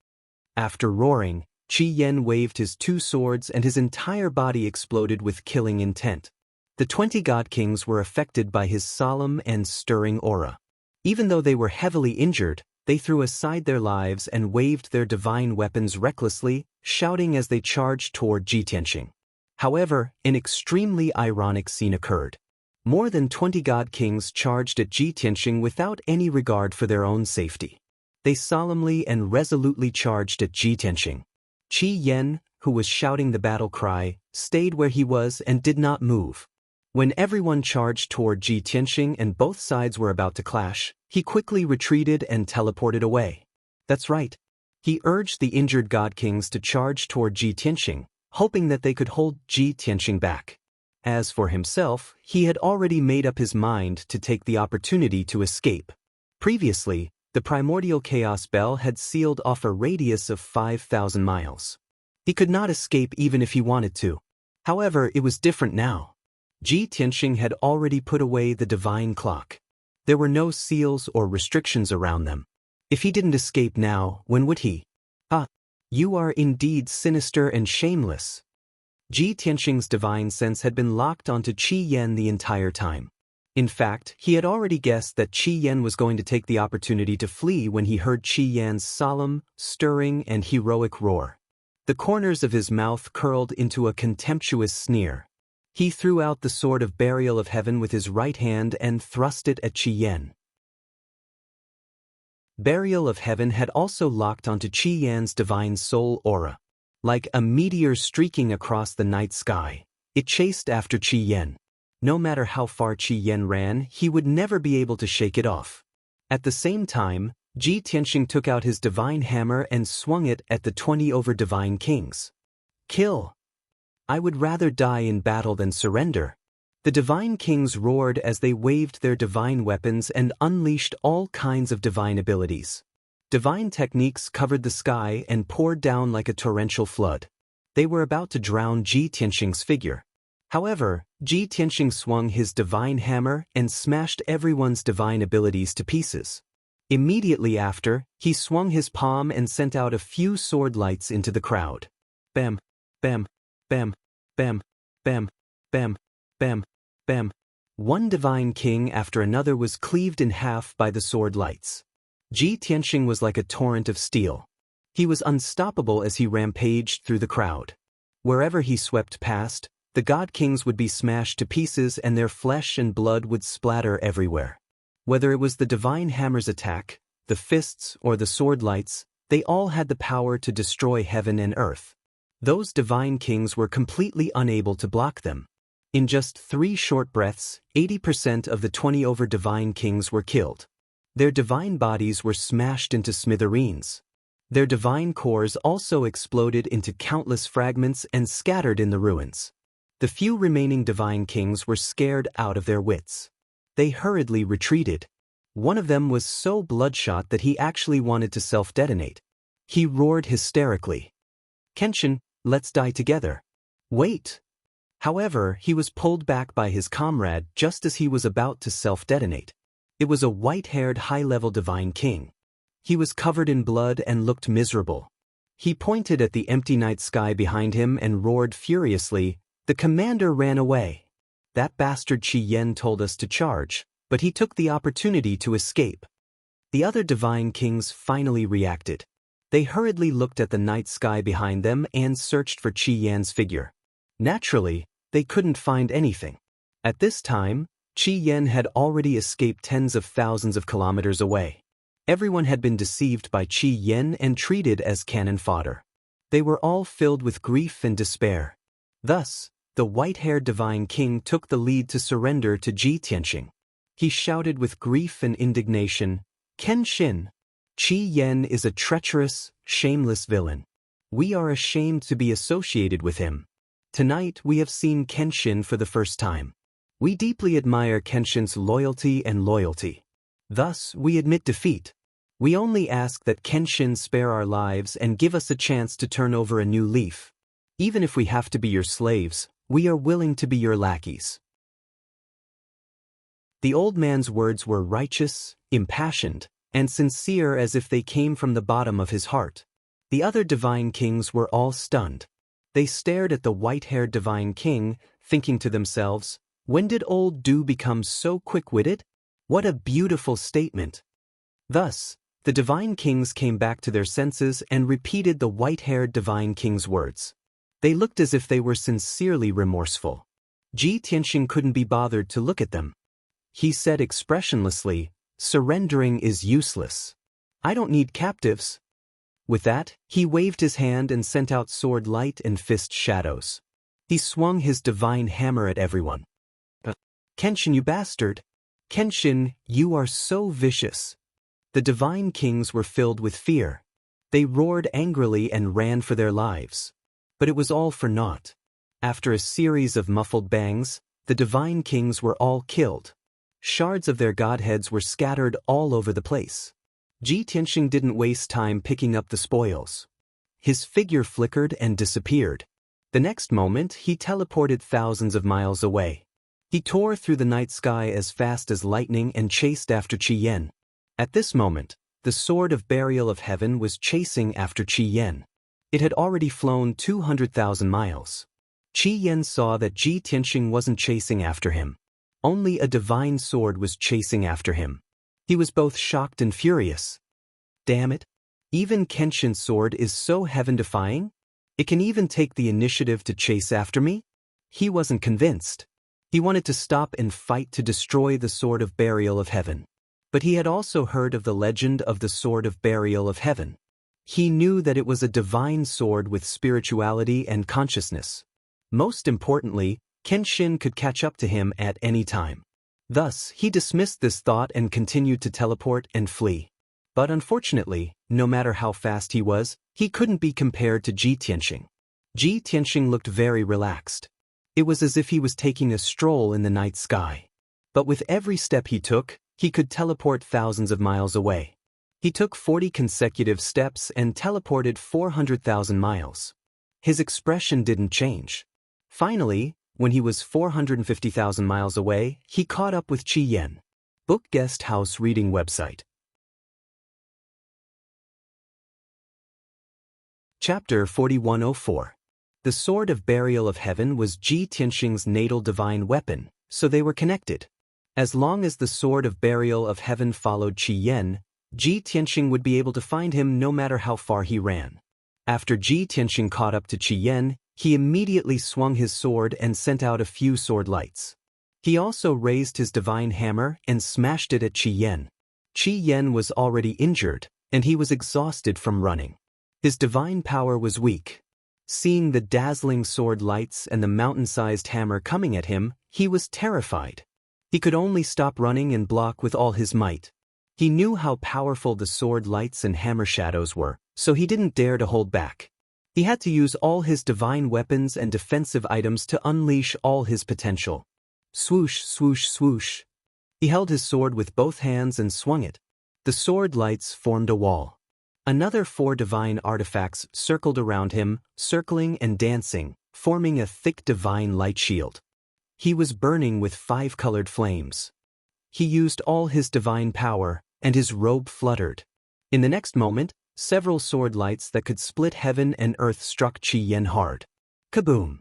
After roaring, Qi Yan waved his two swords and his entire body exploded with killing intent. The 20 God Kings were affected by his solemn and stirring aura. Even though they were heavily injured, they threw aside their lives and waved their divine weapons recklessly, shouting as they charged toward Ji Tianxing. However, an extremely ironic scene occurred. More than 20 God Kings charged at Ji Tianxing without any regard for their own safety. They solemnly and resolutely charged at Ji Tianxing. Qi Yan, who was shouting the battle cry, stayed where he was and did not move. When everyone charged toward Ji Tianxing and both sides were about to clash, he quickly retreated and teleported away. That's right. He urged the injured God Kings to charge toward Ji Tianxing, hoping that they could hold Ji Tianxing back. As for himself, he had already made up his mind to take the opportunity to escape. Previously, the primordial chaos bell had sealed off a radius of 5,000 miles. He could not escape even if he wanted to. However, it was different now. Ji Tianxing had already put away the divine clock. There were no seals or restrictions around them. If he didn't escape now, when would he? Ah, you are indeed sinister and shameless. Ji Tianxing's divine sense had been locked onto Qi Yan the entire time. In fact, he had already guessed that Qi Yan was going to take the opportunity to flee when he heard Qi Yan's solemn, stirring, and heroic roar. The corners of his mouth curled into a contemptuous sneer. He threw out the sword of burial of heaven with his right hand and thrust it at Qi Yan. Burial of heaven had also locked onto Qi Yan's divine soul aura. Like a meteor streaking across the night sky, it chased after Qi Yan. No matter how far Qi Yan ran, he would never be able to shake it off. At the same time, Ji Tianxing took out his divine hammer and swung it at the 20 over divine kings. Kill! I would rather die in battle than surrender. The divine kings roared as they waved their divine weapons and unleashed all kinds of divine abilities. Divine techniques covered the sky and poured down like a torrential flood. They were about to drown Ji Tianxing's figure. However, Ji Tianxing swung his divine hammer and smashed everyone's divine abilities to pieces. Immediately after, he swung his palm and sent out a few sword lights into the crowd. Bam, bam, bam, bam, bam, bam, bam, bam. One divine king after another was cleaved in half by the sword lights. Ji Tianxing was like a torrent of steel. He was unstoppable as he rampaged through the crowd. Wherever he swept past, the God Kings would be smashed to pieces and their flesh and blood would splatter everywhere. Whether it was the divine hammer's attack, the fists, or the sword lights, they all had the power to destroy heaven and earth. Those divine kings were completely unable to block them. In just 3 short breaths, 80% of the 20 over divine kings were killed. Their divine bodies were smashed into smithereens. Their divine cores also exploded into countless fragments and scattered in the ruins. The few remaining divine kings were scared out of their wits. They hurriedly retreated. One of them was so bloodshot that he actually wanted to self-detonate. He roared hysterically. "Kenshin, let's die together." "Wait!" However, he was pulled back by his comrade just as he was about to self-detonate. It was a white-haired high-level divine king. He was covered in blood and looked miserable. He pointed at the empty night sky behind him and roared furiously, "The commander ran away. That bastard Qi Yan told us to charge, but he took the opportunity to escape." The other divine kings finally reacted. They hurriedly looked at the night sky behind them and searched for Qi Yan's figure. Naturally, they couldn't find anything. At this time, Qi Yan had already escaped tens of thousands of kilometers away. Everyone had been deceived by Qi Yan and treated as cannon fodder. They were all filled with grief and despair. Thus, the white-haired divine king took the lead to surrender to Ji Tianxing. He shouted with grief and indignation, "Kenshin! Qi Yan is a treacherous, shameless villain. We are ashamed to be associated with him. Tonight we have seen Kenshin for the first time. We deeply admire Kenshin's loyalty and loyalty. Thus, we admit defeat. We only ask that Kenshin spare our lives and give us a chance to turn over a new leaf. Even if we have to be your slaves, we are willing to be your lackeys. The old man's words were righteous, impassioned, and sincere as if they came from the bottom of his heart. The other divine kings were all stunned. They stared at the white-haired divine king, thinking to themselves, when did old Du become so quick-witted? What a beautiful statement. Thus, the divine kings came back to their senses and repeated the white-haired divine king's words. They looked as if they were sincerely remorseful. Ji Tianxing couldn't be bothered to look at them. He said expressionlessly, surrendering is useless. I don't need captives. With that, he waved his hand and sent out sword light and fist shadows. He swung his divine hammer at everyone. Kenshin, you bastard! Kenshin, you are so vicious. The divine kings were filled with fear. They roared angrily and ran for their lives. But it was all for naught. After a series of muffled bangs, the divine kings were all killed. Shards of their godheads were scattered all over the place. Ji Tianxing didn't waste time picking up the spoils. His figure flickered and disappeared. The next moment, he teleported thousands of miles away. He tore through the night sky as fast as lightning and chased after Qi Yan. At this moment, the sword of burial of heaven was chasing after Qi Yan. It had already flown 200,000 miles. Qi Yan saw that Ji Tianxing wasn't chasing after him. Only a divine sword was chasing after him. He was both shocked and furious. Damn it! Even Kenshin's sword is so heaven-defying? It can even take the initiative to chase after me? He wasn't convinced. He wanted to stop and fight to destroy the sword of burial of heaven. But he had also heard of the legend of the sword of burial of heaven. He knew that it was a divine sword with spirituality and consciousness. Most importantly, Kenshin could catch up to him at any time. Thus, he dismissed this thought and continued to teleport and flee. But unfortunately, no matter how fast he was, he couldn't be compared to Ji Tianxing. Ji Tianxing looked very relaxed. It was as if he was taking a stroll in the night sky. But with every step he took, he could teleport thousands of miles away. He took 40 consecutive steps and teleported 400,000 miles. His expression didn't change. Finally, when he was 450,000 miles away, he caught up with Qi Yan. Book Guest House Reading Website. Chapter 4104. The Sword of Burial of Heaven was Ji Tianxing's natal divine weapon, so they were connected. As long as the Sword of Burial of Heaven followed Qi Yan, Ji Tianxing would be able to find him no matter how far he ran. After Ji Tianxing caught up to Qi Yan, he immediately swung his sword and sent out a few sword lights. He also raised his divine hammer and smashed it at Qi Yan. Qi Yan was already injured, and he was exhausted from running. His divine power was weak. Seeing the dazzling sword lights and the mountain-sized hammer coming at him, he was terrified. He could only stop running and block with all his might. He knew how powerful the sword lights and hammer shadows were, so he didn't dare to hold back. He had to use all his divine weapons and defensive items to unleash all his potential. Swoosh, swoosh, swoosh. He held his sword with both hands and swung it. The sword lights formed a wall. Another 4 divine artifacts circled around him, circling and dancing, forming a thick divine light shield. He was burning with 5 colored flames. He used all his divine power, and his robe fluttered. In the next moment, several sword lights that could split heaven and earth struck Qi Yan hard. Kaboom!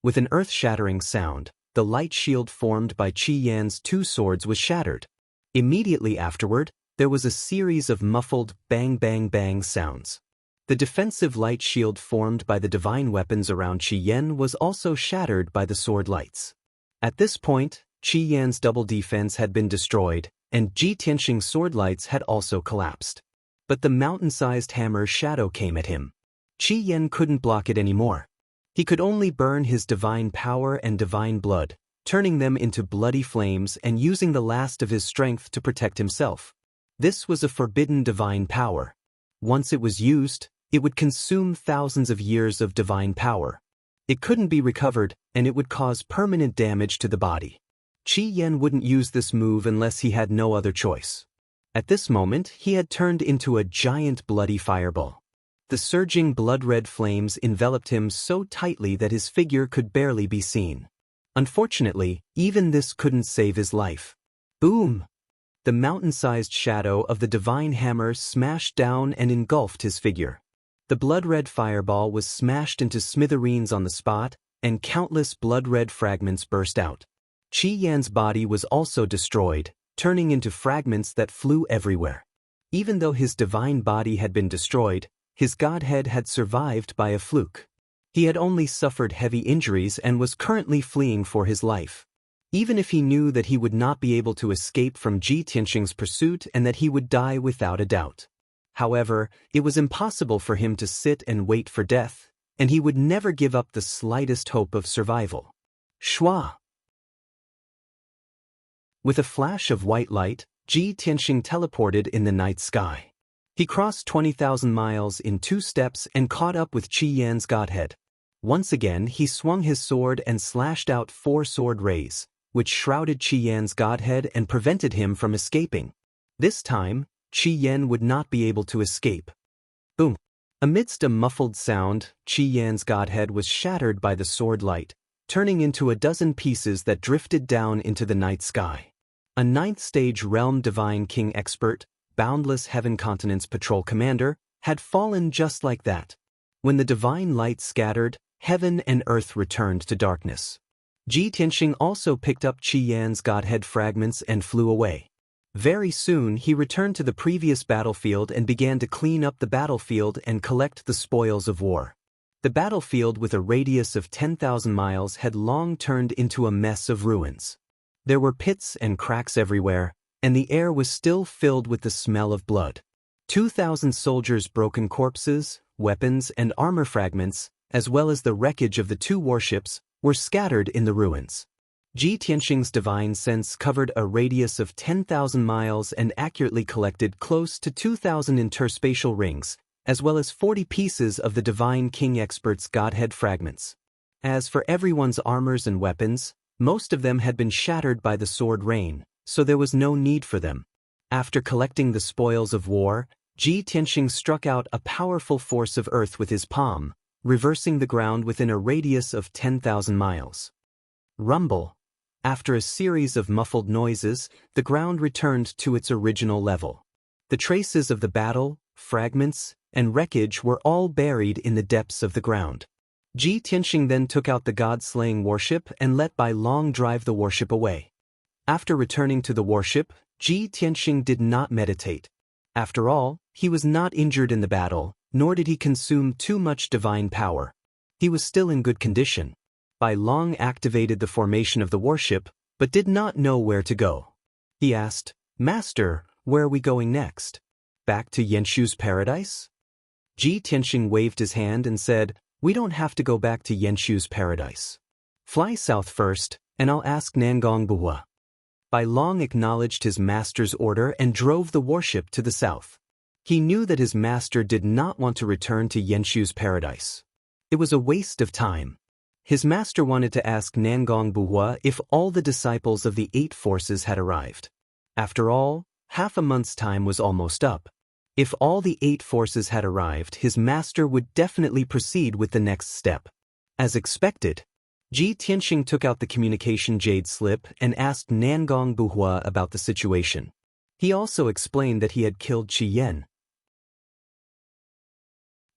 With an earth-shattering sound, the light shield formed by Qi Yan's 2 swords was shattered. Immediately afterward, there was a series of muffled bang-bang-bang sounds. The defensive light shield formed by the divine weapons around Qi Yan was also shattered by the sword lights. At this point, Qi Yan's double defense had been destroyed, and Ji Tianxing's sword lights had also collapsed. But the mountain-sized hammer's shadow came at him. Qi Yan couldn't block it anymore. He could only burn his divine power and divine blood, turning them into bloody flames and using the last of his strength to protect himself. This was a forbidden divine power. Once it was used, it would consume thousands of years of divine power. It couldn't be recovered, and it would cause permanent damage to the body. Qi Yan wouldn't use this move unless he had no other choice. At this moment, he had turned into a giant bloody fireball. The surging blood-red flames enveloped him so tightly that his figure could barely be seen. Unfortunately, even this couldn't save his life. Boom! The mountain-sized shadow of the divine hammer smashed down and engulfed his figure. The blood-red fireball was smashed into smithereens on the spot, and countless blood-red fragments burst out. Qi Yan's body was also destroyed, turning into fragments that flew everywhere. Even though his divine body had been destroyed, his godhead had survived by a fluke. He had only suffered heavy injuries and was currently fleeing for his life. Even if he knew that he would not be able to escape from Ji Tianxing's pursuit and that he would die without a doubt. However, it was impossible for him to sit and wait for death, and he would never give up the slightest hope of survival. Shua! With a flash of white light, Ji Tianxing teleported in the night sky. He crossed 20,000 miles in 2 steps and caught up with Qi Yan's godhead. Once again, he swung his sword and slashed out 4 sword rays, which shrouded Qi Yan's godhead and prevented him from escaping. This time, Qi Yan would not be able to escape. Boom! Amidst a muffled sound, Qi Yan's godhead was shattered by the sword light, turning into a dozen pieces that drifted down into the night sky. A 9th stage realm divine king expert, Boundless Heaven Continent's patrol commander, had fallen just like that. When the divine light scattered, heaven and earth returned to darkness. Ji Tianxing also picked up Qi Yan's godhead fragments and flew away. Very soon he returned to the previous battlefield and began to clean up the battlefield and collect the spoils of war. The battlefield with a radius of 10,000 miles had long turned into a mess of ruins. There were pits and cracks everywhere, and the air was still filled with the smell of blood. 2,000 soldiers' broken corpses, weapons, and armor fragments, as well as the wreckage of the 2 warships, were scattered in the ruins. Ji Tianxing's divine sense covered a radius of 10,000 miles and accurately collected close to 2,000 interspatial rings, as well as 40 pieces of the divine king expert's godhead fragments. As for everyone's armors and weapons, most of them had been shattered by the sword rain, so there was no need for them. After collecting the spoils of war, Ji Tianxing struck out a powerful force of earth with his palm, reversing the ground within a radius of 10,000 miles. Rumble. After a series of muffled noises, the ground returned to its original level. The traces of the battle, fragments, and wreckage were all buried in the depths of the ground. Ji Tianxing then took out the god-slaying warship and let Bai Long drive the warship away. After returning to the warship, Ji Tianxing did not meditate. After all, he was not injured in the battle, nor did he consume too much divine power. He was still in good condition. Bai Long activated the formation of the warship, but did not know where to go. He asked, "Master, where are we going next? Back to Xianxu's paradise?" Ji Tianxing waved his hand and said, "We don't have to go back to Xianxu's paradise. Fly south first, and I'll ask Nangong Buhua." Bai Long acknowledged his master's order and drove the warship to the south. He knew that his master did not want to return to Xianxu's paradise. It was a waste of time. His master wanted to ask Nangong Buhua if all the disciples of the 8 forces had arrived. After all, half a month's time was almost up. If all the 8 forces had arrived, his master would definitely proceed with the next step. As expected, Ji Tianxing took out the communication jade slip and asked Nangong Buhua about the situation. He also explained that he had killed Qi Yan.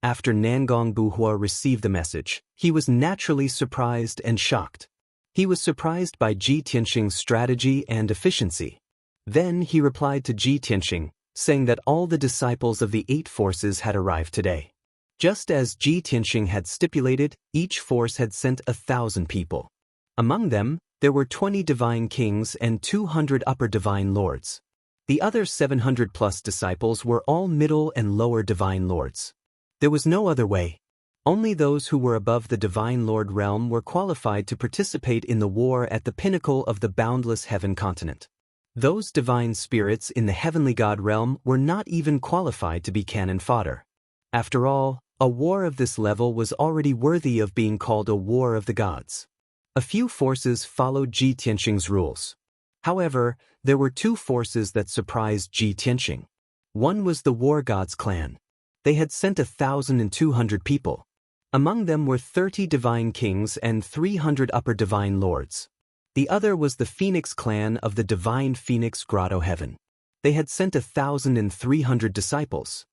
After Nangong Buhua received the message, he was naturally surprised and shocked. He was surprised by Ji Tianxing's strategy and efficiency. Then he replied to Ji Tianxing, saying that all the disciples of the 8 forces had arrived today. Just as Ji Tianxing had stipulated, each force had sent 1,000 people. Among them, there were 20 divine kings and 200 upper divine lords. The other 700+ disciples were all middle and lower divine lords. There was no other way. Only those who were above the divine lord realm were qualified to participate in the war at the pinnacle of the boundless heaven continent. Those divine spirits in the heavenly god realm were not even qualified to be cannon fodder. After all, a war of this level was already worthy of being called a war of the gods. A few forces followed Ji Tianxing's rules. However, there were two forces that surprised Ji Tianxing. One was the War Gods clan. They had sent 1,200 people. Among them were 30 divine kings and 300 upper divine lords. The other was the Phoenix clan of the divine Phoenix Grotto Heaven. They had sent 1,300 disciples.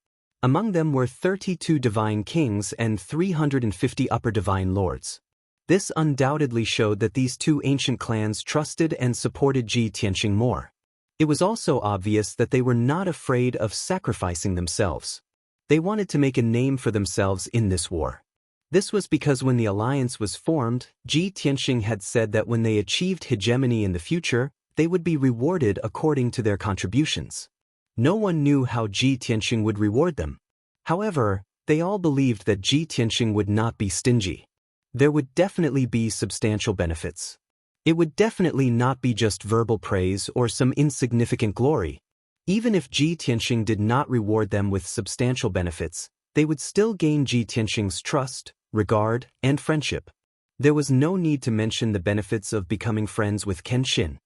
Among them were 32 divine kings and 350 upper divine lords. This undoubtedly showed that these two ancient clans trusted and supported Ji Tianxing more. It was also obvious that they were not afraid of sacrificing themselves. They wanted to make a name for themselves in this war. This was because when the alliance was formed, Ji Tianxing had said that when they achieved hegemony in the future, they would be rewarded according to their contributions. No one knew how Ji Tianxing would reward them. However, they all believed that Ji Tianxing would not be stingy. There would definitely be substantial benefits. It would definitely not be just verbal praise or some insignificant glory. Even if Ji Tianxing did not reward them with substantial benefits, they would still gain Ji Tianxing's trust, regard, and friendship. There was no need to mention the benefits of becoming friends with Kenshin.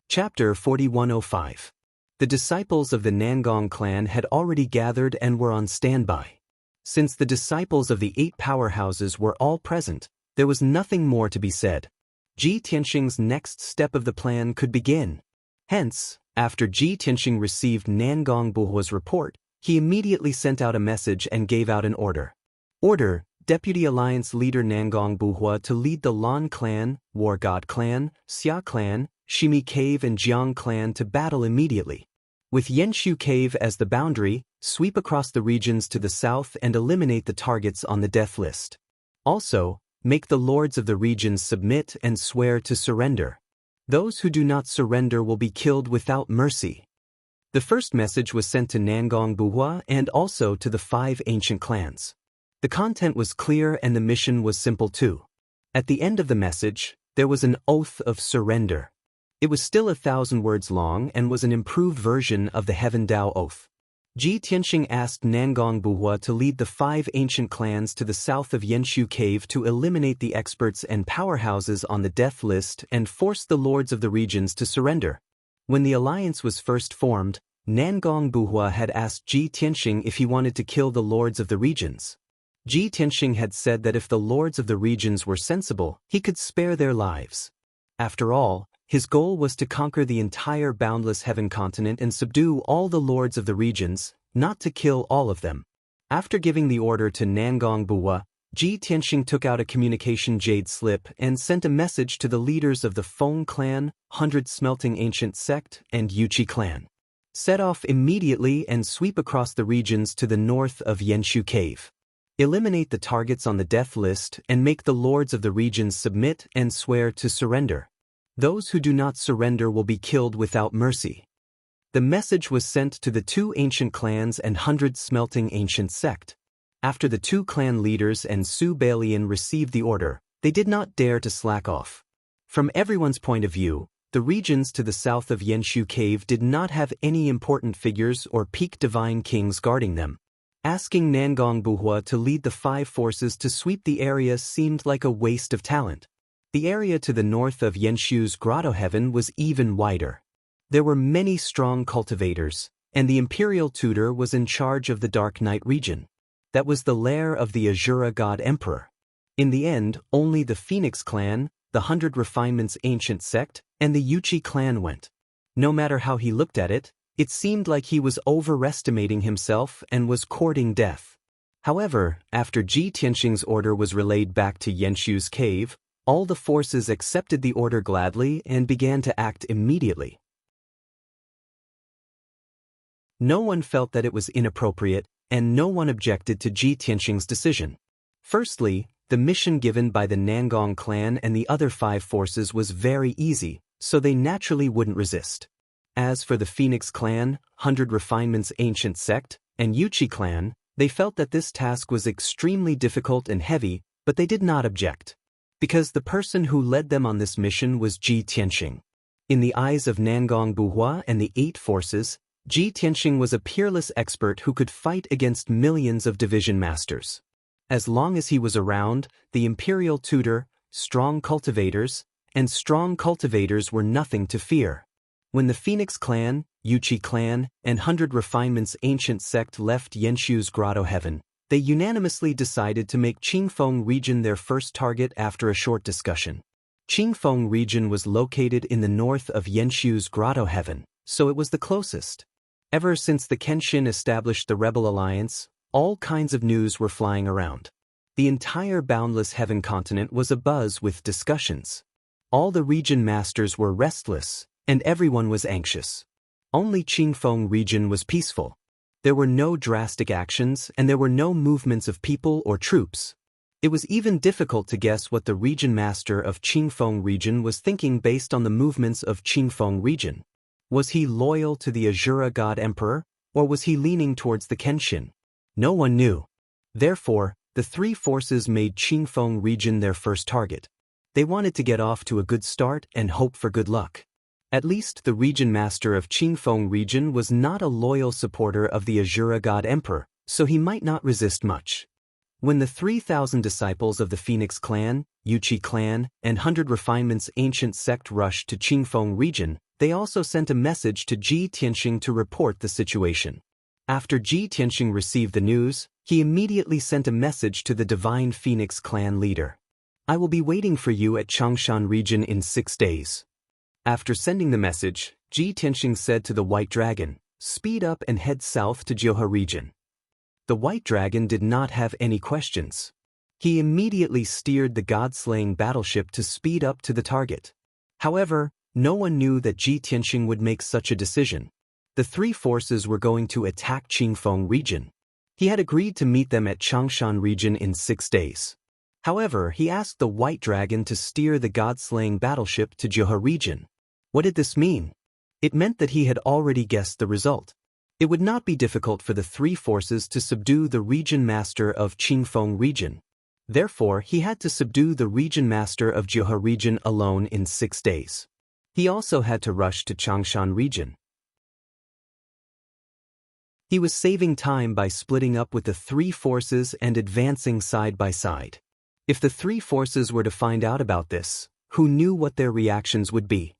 Chapter 4105. The disciples of the Nangong clan had already gathered and were on standby. Since the disciples of the 8 powerhouses were all present, there was nothing more to be said. Ji Tianxing's next step of the plan could begin. Hence, after Ji Tianxing received Nangong Buhua's report, he immediately sent out a message and gave out an order. Order, Deputy Alliance Leader Nangong Buhua to lead the Lan clan, War God clan, Xia clan, Shimi Cave and Jiang clan to battle immediately. With Yanshu Cave as the boundary, sweep across the regions to the south and eliminate the targets on the death list. Also, make the lords of the regions submit and swear to surrender. Those who do not surrender will be killed without mercy. The first message was sent to Nangong Buhua and also to the 5 ancient clans. The content was clear and the mission was simple too. At the end of the message, there was an oath of surrender. It was still 1,000 words long and was an improved version of the Heaven Dao Oath. Ji Tianxing asked Nangong Buhua to lead the 5 ancient clans to the south of Yanshu Cave to eliminate the experts and powerhouses on the death list and force the lords of the regions to surrender. When the alliance was first formed, Nangong Buhua had asked Ji Tianxing if he wanted to kill the lords of the regions. Ji Tianxing had said that if the lords of the regions were sensible, he could spare their lives. After all, his goal was to conquer the entire boundless heaven continent and subdue all the lords of the regions, not to kill all of them. After giving the order to Nangong Buhua, Ji Tianxing took out a communication jade slip and sent a message to the leaders of the Feng clan, 100 Smelting Ancient Sect, and Yuchi clan. Set off immediately and sweep across the regions to the north of Yanshu Cave. Eliminate the targets on the death list and make the lords of the regions submit and swear to surrender. Those who do not surrender will be killed without mercy. The message was sent to the 2 ancient clans and 100 Smelting Ancient Sect. After the 2 clan leaders and Su Balian received the order, they did not dare to slack off. From everyone's point of view, the regions to the south of Yanshu Cave did not have any important figures or peak divine kings guarding them. Asking Nangong Buhua to lead the 5 forces to sweep the area seemed like a waste of talent. The area to the north of Yanshu's Grotto Heaven was even wider. There were many strong cultivators, and the imperial tutor was in charge of the Dark Night region. That was the lair of the Azura God Emperor. In the end, only the Phoenix clan, the 100 Refinements Ancient Sect, and the Yuchi clan went. No matter how he looked at it, it seemed like he was overestimating himself and was courting death. However, after Ji Tianxing's order was relayed back to Yanshu's cave, all the forces accepted the order gladly and began to act immediately. No one felt that it was inappropriate, and no one objected to Ji Tianxing's decision. Firstly, the mission given by the Nangong clan and the other 5 forces was very easy, so they naturally wouldn't resist. As for the Phoenix clan, 100 Refinements Ancient Sect, and Yuchi clan, they felt that this task was extremely difficult and heavy, but they did not object. Because the person who led them on this mission was Ji Tianxing. In the eyes of Nangong Buhua and the 8 forces, Ji Tianxing was a peerless expert who could fight against millions of division masters. As long as he was around, the imperial tutor, strong cultivators, and strong cultivators were nothing to fear. When the Phoenix clan, Yuchi clan, and 100 Refinements ancient sect left Yenshu's grotto heaven, they unanimously decided to make Qingfeng region their first target after a short discussion. Qingfeng region was located in the north of Yenshu's grotto heaven, so it was the closest. Ever since the Kenshin established the rebel alliance, all kinds of news were flying around. The entire boundless heaven continent was abuzz with discussions. All the region masters were restless, and everyone was anxious. Only Qingfeng region was peaceful. There were no drastic actions and there were no movements of people or troops. It was even difficult to guess what the region master of Qingfeng region was thinking based on the movements of Qingfeng region. Was he loyal to the Azura God Emperor, or was he leaning towards the Kenshin? No one knew. Therefore, the three forces made Qingfeng region their first target. They wanted to get off to a good start and hope for good luck. At least the region master of Qingfeng region was not a loyal supporter of the Azura God Emperor, so he might not resist much. When the 3,000 disciples of the Phoenix clan, Yuchi clan, and 100 Refinements ancient sect rushed to Qingfeng region, they also sent a message to Ji Tianxing to report the situation. After Ji Tianxing received the news, he immediately sent a message to the Divine Phoenix clan leader. I will be waiting for you at Changshan region in 6 days. After sending the message, Ji Tianxing said to the White Dragon, speed up and head south to Johua region. The White Dragon did not have any questions. He immediately steered the god-slaying battleship to speed up to the target. However, no one knew that Ji Tianxing would make such a decision. The three forces were going to attack Qingfeng region. He had agreed to meet them at Changshan region in 6 days. However, he asked the White Dragon to steer the god-slaying battleship to Johua region. What did this mean? It meant that he had already guessed the result. It would not be difficult for the three forces to subdue the region master of Qingfeng region. Therefore, he had to subdue the region master of Johua region alone in 6 days. He also had to rush to Changshan region. He was saving time by splitting up with the three forces and advancing side by side. If the three forces were to find out about this, who knew what their reactions would be?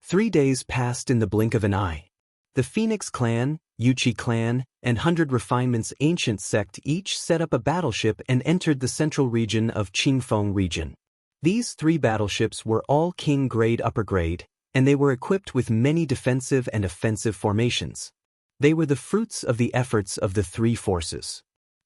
3 days passed in the blink of an eye. The Phoenix clan, Yuchi clan, and 100 Refinements ancient sect each set up a battleship and entered the central region of Qingfeng region. These 3 battleships were all king grade upper grade, and they were equipped with many defensive and offensive formations. They were the fruits of the efforts of the three forces.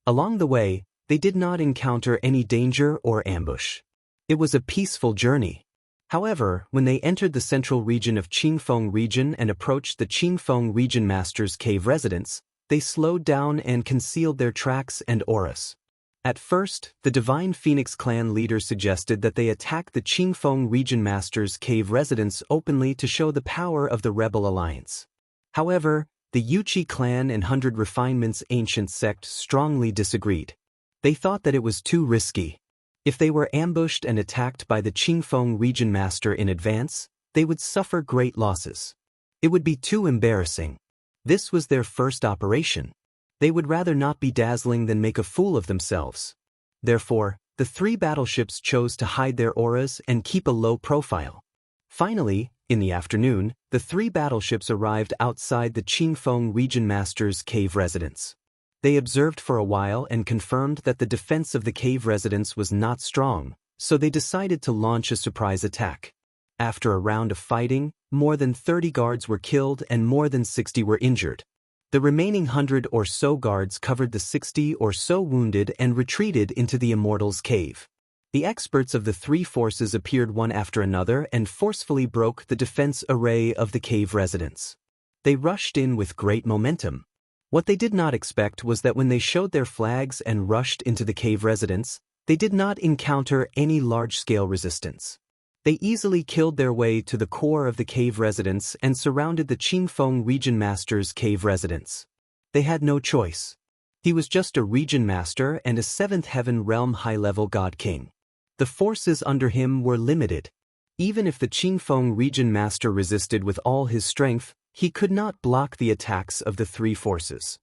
Along the way, they did not encounter any danger or ambush. It was a peaceful journey. However, when they entered the central region of Qingfeng region and approached the Qingfeng region master's cave residence, they slowed down and concealed their tracks and auras. At first, the Divine Phoenix clan leader suggested that they attack the Qingfeng region master's cave residence openly to show the power of the rebel alliance. However, the Yuchi clan and 100 Refinements ancient sect strongly disagreed. They thought that it was too risky. If they were ambushed and attacked by the Qingfeng region master in advance, they would suffer great losses. It would be too embarrassing. This was their first operation. They would rather not be dazzling than make a fool of themselves. Therefore, the 3 battleships chose to hide their auras and keep a low profile. Finally, in the afternoon, the 3 battleships arrived outside the Qingfeng region master's cave residence. They observed for a while and confirmed that the defense of the cave residence was not strong, so they decided to launch a surprise attack. After a round of fighting, more than 30 guards were killed and more than 60 were injured. The remaining 100 or so guards covered the 60 or so wounded and retreated into the Immortal's cave. The experts of the 3 forces appeared one after another and forcefully broke the defense array of the cave residence. They rushed in with great momentum. What they did not expect was that when they showed their flags and rushed into the cave residence, they did not encounter any large-scale resistance. They easily killed their way to the core of the cave residence and surrounded the Qingfeng region master's cave residence. They had no choice. He was just a region master and a 7th heaven realm high-level god king. The forces under him were limited. Even if the Qingfeng region master resisted with all his strength, he could not block the attacks of the 3 forces.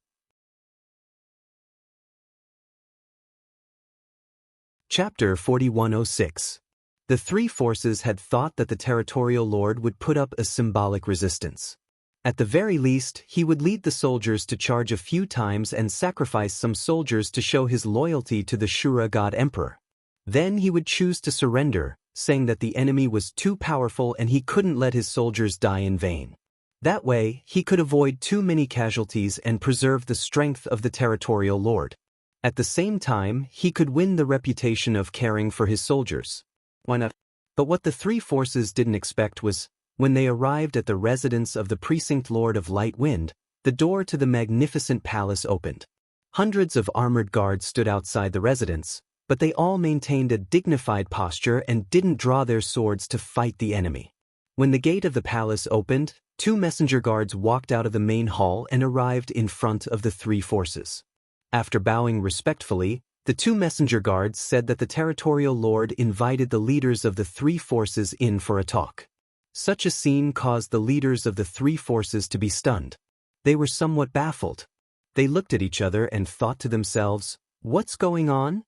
Chapter 4106. The three forces had thought that the territorial lord would put up a symbolic resistance. At the very least, he would lead the soldiers to charge a few times and sacrifice some soldiers to show his loyalty to the Shura god emperor. Then he would choose to surrender, saying that the enemy was too powerful and he couldn't let his soldiers die in vain. That way, he could avoid too many casualties and preserve the strength of the territorial lord. At the same time, he could win the reputation of caring for his soldiers. Why not? But what the three forces didn't expect was, when they arrived at the residence of the precinct lord of Light Wind, the door to the magnificent palace opened. Hundreds of armored guards stood outside the residence, but they all maintained a dignified posture and didn't draw their swords to fight the enemy. When the gate of the palace opened, two messenger guards walked out of the main hall and arrived in front of the three forces. After bowing respectfully, the two messenger guards said that the territorial lord invited the leaders of the three forces in for a talk. Such a scene caused the leaders of the three forces to be stunned. They were somewhat baffled. They looked at each other and thought to themselves, "What's going on?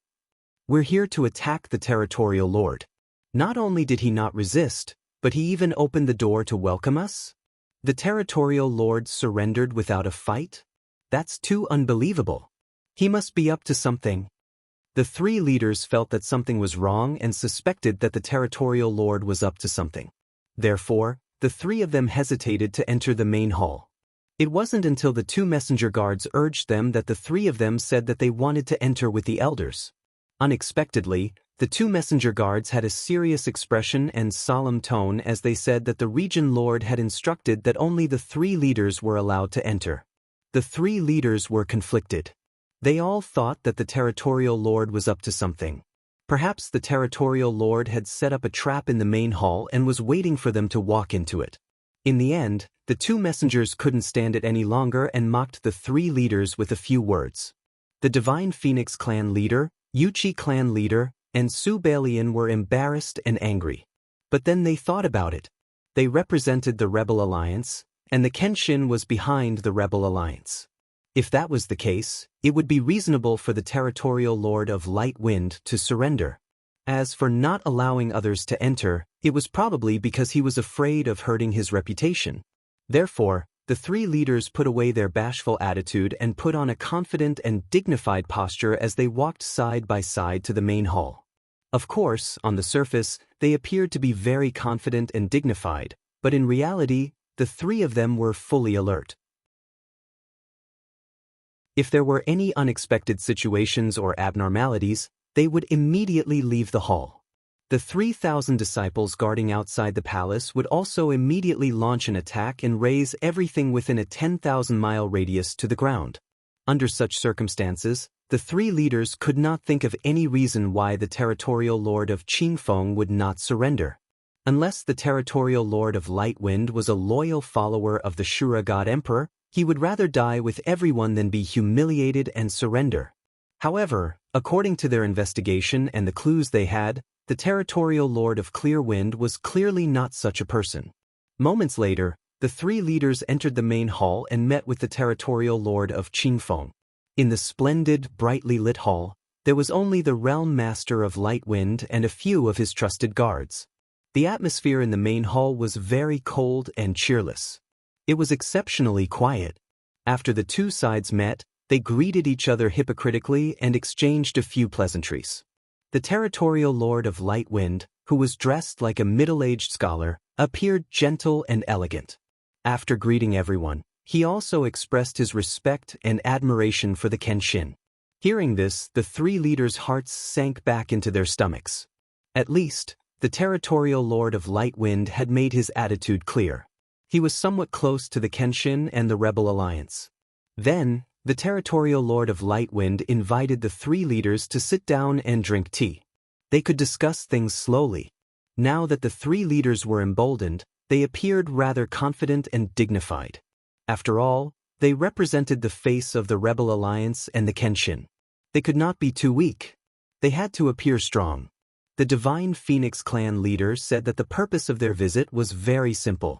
We're here to attack the territorial lord. Not only did he not resist, but he even opened the door to welcome us? The territorial lord surrendered without a fight? That's too unbelievable. He must be up to something." The three leaders felt that something was wrong and suspected that the territorial lord was up to something. Therefore, the three of them hesitated to enter the main hall. It wasn't until the two messenger guards urged them that the three of them said that they wanted to enter with the elders. Unexpectedly, the two messenger guards had a serious expression and solemn tone as they said that the region lord had instructed that only the three leaders were allowed to enter. The three leaders were conflicted. They all thought that the territorial lord was up to something. Perhaps the territorial lord had set up a trap in the main hall and was waiting for them to walk into it. In the end, the two messengers couldn't stand it any longer and mocked the three leaders with a few words. The Divine Phoenix clan leader, Yuchi clan leader, and Su Balian were embarrassed and angry. But then they thought about it. They represented the Rebel Alliance, and the Kenshin was behind the Rebel Alliance. If that was the case, it would be reasonable for the territorial lord of Light Wind to surrender. As for not allowing others to enter, it was probably because he was afraid of hurting his reputation. Therefore, the three leaders put away their bashful attitude and put on a confident and dignified posture as they walked side by side to the main hall. Of course, on the surface, they appeared to be very confident and dignified, but in reality, the three of them were fully alert. If there were any unexpected situations or abnormalities, they would immediately leave the hall. The 3,000 disciples guarding outside the palace would also immediately launch an attack and raze everything within a 10,000-mile radius to the ground. Under such circumstances, the three leaders could not think of any reason why the territorial lord of Qingfeng would not surrender. Unless the territorial lord of Light Wind was a loyal follower of the Shura god emperor, he would rather die with everyone than be humiliated and surrender. However, according to their investigation and the clues they had, the territorial lord of Clear Wind was clearly not such a person. Moments later, the three leaders entered the main hall and met with the territorial lord of Qingfeng. In the splendid, brightly lit hall, there was only the realm master of Light Wind and a few of his trusted guards. The atmosphere in the main hall was very cold and cheerless. It was exceptionally quiet. After the two sides met, they greeted each other hypocritically and exchanged a few pleasantries. The territorial lord of Light Wind, who was dressed like a middle-aged scholar, appeared gentle and elegant. After greeting everyone, he also expressed his respect and admiration for the Kenshin. Hearing this, the three leaders' hearts sank back into their stomachs. At least, the territorial lord of Light Wind had made his attitude clear. He was somewhat close to the Kenshin and the Rebel Alliance. Then, the territorial lord of Light Wind invited the three leaders to sit down and drink tea. They could discuss things slowly. Now that the three leaders were emboldened, they appeared rather confident and dignified. After all, they represented the face of the Rebel Alliance and the Kenshin. They could not be too weak. They had to appear strong. The Divine Phoenix clan leader said that the purpose of their visit was very simple.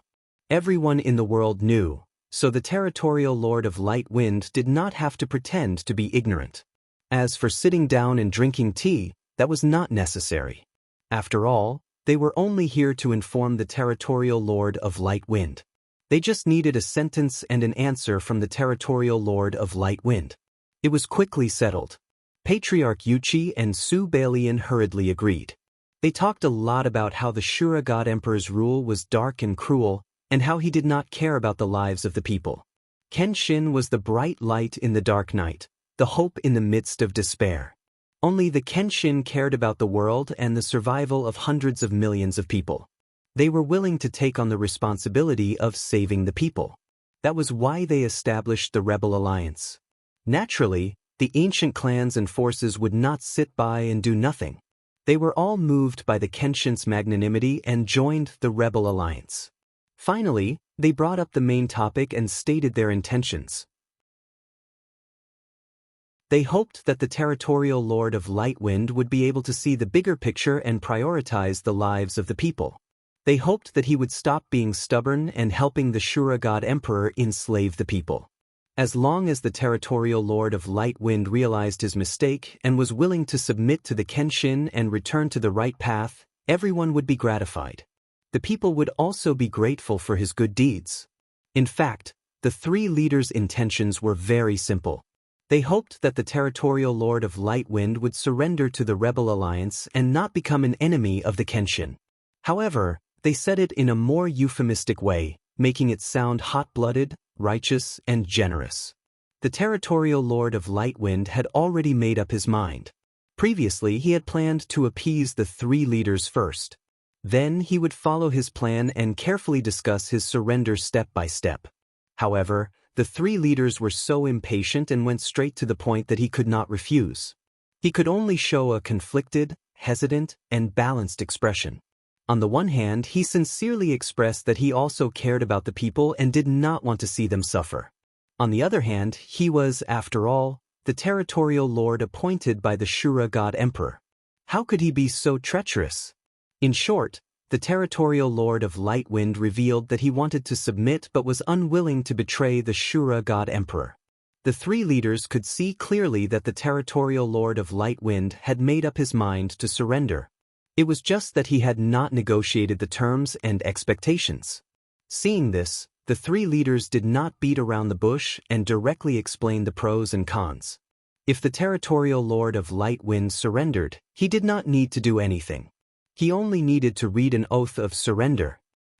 Everyone in the world knew, so the territorial lord of Light Wind did not have to pretend to be ignorant. As for sitting down and drinking tea, that was not necessary. After all, They were only here to inform the territorial lord of Light Wind. They just needed a sentence and an answer from the territorial lord of Light Wind. It was quickly settled. Patriarch Yuchi and Su Balian hurriedly agreed. They talked a lot about how the Shura God Emperor's rule was dark and cruel, and how he did not care about the lives of the people. Kenshin was the bright light in the dark night, the hope in the midst of despair. Only the Kenshin cared about the world and the survival of hundreds of millions of people. They were willing to take on the responsibility of saving the people. That was why they established the Rebel Alliance. Naturally, the ancient clans and forces would not sit by and do nothing. They were all moved by the Kenshin's magnanimity and joined the Rebel Alliance. Finally, they brought up the main topic and stated their intentions. They hoped that the territorial lord of Lightwind would be able to see the bigger picture and prioritize the lives of the people. They hoped that he would stop being stubborn and helping the Shura God Emperor enslave the people. As long as the territorial lord of Lightwind realized his mistake and was willing to submit to the Kenshin and return to the right path, everyone would be gratified. The people would also be grateful for his good deeds. In fact, the three leaders' intentions were very simple. They hoped that the territorial lord of Lightwind would surrender to the Rebel Alliance and not become an enemy of the Kenshin. However, they said it in a more euphemistic way, making it sound hot-blooded, righteous, and generous. The territorial lord of Lightwind had already made up his mind. Previously, he had planned to appease the three leaders first. Then he would follow his plan and carefully discuss his surrender step by step. However, the three leaders were so impatient and went straight to the point that he could not refuse. He could only show a conflicted, hesitant, and balanced expression. On the one hand, he sincerely expressed that he also cared about the people and did not want to see them suffer. On the other hand, he was, after all, the territorial lord appointed by the Shura God Emperor. How could he be so treacherous? In short, the territorial lord of Lightwind revealed that he wanted to submit but was unwilling to betray the Shura God Emperor. The three leaders could see clearly that the territorial lord of Lightwind had made up his mind to surrender. It was just that he had not negotiated the terms and expectations. Seeing this, the three leaders did not beat around the bush and directly explain the pros and cons. If the territorial lord of Lightwind surrendered, he did not need to do anything. He only needed to read an oath of surrender.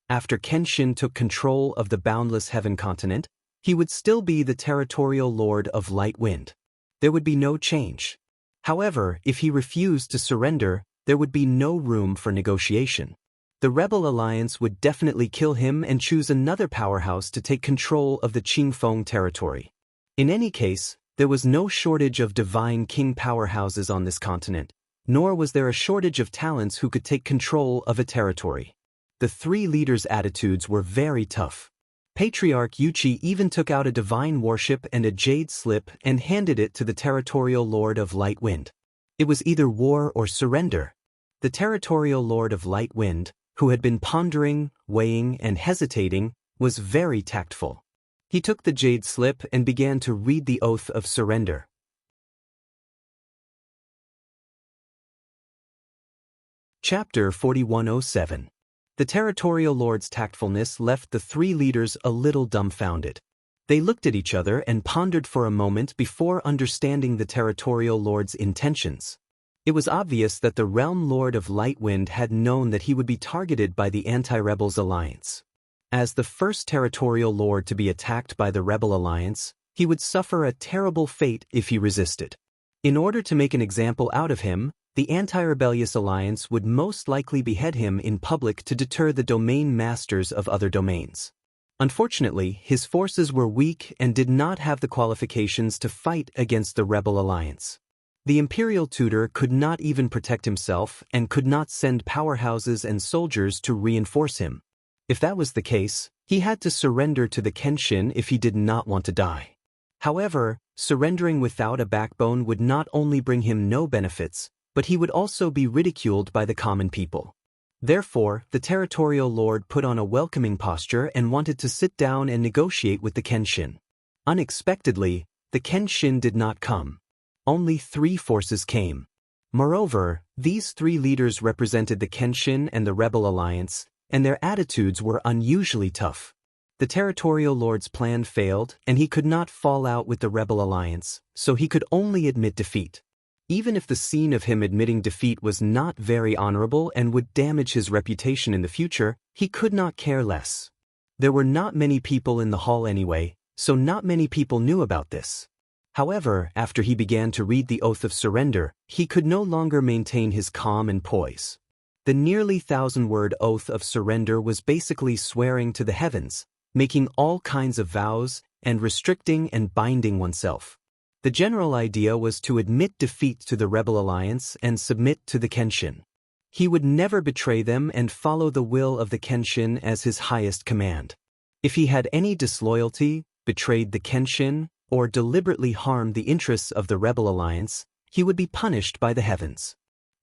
After Kenshin took control of the boundless heaven continent, he would still be the territorial lord of Lightwind. There would be no change. However, if he refused to surrender, there would be no room for negotiation. The Rebel Alliance would definitely kill him and choose another powerhouse to take control of the Qingfeng territory. In any case, there was no shortage of divine king powerhouses on this continent, nor was there a shortage of talents who could take control of a territory. The three leaders' attitudes were very tough. Patriarch Yuchi even took out a divine warship and a jade slip and handed it to the territorial lord of Lightwind. It was either war or surrender. The territorial lord of Lightwind, who had been pondering, weighing, and hesitating, was very tactful. He took the jade slip and began to read the oath of surrender. Chapter 4107. The territorial lord's tactfulness left the three leaders a little dumbfounded. They looked at each other and pondered for a moment before understanding the territorial lord's intentions. It was obvious that the realm lord of Lightwind had known that he would be targeted by the anti-rebels alliance. As the first territorial lord to be attacked by the rebel alliance, he would suffer a terrible fate if he resisted. In order to make an example out of him, the anti-rebellious alliance would most likely behead him in public to deter the domain masters of other domains. Unfortunately, his forces were weak and did not have the qualifications to fight against the rebel alliance. The imperial tutor could not even protect himself and could not send powerhouses and soldiers to reinforce him. If that was the case, he had to surrender to the Kenshin if he did not want to die. However, surrendering without a backbone would not only bring him no benefits, but he would also be ridiculed by the common people. Therefore, the territorial lord put on a welcoming posture and wanted to sit down and negotiate with the Kenshin. Unexpectedly, the Kenshin did not come. Only three forces came. Moreover, these three leaders represented the Kenshin and the Rebel Alliance, and their attitudes were unusually tough. The territorial lord's plan failed, and he could not fall out with the Rebel Alliance, so he could only admit defeat. Even if the scene of him admitting defeat was not very honorable and would damage his reputation in the future, he could not care less. There were not many people in the hall anyway, so not many people knew about this. However, after he began to read the Oath of Surrender, he could no longer maintain his calm and poise. The nearly 1,000-word Oath of Surrender was basically swearing to the heavens, making all kinds of vows, and restricting and binding oneself. The general idea was to admit defeat to the Rebel Alliance and submit to the Kenshin. He would never betray them and follow the will of the Kenshin as his highest command. If he had any disloyalty, betrayed the Kenshin, or deliberately harmed the interests of the Rebel Alliance, he would be punished by the heavens.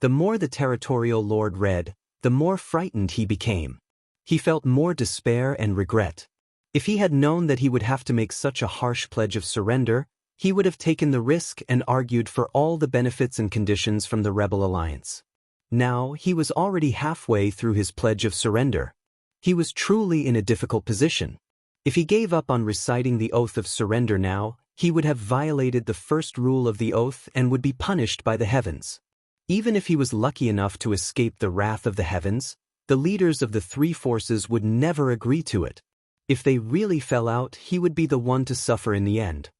The more the territorial lord read, the more frightened he became. He felt more despair and regret. If he had known that he would have to make such a harsh pledge of surrender, he would have taken the risk and argued for all the benefits and conditions from the Rebel Alliance. Now, he was already halfway through his pledge of surrender. He was truly in a difficult position. If he gave up on reciting the Oath of Surrender now, he would have violated the first rule of the oath and would be punished by the heavens. Even if he was lucky enough to escape the wrath of the heavens, the leaders of the three forces would never agree to it. If they really fell out, he would be the one to suffer in the end.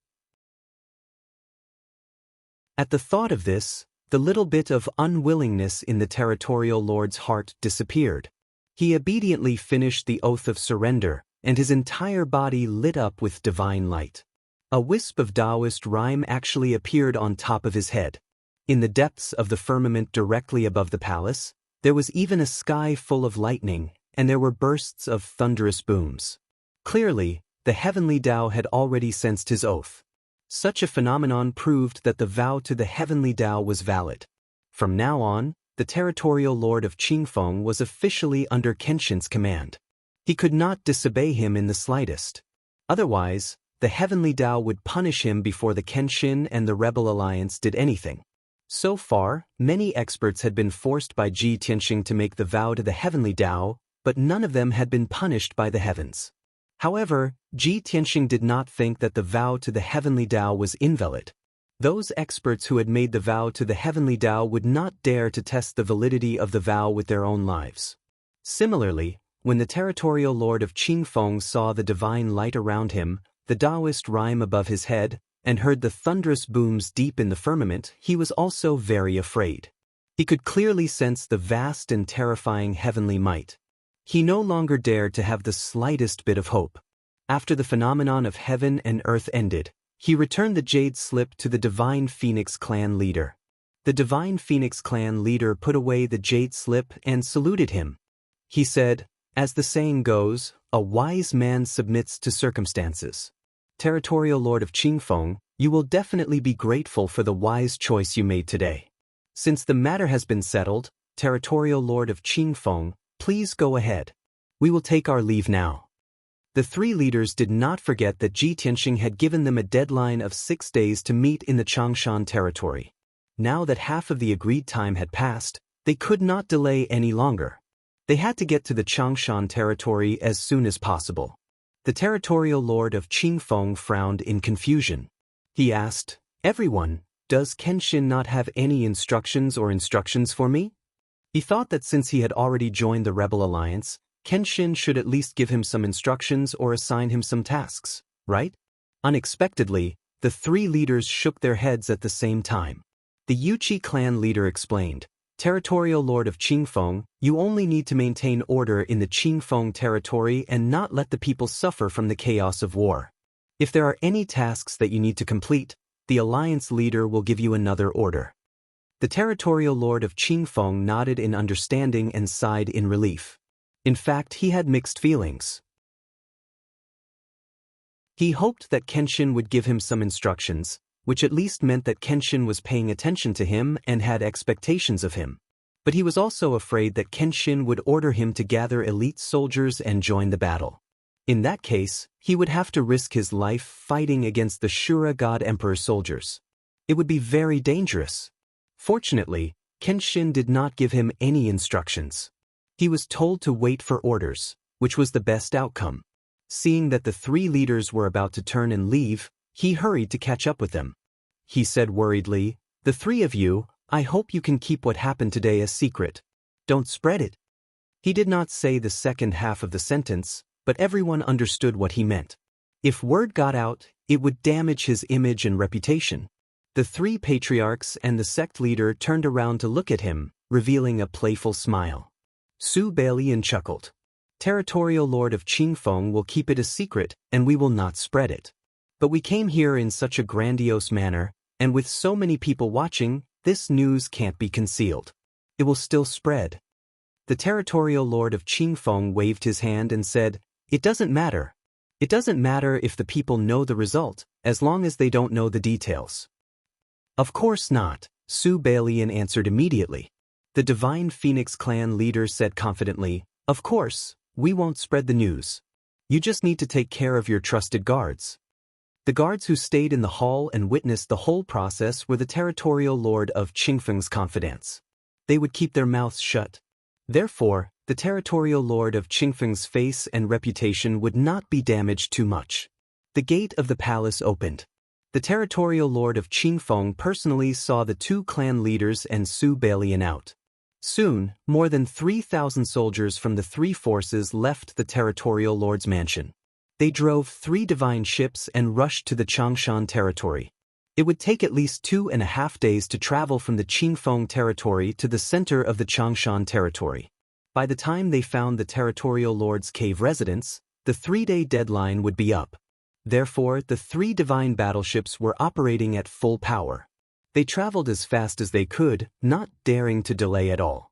At the thought of this, the little bit of unwillingness in the territorial lord's heart disappeared. He obediently finished the Oath of Surrender, and his entire body lit up with divine light. A wisp of Daoist rhyme actually appeared on top of his head. In the depths of the firmament directly above the palace, there was even a sky full of lightning, and there were bursts of thunderous booms. Clearly, the heavenly Tao had already sensed his oath. Such a phenomenon proved that the vow to the heavenly Tao was valid. From now on, the territorial lord of Qingfeng was officially under Kenshin's command. He could not disobey him in the slightest. Otherwise, the heavenly Tao would punish him before the Kenshin and the Rebel Alliance did anything. So far, many experts had been forced by Ji Tianxing to make the vow to the heavenly Tao, but none of them had been punished by the heavens. However, Ji Tianxing did not think that the vow to the heavenly Tao was invalid. Those experts who had made the vow to the heavenly Tao would not dare to test the validity of the vow with their own lives. Similarly, when the territorial lord of Qingfeng saw the divine light around him, the Daoist rhyme above his head, and heard the thunderous booms deep in the firmament, he was also very afraid. He could clearly sense the vast and terrifying heavenly might. He no longer dared to have the slightest bit of hope. After the phenomenon of heaven and earth ended, he returned the jade slip to the Divine Phoenix Clan leader. The Divine Phoenix Clan leader put away the jade slip and saluted him. He said, "As the saying goes, a wise man submits to circumstances. Territorial Lord of Qingfeng, you will definitely be grateful for the wise choice you made today. Since the matter has been settled, Territorial Lord of Qingfeng, please go ahead. We will take our leave now." The three leaders did not forget that Ji Tianxing had given them a deadline of 6 days to meet in the Changshan territory. Now that half of the agreed time had passed, they could not delay any longer. They had to get to the Changshan territory as soon as possible. The territorial lord of Qingfeng frowned in confusion. He asked, "Everyone, does Kenshin not have any instructions for me?" He thought that since he had already joined the Rebel Alliance, Kenshin should at least give him some instructions or assign him some tasks, right? Unexpectedly, the three leaders shook their heads at the same time. The Yuqi clan leader explained, "Territorial Lord of Qingfeng, you only need to maintain order in the Qingfeng territory and not let the people suffer from the chaos of war. If there are any tasks that you need to complete, the alliance leader will give you another order." The territorial lord of Qingfeng nodded in understanding and sighed in relief. In fact, he had mixed feelings. He hoped that Kenshin would give him some instructions, which at least meant that Kenshin was paying attention to him and had expectations of him. But he was also afraid that Kenshin would order him to gather elite soldiers and join the battle. In that case, he would have to risk his life fighting against the Shura God Emperor soldiers. It would be very dangerous. Fortunately, Kenshin did not give him any instructions. He was told to wait for orders, which was the best outcome. Seeing that the three leaders were about to turn and leave, he hurried to catch up with them. He said worriedly, "The three of you, I hope you can keep what happened today a secret. Don't spread it." He did not say the second half of the sentence, but everyone understood what he meant. If word got out, it would damage his image and reputation. The three patriarchs and the sect leader turned around to look at him, revealing a playful smile. Su Balian chuckled. "Territorial Lord of Qingfeng will keep it a secret, and we will not spread it. But we came here in such a grandiose manner, and with so many people watching, this news can't be concealed. It will still spread." The Territorial Lord of Qingfeng waved his hand and said, "It doesn't matter. It doesn't matter if the people know the result, as long as they don't know the details." "Of course not," Su Balian answered immediately. The Divine Phoenix clan leader said confidently, "Of course, we won't spread the news. You just need to take care of your trusted guards." The guards who stayed in the hall and witnessed the whole process were the Territorial Lord of Qingfeng's confidants. They would keep their mouths shut. Therefore, the Territorial Lord of Qingfeng's face and reputation would not be damaged too much. The gate of the palace opened. The Territorial Lord of Qingfeng personally saw the two clan leaders and Su Balian out. Soon, more than 3,000 soldiers from the three forces left the Territorial Lord's mansion. They drove 3 divine ships and rushed to the Changshan territory. It would take at least 2.5 days to travel from the Qingfeng territory to the center of the Changshan territory. By the time they found the Territorial Lord's cave residence, the 3-day deadline would be up. Therefore, the 3 divine battleships were operating at full power. They traveled as fast as they could, not daring to delay at all.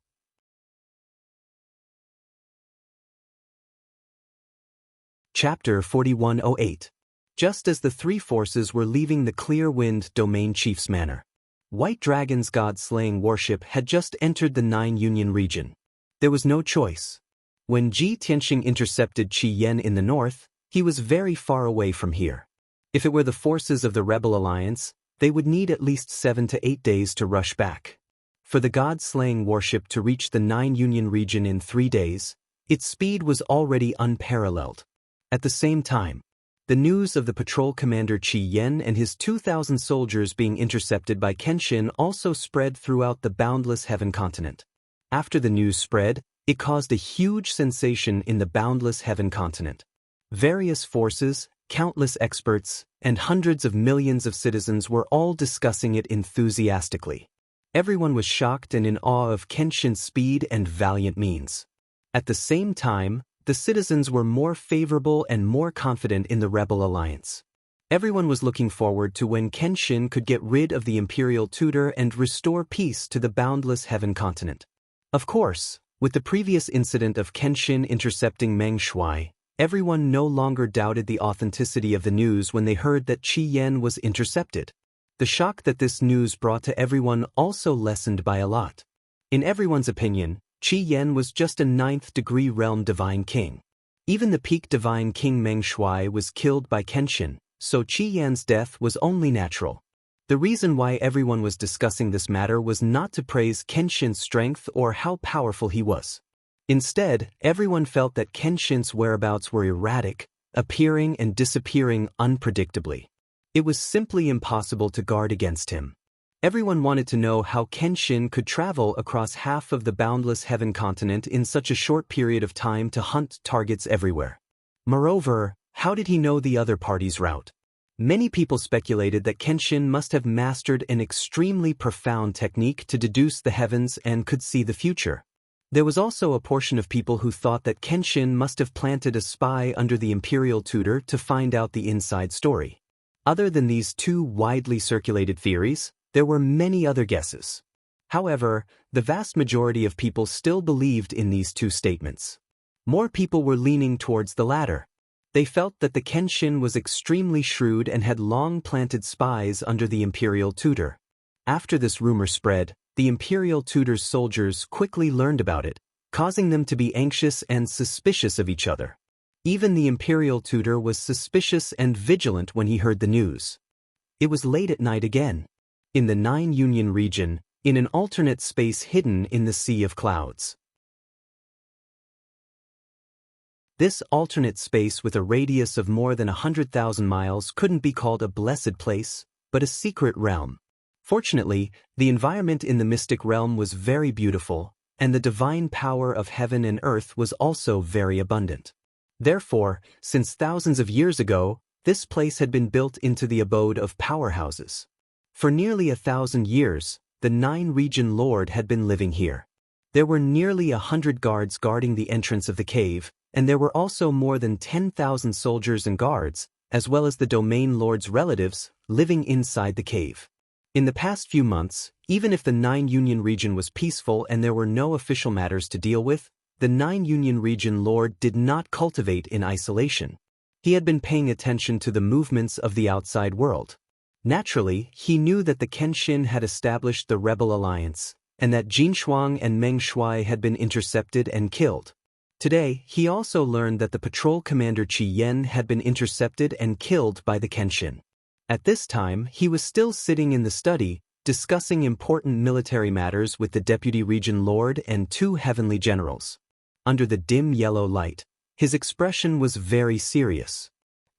Chapter 4108. Just as the 3 forces were leaving the Clear Wind Domain Chief's manor, White Dragon's god-slaying warship had just entered the 9 Union region. There was no choice. When Ji Tianxing intercepted Qi Yan in the north, he was very far away from here. If it were the forces of the Rebel Alliance, they would need at least 7 to 8 days to rush back. For the god-slaying warship to reach the 9 Union region in 3 days, its speed was already unparalleled. At the same time, the news of the patrol commander Qi Yan and his 2,000 soldiers being intercepted by Kenshin also spread throughout the boundless heaven continent. After the news spread, it caused a huge sensation in the boundless heaven continent. Various forces, countless experts, and hundreds of millions of citizens were all discussing it enthusiastically. Everyone was shocked and in awe of Kenshin's speed and valiant means. At the same time, the citizens were more favorable and more confident in the Rebel Alliance. Everyone was looking forward to when Kenshin could get rid of the Imperial Tutor and restore peace to the boundless heaven continent. Of course, with the previous incident of Kenshin intercepting Meng Shuai, everyone no longer doubted the authenticity of the news when they heard that Qi Yan was intercepted. The shock that this news brought to everyone also lessened by a lot. In everyone's opinion, Qi Yan was just a 9th-degree realm divine king. Even the peak divine king Meng Shuai was killed by Kenshin, so Qi Yan's death was only natural. The reason why everyone was discussing this matter was not to praise Kenshin's strength or how powerful he was. Instead, everyone felt that Kenshin's whereabouts were erratic, appearing and disappearing unpredictably. It was simply impossible to guard against him. Everyone wanted to know how Kenshin could travel across half of the boundless heaven continent in such a short period of time to hunt targets everywhere. Moreover, how did he know the other party's route? Many people speculated that Kenshin must have mastered an extremely profound technique to deduce the heavens and could see the future. There was also a portion of people who thought that Kenshin must have planted a spy under the Imperial Tutor to find out the inside story. Other than these 2 widely circulated theories, there were many other guesses. However, the vast majority of people still believed in these 2 statements. More people were leaning towards the latter. They felt that the Kenshin was extremely shrewd and had long planted spies under the Imperial Tutor. After this rumor spread, the Imperial Tutor's soldiers quickly learned about it, causing them to be anxious and suspicious of each other. Even the Imperial Tutor was suspicious and vigilant when he heard the news. It was late at night again. In the 9 Union region, in an alternate space hidden in the sea of clouds. This alternate space with a radius of more than 100,000 miles couldn't be called a blessed place, but a secret realm. Fortunately, the environment in the mystic realm was very beautiful, and the divine power of heaven and earth was also very abundant. Therefore, since thousands of years ago, this place had been built into the abode of powerhouses. For nearly 1,000 years, the 9-region lord had been living here. There were nearly 100 guards guarding the entrance of the cave, and there were also more than 10,000 soldiers and guards, as well as the domain lord's relatives, living inside the cave. In the past few months, even if the 9-union region was peaceful and there were no official matters to deal with, the 9-union region lord did not cultivate in isolation. He had been paying attention to the movements of the outside world. Naturally, he knew that the Kenshin had established the rebel alliance, and that Jin Shuang and Meng Shuai had been intercepted and killed. Today, he also learned that the patrol commander Qi Yan had been intercepted and killed by the Kenshin. At this time, he was still sitting in the study, discussing important military matters with the deputy region lord and 2 heavenly generals. Under the dim yellow light, his expression was very serious.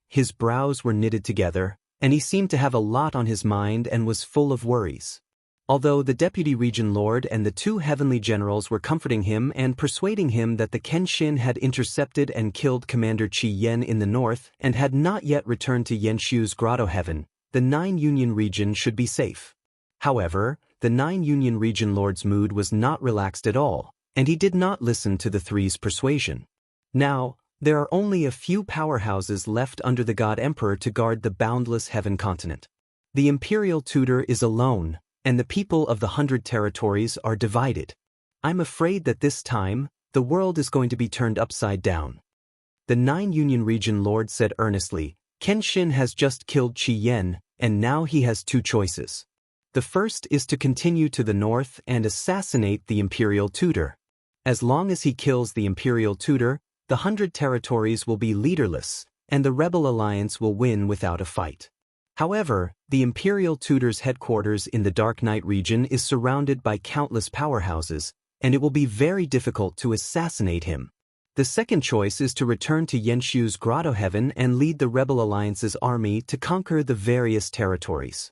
His brows were knitted together, and he seemed to have a lot on his mind and was full of worries. Although the deputy region lord and the 2 heavenly generals were comforting him and persuading him that the Kenshin had intercepted and killed Commander Qi Yan in the north and had not yet returned to Yenshu's grotto heaven, the 9-union region should be safe. However, the 9-union region lord's mood was not relaxed at all, and he did not listen to the 3's persuasion. Now, there are only a few powerhouses left under the God Emperor to guard the boundless heaven continent. The imperial tutor is alone, and the people of the 100 territories are divided. I'm afraid that this time, the world is going to be turned upside down. The 9-union region lord said earnestly, Kenshin has just killed Qi Yan, and now he has 2 choices. The first is to continue to the north and assassinate the imperial tutor. As long as he kills the imperial tutor, the 100 territories will be leaderless, and the rebel alliance will win without a fight. However, the imperial tutor's headquarters in the Dark Night region is surrounded by countless powerhouses, and it will be very difficult to assassinate him. The second choice is to return to Yenshu's grotto heaven and lead the rebel alliance's army to conquer the various territories.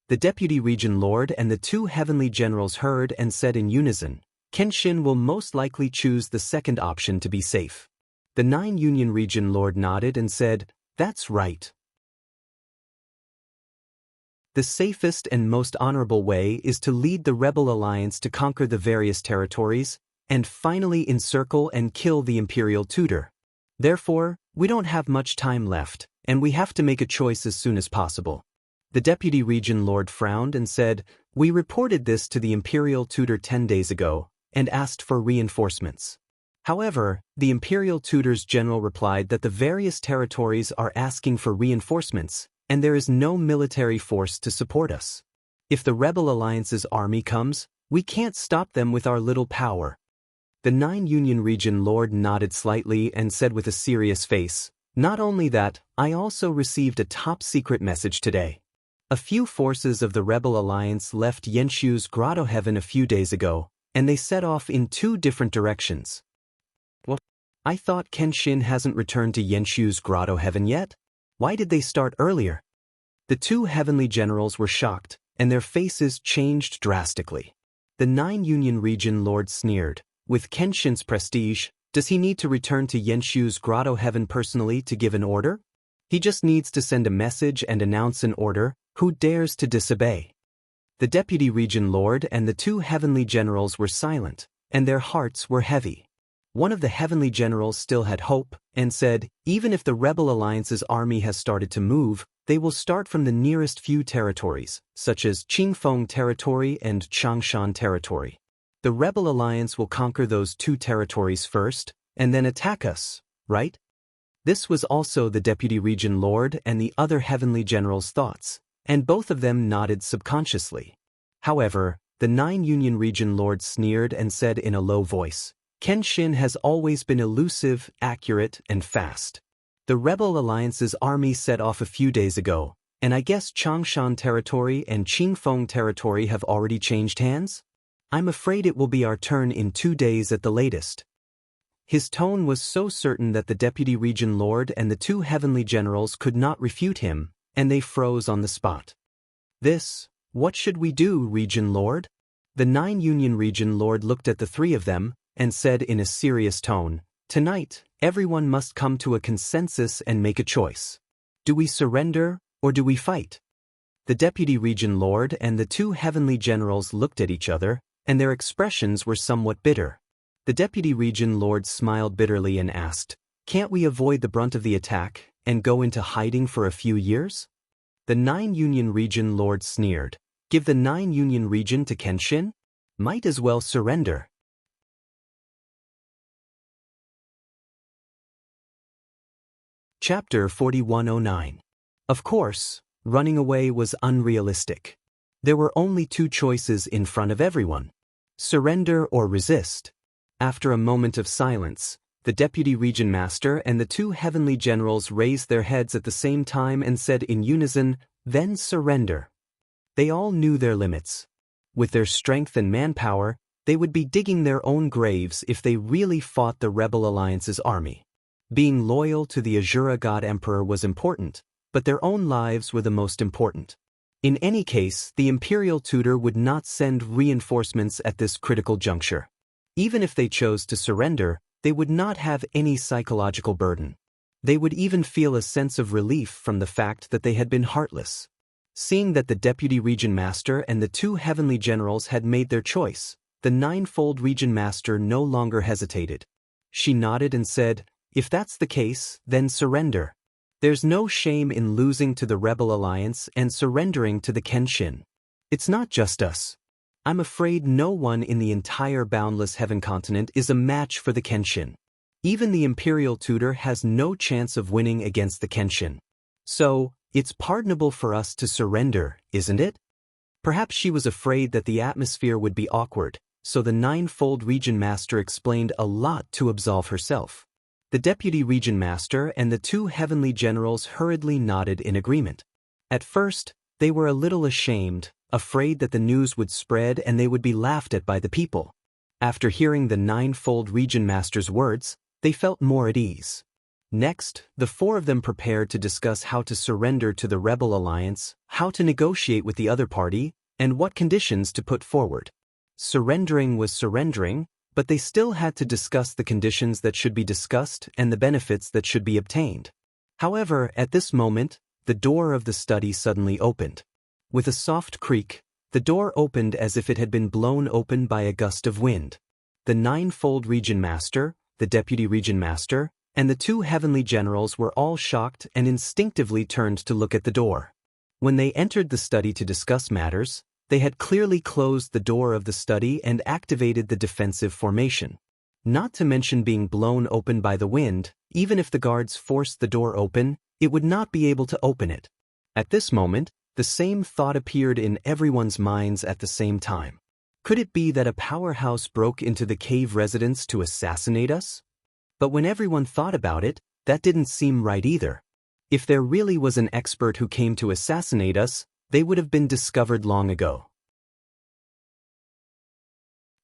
The deputy region lord and the 2 heavenly generals heard and said in unison, Kenshin will most likely choose the second option to be safe. The 9-union region lord nodded and said, That's right. The safest and most honorable way is to lead the rebel alliance to conquer the various territories, and finally encircle and kill the imperial tutor. Therefore, we don't have much time left, and we have to make a choice as soon as possible. The deputy region lord frowned and said, We reported this to the imperial tutor 10 days ago, and asked for reinforcements. However, the imperial tutor's general replied that the various territories are asking for reinforcements, and there is no military force to support us. If the rebel alliance's army comes, we can't stop them with our little power. The 9-union region lord nodded slightly and said with a serious face, Not only that, I also received a top-secret message today. A few forces of the rebel alliance left Yenshu's grotto heaven a few days ago, and they set off in 2 different directions. Well, I thought Kenshin hasn't returned to Yenshu's grotto heaven yet? Why did they start earlier? The 2 heavenly generals were shocked, and their faces changed drastically. The 9-union region lord sneered, With Kenshin's prestige, does he need to return to Yenshu's grotto heaven personally to give an order? He just needs to send a message and announce an order. Who dares to disobey? The deputy region lord and the 2 heavenly generals were silent, and their hearts were heavy. One of the heavenly generals still had hope, and said, Even if the rebel alliance's army has started to move, they will start from the nearest few territories, such as Qingfeng territory and Changshan territory. The rebel alliance will conquer those 2 territories first, and then attack us, right? This was also the deputy region lord and the other heavenly general's thoughts, and both of them nodded subconsciously. However, the 9-union region lord sneered and said in a low voice, Kenshin has always been elusive, accurate, and fast. The rebel alliance's army set off a few days ago, And I guess Changshan territory and Qingfeng territory have already changed hands? I'm afraid it will be our turn in 2 days at the latest. His tone was so certain that the deputy region lord and the 2 heavenly generals could not refute him, and they froze on the spot. What should we do, region lord? The 9 Union region lord looked at the 3 of them, and said in a serious tone, "Tonight, everyone must come to a consensus and make a choice. Do we surrender, or do we fight?" The deputy region lord and the 2 heavenly generals looked at each other, and their expressions were somewhat bitter. The deputy region lord smiled bitterly and asked, "Can't we avoid the brunt of the attack, and go into hiding for a few years?" The 9 Union region lord sneered, "Give the 9 Union region to Kenshin? Might as well surrender." Chapter 4109. Of course, running away was unrealistic. There were only 2 choices in front of everyone: surrender or resist. After a moment of silence, the deputy region master and the 2 heavenly generals raised their heads at the same time and said in unison, "Then surrender." They all knew their limits. With their strength and manpower, they would be digging their own graves if they really fought the Rebel Alliance's army. Being loyal to the Azura God Emperor was important, but their own lives were the most important. In any case, the Imperial Tutor would not send reinforcements at this critical juncture. Even if they chose to surrender, they would not have any psychological burden. They would even feel a sense of relief from the fact that they had been heartless. Seeing that the Deputy Region Master and the 2 heavenly generals had made their choice, the 9-fold Region Master no longer hesitated. She nodded and said, "If that's the case, then surrender. There's no shame in losing to the Rebel Alliance and surrendering to the Kenshin. It's not just us. I'm afraid no one in the entire Boundless Heaven continent is a match for the Kenshin. Even the Imperial Tutor has no chance of winning against the Kenshin. So, it's pardonable for us to surrender, isn't it?" Perhaps she was afraid that the atmosphere would be awkward, so the 9-fold Region Master explained a lot to absolve herself. The Deputy Region Master and the 2 heavenly generals hurriedly nodded in agreement. At first, they were a little ashamed, afraid that the news would spread and they would be laughed at by the people. After hearing the 9-fold Region Master's words, they felt more at ease. Next, the 4 of them prepared to discuss how to surrender to the Rebel Alliance, how to negotiate with the other party, and what conditions to put forward. Surrendering was surrendering, but they still had to discuss the conditions that should be discussed and the benefits that should be obtained. However, at this moment, the door of the study suddenly opened. With a soft creak, the door opened as if it had been blown open by a gust of wind. The 9-fold Region Master, the Deputy Region Master, and the 2 heavenly generals were all shocked and instinctively turned to look at the door. When they entered the study to discuss matters, they had clearly closed the door of the study and activated the defensive formation. Not to mention being blown open by the wind, even if the guards forced the door open, it would not be able to open it. At this moment, the same thought appeared in everyone's minds at the same time. Could it be that a powerhouse broke into the cave residence to assassinate us? But when everyone thought about it, that didn't seem right either. If there really was an expert who came to assassinate us, they would have been discovered long ago.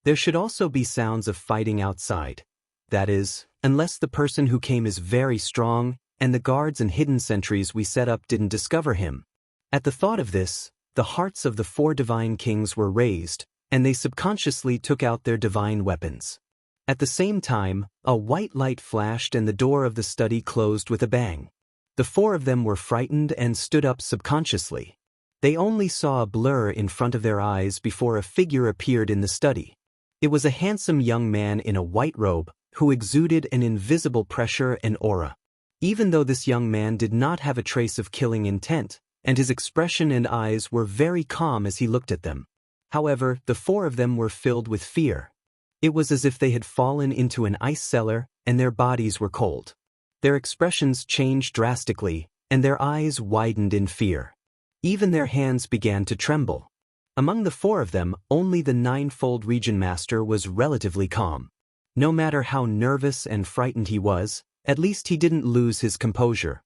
There should also be sounds of fighting outside. That is, unless the person who came is very strong, and the guards and hidden sentries we set up didn't discover him. At the thought of this, the hearts of the 4 divine kings were raised, and they subconsciously took out their divine weapons. At the same time, a white light flashed and the door of the study closed with a bang. The 4 of them were frightened and stood up subconsciously. They only saw a blur in front of their eyes before a figure appeared in the study. It was a handsome young man in a white robe, who exuded an invisible pressure and aura. Even though this young man did not have a trace of killing intent, and his expression and eyes were very calm as he looked at them. However, the 4 of them were filled with fear. It was as if they had fallen into an ice cellar and their bodies were cold. Their expressions changed drastically, and their eyes widened in fear. Even their hands began to tremble. Among the 4 of them, only the 9-fold Region Master was relatively calm. No matter how nervous and frightened he was, at least he didn't lose his composure.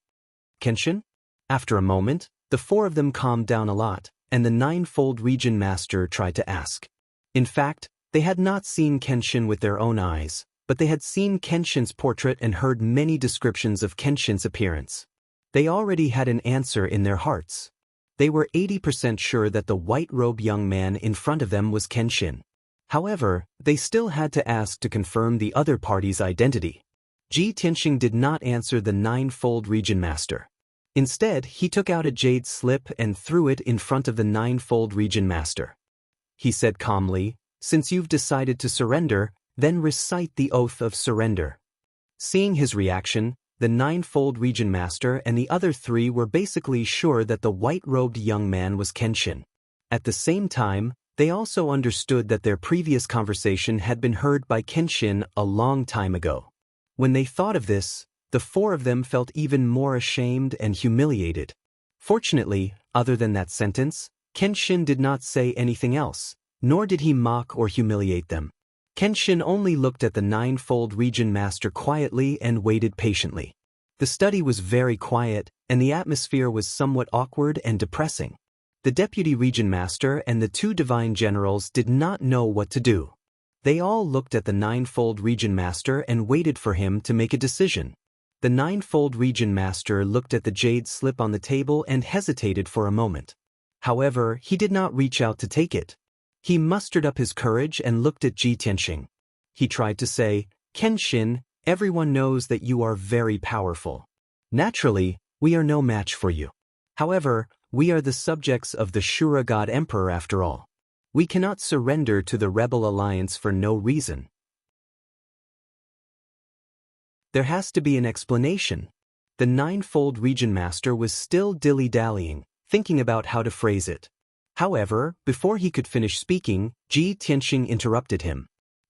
"Kenshin?" After a moment, The four of them calmed down a lot, and the ninefold region master tried to ask. In fact, they had not seen Kenshin with their own eyes, but they had seen Kenshin's portrait and heard many descriptions of Kenshin's appearance. They already had an answer in their hearts. They were 80% sure that the white-robed young man in front of them was Kenshin. However, they still had to ask to confirm the other party's identity. Ji Tianxing did not answer the ninefold region master. Instead, he took out a jade slip and threw it in front of the ninefold region master. He said calmly, "Since you've decided to surrender, then recite the oath of surrender." Seeing his reaction, the ninefold region master and the other three were basically sure that the white-robed young man was Kenshin. At the same time, they also understood that their previous conversation had been heard by Kenshin a long time ago. When they thought of this, the four of them felt even more ashamed and humiliated. Fortunately, other than that sentence, Kenshin did not say anything else, nor did he mock or humiliate them. Kenshin only looked at the ninefold region master quietly and waited patiently. The study was very quiet, and the atmosphere was somewhat awkward and depressing. The deputy region master and the two divine generals did not know what to do. They all looked at the ninefold region master and waited for him to make a decision. The ninefold region master looked at the jade slip on the table and hesitated for a moment. However, he did not reach out to take it. He mustered up his courage and looked at Ji Tianxing. He tried to say, "Kenshin, everyone knows that you are very powerful. Naturally, we are no match for you. However, we are the subjects of the Shura God Emperor after all. We cannot surrender to the rebel alliance for no reason. There has to be an explanation." The ninefold region master was still dilly-dallying, thinking about how to phrase it. However, before he could finish speaking, Ji Tianxing interrupted him.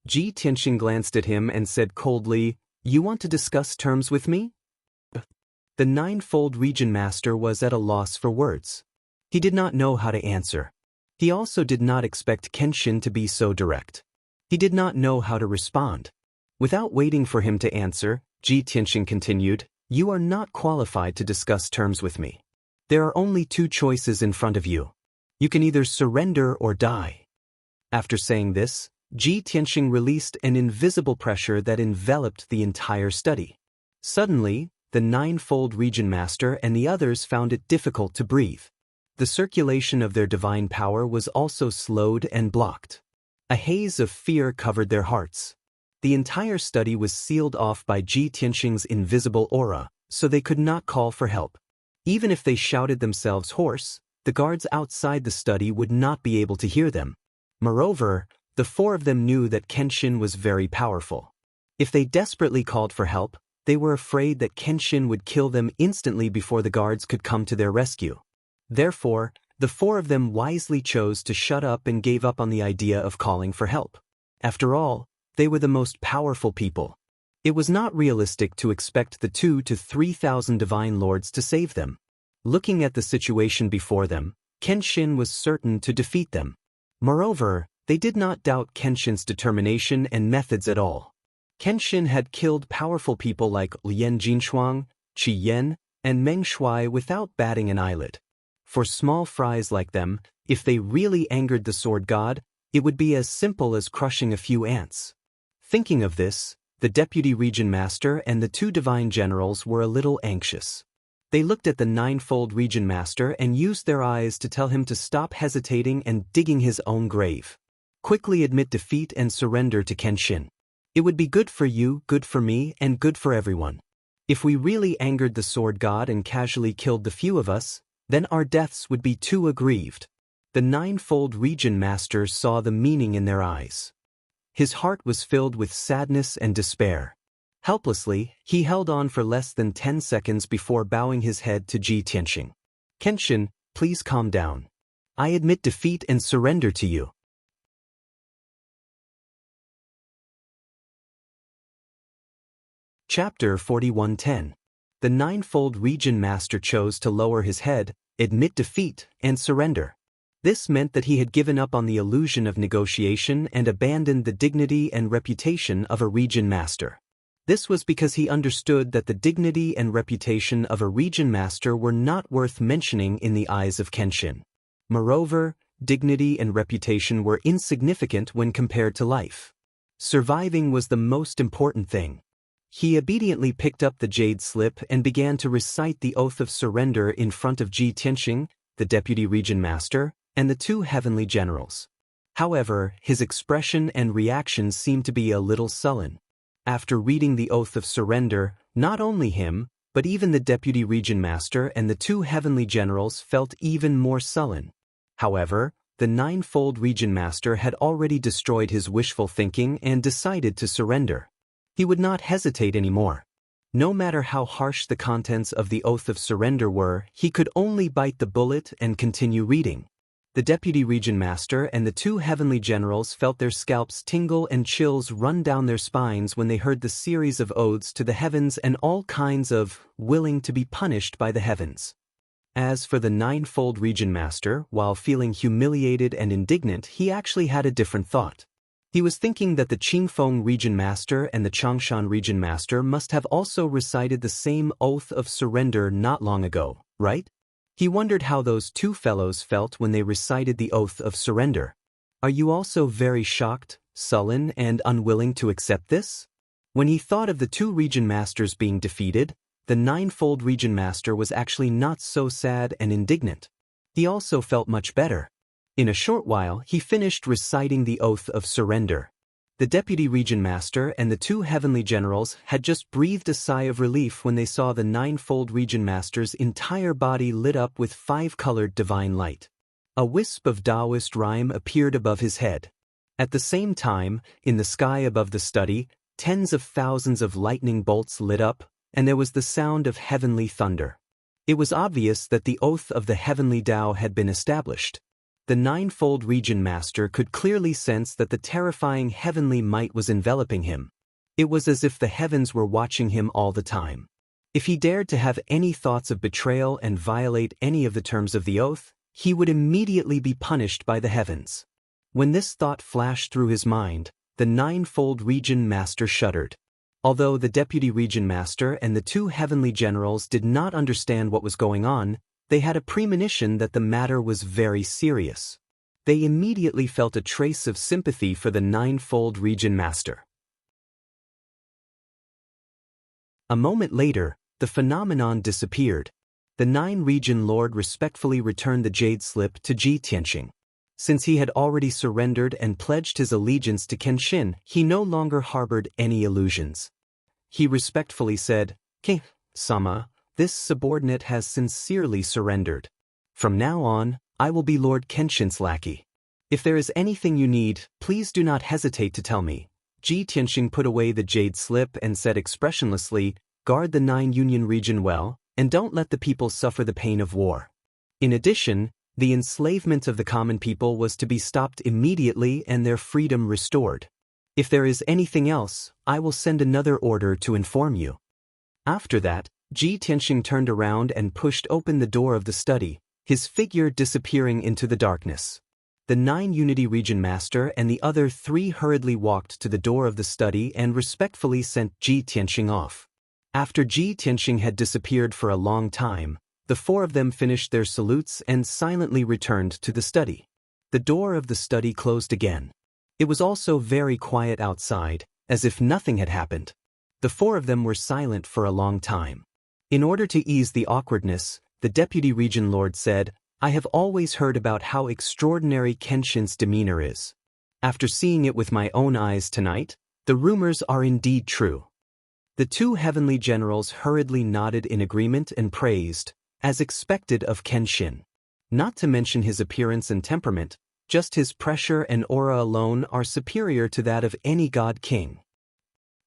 Ji Tianxing glanced at him and said coldly, "You want to discuss terms with me?" The ninefold region master was at a loss for words. He did not know how to answer. He also did not expect Kenshin to be so direct. He did not know how to respond. Without waiting for him to answer, Ji Tianxing continued, "You are not qualified to discuss terms with me. There are only two choices in front of you. You can either surrender or die." After saying this, Ji Tianxing released an invisible pressure that enveloped the entire study. Suddenly, the ninefold region master and the others found it difficult to breathe. The circulation of their divine power was also slowed and blocked. A haze of fear covered their hearts. The entire study was sealed off by Ji Tianxing's invisible aura, so they could not call for help. Even if they shouted themselves hoarse, the guards outside the study would not be able to hear them. Moreover, the four of them knew that Kenshin was very powerful. If they desperately called for help, they were afraid that Kenshin would kill them instantly before the guards could come to their rescue. Therefore, the four of them wisely chose to shut up and gave up on the idea of calling for help. After all, they were the most powerful people. It was not realistic to expect the 2,000 to 3,000 divine lords to save them. Looking at the situation before them, Kenshin was certain to defeat them. Moreover, they did not doubt Kenshin's determination and methods at all. Kenshin had killed powerful people like Lian Jinshuang, Qi Yan, and Meng Shuai without batting an eyelid. For small fries like them, if they really angered the sword god, it would be as simple as crushing a few ants. Thinking of this, the deputy region master and the two divine generals were a little anxious. They looked at the ninefold region master and used their eyes to tell him to stop hesitating and digging his own grave. Quickly admit defeat and surrender to Kenshin. It would be good for you, good for me, and good for everyone. If we really angered the sword god and casually killed the few of us, then our deaths would be too aggrieved. The ninefold region master saw the meaning in their eyes. His heart was filled with sadness and despair. Helplessly, he held on for less than 10 seconds before bowing his head to Ji Tianxing. "Kenshin, please calm down. I admit defeat and surrender to you." Chapter 41:10. The ninefold region master chose to lower his head, admit defeat, and surrender. This meant that he had given up on the illusion of negotiation and abandoned the dignity and reputation of a region master. This was because he understood that the dignity and reputation of a region master were not worth mentioning in the eyes of Kenshin. Moreover, dignity and reputation were insignificant when compared to life. Surviving was the most important thing. He obediently picked up the jade slip and began to recite the oath of surrender in front of Ji Tianxing, the deputy region master, and the two heavenly generals. However, his expression and reactions seemed to be a little sullen. After reading the oath of surrender, not only him, but even the deputy region master and the two heavenly generals felt even more sullen. However, the ninefold region master had already destroyed his wishful thinking and decided to surrender. He would not hesitate anymore. No matter how harsh the contents of the oath of surrender were, he could only bite the bullet and continue reading. The deputy region master and the two heavenly generals felt their scalps tingle and chills run down their spines when they heard the series of oaths to the heavens and all kinds of willing to be punished by the heavens. As for the ninefold region master, while feeling humiliated and indignant, he actually had a different thought. He was thinking that the Qingfeng region master and the Changshan region master must have also recited the same oath of surrender not long ago, right? He wondered how those two fellows felt when they recited the oath of surrender. Are you also very shocked, sullen, and unwilling to accept this? When he thought of the two region masters being defeated, the ninefold region master was actually not so sad and indignant. He also felt much better. In a short while, he finished reciting the oath of surrender. The deputy region master and the two heavenly generals had just breathed a sigh of relief when they saw the ninefold region master's entire body lit up with five-colored divine light. A wisp of Daoist rhyme appeared above his head. At the same time, in the sky above the study, tens of thousands of lightning bolts lit up, and there was the sound of heavenly thunder. It was obvious that the oath of the heavenly Dao had been established. The ninefold region master could clearly sense that the terrifying heavenly might was enveloping him. It was as if the heavens were watching him all the time. If he dared to have any thoughts of betrayal and violate any of the terms of the oath, he would immediately be punished by the heavens. When this thought flashed through his mind, the ninefold region master shuddered. Although the deputy region master and the two heavenly generals did not understand what was going on, they had a premonition that the matter was very serious. They immediately felt a trace of sympathy for the ninefold region master. A moment later, the phenomenon disappeared. The nine-region lord respectfully returned the jade slip to Ji Tianxing. Since he had already surrendered and pledged his allegiance to Kenshin, he no longer harbored any illusions. He respectfully said, "King-sama, this subordinate has sincerely surrendered. From now on, I will be Lord Kenshin's lackey. If there is anything you need, please do not hesitate to tell me." Ji Tianxing put away the jade slip and said expressionlessly, "Guard the nine-union region well, and don't let the people suffer the pain of war." In addition, the enslavement of the common people was to be stopped immediately and their freedom restored. If there is anything else, I will send another order to inform you. After that, Ji Tianxing turned around and pushed open the door of the study, his figure disappearing into the darkness. The nine-unity region master and the other three hurriedly walked to the door of the study and respectfully sent Ji Tianxing off. After Ji Tianxing had disappeared for a long time, the four of them finished their salutes and silently returned to the study. The door of the study closed again. It was also very quiet outside, as if nothing had happened. The four of them were silent for a long time. In order to ease the awkwardness, the deputy region lord said, "I have always heard about how extraordinary Kenshin's demeanor is. After seeing it with my own eyes tonight, the rumors are indeed true." The two heavenly generals hurriedly nodded in agreement and praised, as expected of Kenshin. Not to mention his appearance and temperament, just his pressure and aura alone are superior to that of any god king.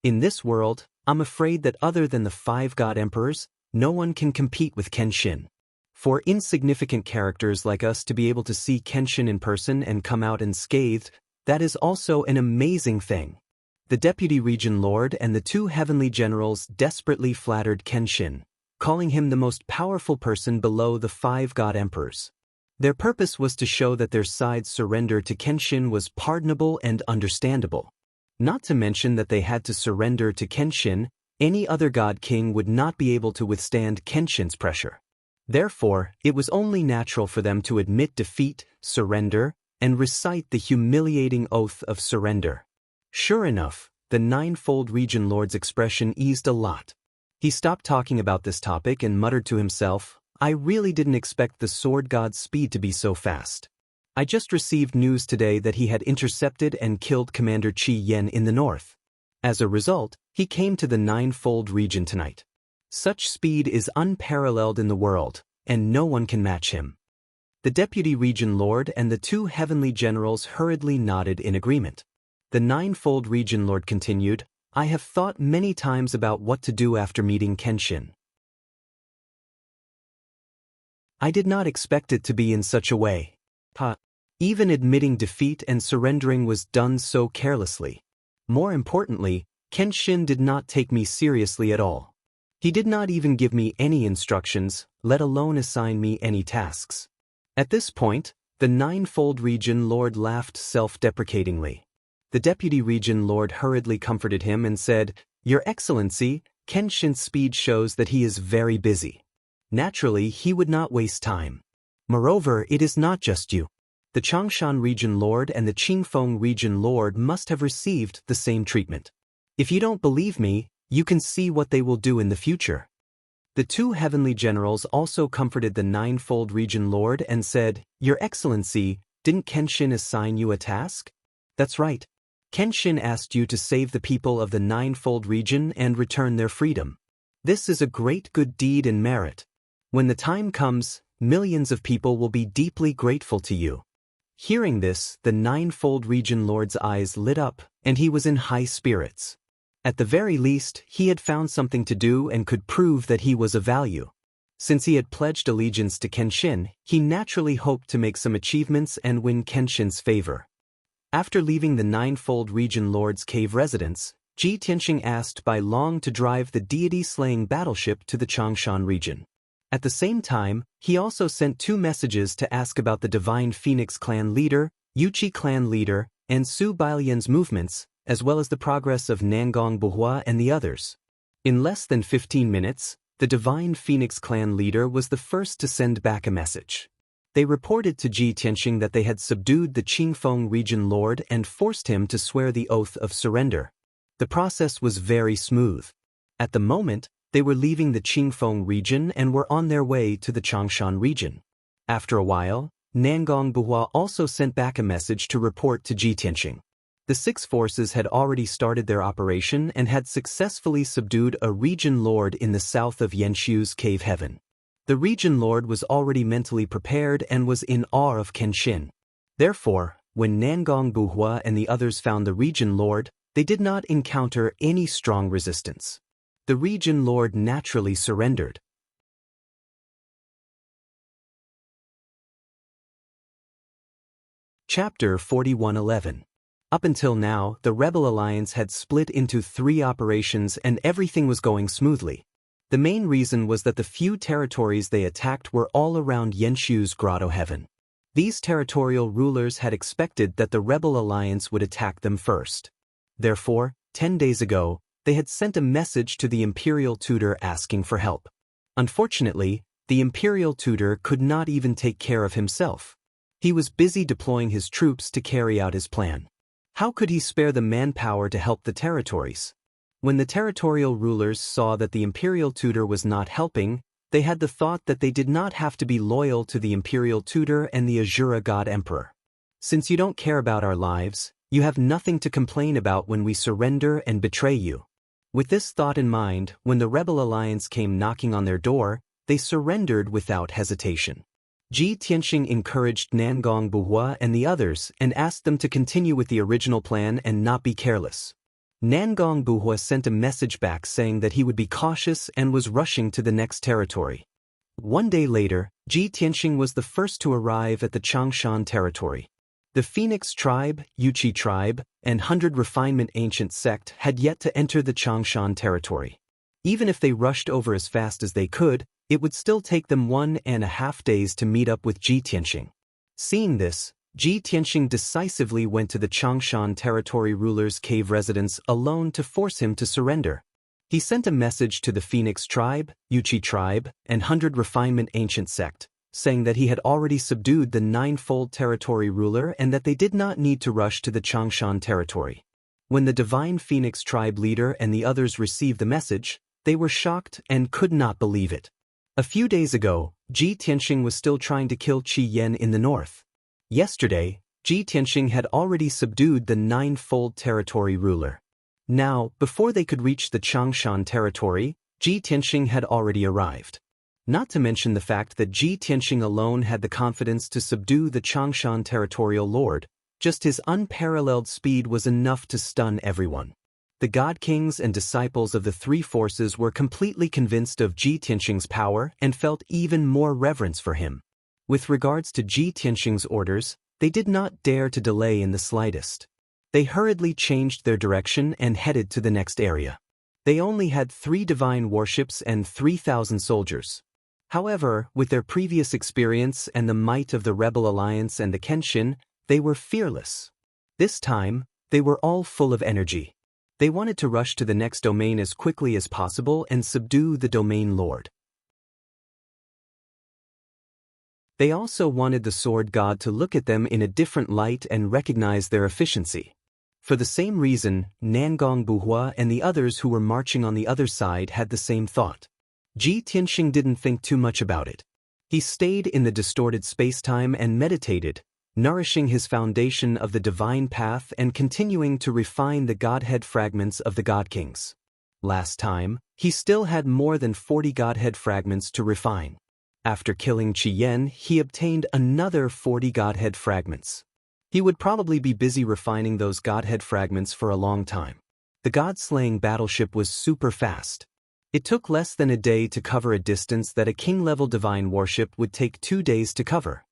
In this world, I'm afraid that other than the five god emperors, no one can compete with Kenshin. For insignificant characters like us to be able to see Kenshin in person and come out unscathed, that is also an amazing thing. The deputy region lord and the two heavenly generals desperately flattered Kenshin, calling him the most powerful person below the five god emperors. Their purpose was to show that their side's surrender to Kenshin was pardonable and understandable. Not to mention that they had to surrender to Kenshin. Any other god king would not be able to withstand Kenshin's pressure. Therefore, it was only natural for them to admit defeat, surrender, and recite the humiliating oath of surrender. Sure enough, the ninefold region lord's expression eased a lot. He stopped talking about this topic and muttered to himself, "I really didn't expect the sword god's speed to be so fast. I just received news today that he had intercepted and killed Commander Qi Yan in the north. As a result, he came to the ninefold region tonight. Such speed is unparalleled in the world, and no one can match him." The deputy region lord and the two heavenly generals hurriedly nodded in agreement. The ninefold region lord continued, "I have thought many times about what to do after meeting Kenshin. I did not expect it to be in such a way. Even admitting defeat and surrendering was done so carelessly. More importantly, Kenshin did not take me seriously at all. He did not even give me any instructions, let alone assign me any tasks." At this point, the ninefold region lord laughed self-deprecatingly. The deputy region lord hurriedly comforted him and said, "Your Excellency, Kenshin's speed shows that he is very busy. Naturally, he would not waste time. Moreover, it is not just you. The Changshan region lord and the Qingfeng region lord must have received the same treatment. If you don't believe me, you can see what they will do in the future." The two heavenly generals also comforted the ninefold region lord and said, "Your Excellency, didn't Kenshin assign you a task?" "That's right. Kenshin asked you to save the people of the ninefold region and return their freedom. This is a great good deed and merit. When the time comes, millions of people will be deeply grateful to you." Hearing this, the ninefold region lord's eyes lit up, and he was in high spirits. At the very least, he had found something to do and could prove that he was of value. Since he had pledged allegiance to Kenshin, he naturally hoped to make some achievements and win Kenshin's favor. After leaving the ninefold region lord's cave residence, Ji Tianxing asked Bai Long to drive the deity-slaying battleship to the Changshan region. At the same time, he also sent two messages to ask about the Divine Phoenix clan leader, Yuqi clan leader, and Su Bailian's movements, as well as the progress of Nangong Buhua and the others. In less than 15 minutes, the Divine Phoenix clan leader was the first to send back a message. They reported to Ji Tianxing that they had subdued the Qingfeng region lord and forced him to swear the oath of surrender. The process was very smooth. At the moment, they were leaving the Qingfeng region and were on their way to the Changshan region. After a while, Nangong Buhua also sent back a message to report to Ji Tianxing. The six forces had already started their operation and had successfully subdued a region lord in the south of Yanshu's cave heaven. The region lord was already mentally prepared and was in awe of Kenshin. Therefore, when Nangong Buhua and the others found the region lord, they did not encounter any strong resistance. The region lord naturally surrendered. Chapter 41:11. Up until now, the Rebel Alliance had split into 3 operations and everything was going smoothly. The main reason was that the few territories they attacked were all around Yanshu's grotto heaven. These territorial rulers had expected that the Rebel Alliance would attack them first. Therefore, 10 days ago, they had sent a message to the Imperial Tutor asking for help. Unfortunately, the Imperial Tutor could not even take care of himself. He was busy deploying his troops to carry out his plan. How could he spare the manpower to help the territories? When the territorial rulers saw that the Imperial Tutor was not helping, they had the thought that they did not have to be loyal to the Imperial Tutor and the Azura God Emperor. "Since you don't care about our lives, you have nothing to complain about when we surrender and betray you." With this thought in mind, when the Rebel Alliance came knocking on their door, they surrendered without hesitation. Ji Tianxing encouraged Nangong Buhua and the others and asked them to continue with the original plan and not be careless. Nangong Buhua sent a message back saying that he would be cautious and was rushing to the next territory. One day later, Ji Tianxing was the first to arrive at the Changshan territory. The Phoenix tribe, Yuqi tribe, and 100 Refinement Ancient sect had yet to enter the Changshan territory. Even if they rushed over as fast as they could, it would still take them 1.5 days to meet up with Ji Tianxing. Seeing this, Ji Tianxing decisively went to the Changshan territory ruler's cave residence alone to force him to surrender. He sent a message to the Phoenix tribe, Yuchi tribe, and 100 Refinement Ancient sect, saying that he had already subdued the ninefold territory ruler and that they did not need to rush to the Changshan territory. When the Divine Phoenix tribe leader and the others received the message, they were shocked and could not believe it. A few days ago, Ji Tianxing was still trying to kill Qi Yan in the north. Yesterday, Ji Tianxing had already subdued the ninefold territory ruler. Now, before they could reach the Changshan territory, Ji Tianxing had already arrived. Not to mention the fact that Ji Tianxing alone had the confidence to subdue the Changshan territorial lord, just his unparalleled speed was enough to stun everyone. The God Kings and disciples of the three forces were completely convinced of Ji Tianxing's power and felt even more reverence for him. With regards to Ji Tianxing's orders, they did not dare to delay in the slightest. They hurriedly changed their direction and headed to the next area. They only had 3 divine warships and 3,000 soldiers. However, with their previous experience and the might of the Rebel Alliance and the Kenshin, they were fearless. This time, they were all full of energy. They wanted to rush to the next domain as quickly as possible and subdue the domain lord. They also wanted the sword god to look at them in a different light and recognize their efficiency. For the same reason, Nangong Buhua and the others who were marching on the other side had the same thought. Ji Tianxing didn't think too much about it. He stayed in the distorted spacetime and meditated, nourishing his foundation of the divine path and continuing to refine the godhead fragments of the God Kings. Last time, he still had more than 40 godhead fragments to refine. After killing Qi Yan, he obtained another 40 godhead fragments. He would probably be busy refining those godhead fragments for a long time. The god-slaying battleship was super fast. It took less than a day to cover a distance that a king-level divine warship would take 2 days to cover.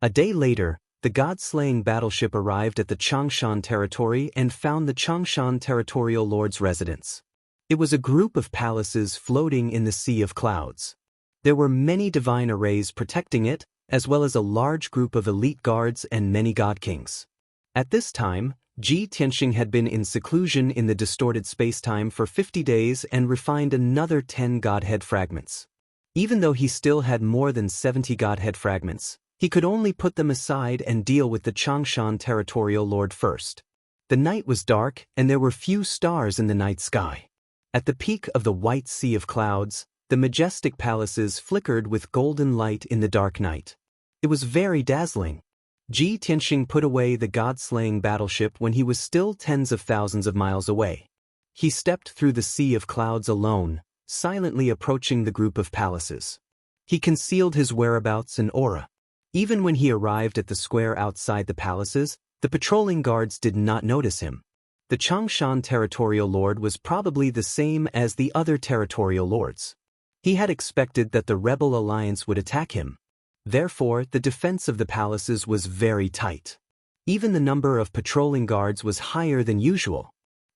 A day later, the god-slaying battleship arrived at the Changshan territory and found the Changshan territorial lord's residence. It was a group of palaces floating in the sea of clouds. There were many divine arrays protecting it, as well as a large group of elite guards and many god kings. At this time, Ji Tianxing had been in seclusion in the distorted spacetime for 50 days and refined another 10 godhead fragments. Even though he still had more than 70 godhead fragments, he could only put them aside and deal with the Changshan territorial lord first. The night was dark and there were few stars in the night sky. At the peak of the white sea of clouds, the majestic palaces flickered with golden light in the dark night. It was very dazzling. Ji Tianxing put away the god-slaying battleship when he was still tens of thousands of miles away. He stepped through the sea of clouds alone, silently approaching the group of palaces. He concealed his whereabouts and aura. Even when he arrived at the square outside the palaces, the patrolling guards did not notice him. The Changshan territorial lord was probably the same as the other territorial lords. He had expected that the Rebel Alliance would attack him. Therefore, the defense of the palaces was very tight. Even the number of patrolling guards was higher than usual.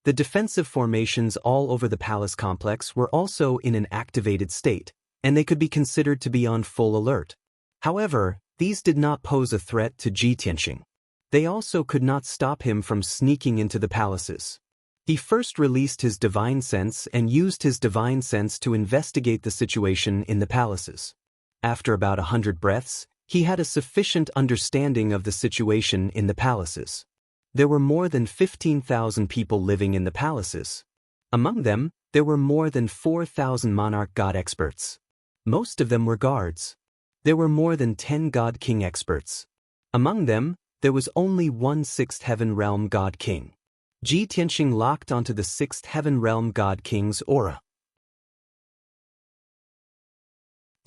The defensive formations all over the palace complex were also in an activated state, and they could be considered to be on full alert. However, these did not pose a threat to Ji Tianxing. They also could not stop him from sneaking into the palaces. He first released his divine sense and used his divine sense to investigate the situation in the palaces. After about 100 breaths, he had a sufficient understanding of the situation in the palaces. There were more than 15,000 people living in the palaces. Among them, there were more than 4,000 monarch god experts. Most of them were guards. There were more than 10 god king experts. Among them, there was only one 6th heaven realm god king. Ji Tianxing locked onto the 6th heaven realm god king's aura.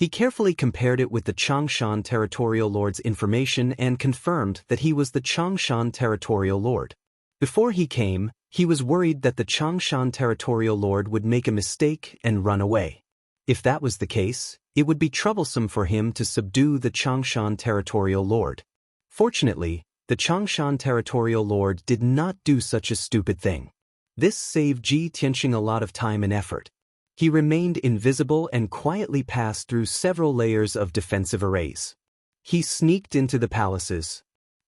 He carefully compared it with the Changshan territorial lord's information and confirmed that he was the Changshan territorial lord. Before he came, he was worried that the Changshan territorial lord would make a mistake and run away. If that was the case, it would be troublesome for him to subdue the Changshan territorial lord. Fortunately, the Changshan territorial lord did not do such a stupid thing. This saved Ji Tianxing a lot of time and effort. He remained invisible and quietly passed through several layers of defensive arrays. He sneaked into the palaces.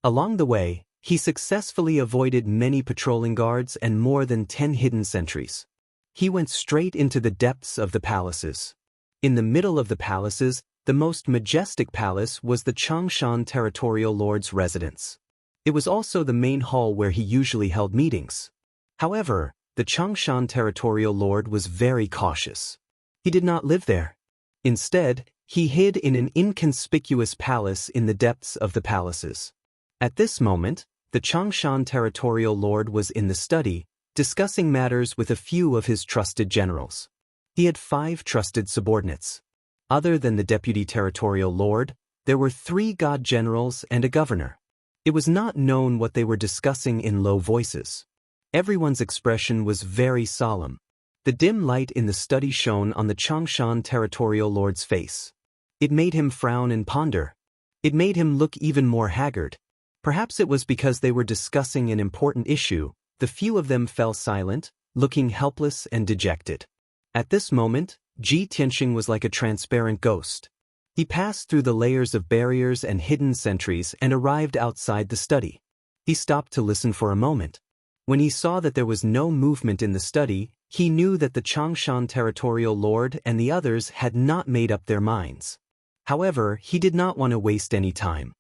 Along the way, he successfully avoided many patrolling guards and more than 10 hidden sentries. He went straight into the depths of the palaces. In the middle of the palaces, the most majestic palace was the Changshan Territorial Lord's residence. It was also the main hall where he usually held meetings. However, the Changshan Territorial Lord was very cautious. He did not live there. Instead, he hid in an inconspicuous palace in the depths of the palaces. At this moment, the Changshan Territorial Lord was in the study, discussing matters with a few of his trusted generals. He had 5 trusted subordinates. Other than the Deputy Territorial Lord, there were 3 god generals and a governor. It was not known what they were discussing in low voices. Everyone's expression was very solemn. The dim light in the study shone on the Changshan Territorial Lord's face. It made him frown and ponder. It made him look even more haggard. Perhaps it was because they were discussing an important issue. The few of them fell silent, looking helpless and dejected. At this moment, Ji Tianxing was like a transparent ghost. He passed through the layers of barriers and hidden sentries and arrived outside the study. He stopped to listen for a moment. When he saw that there was no movement in the study, he knew that the Changshan Territorial Lord and the others had not made up their minds. However, he did not want to waste any time.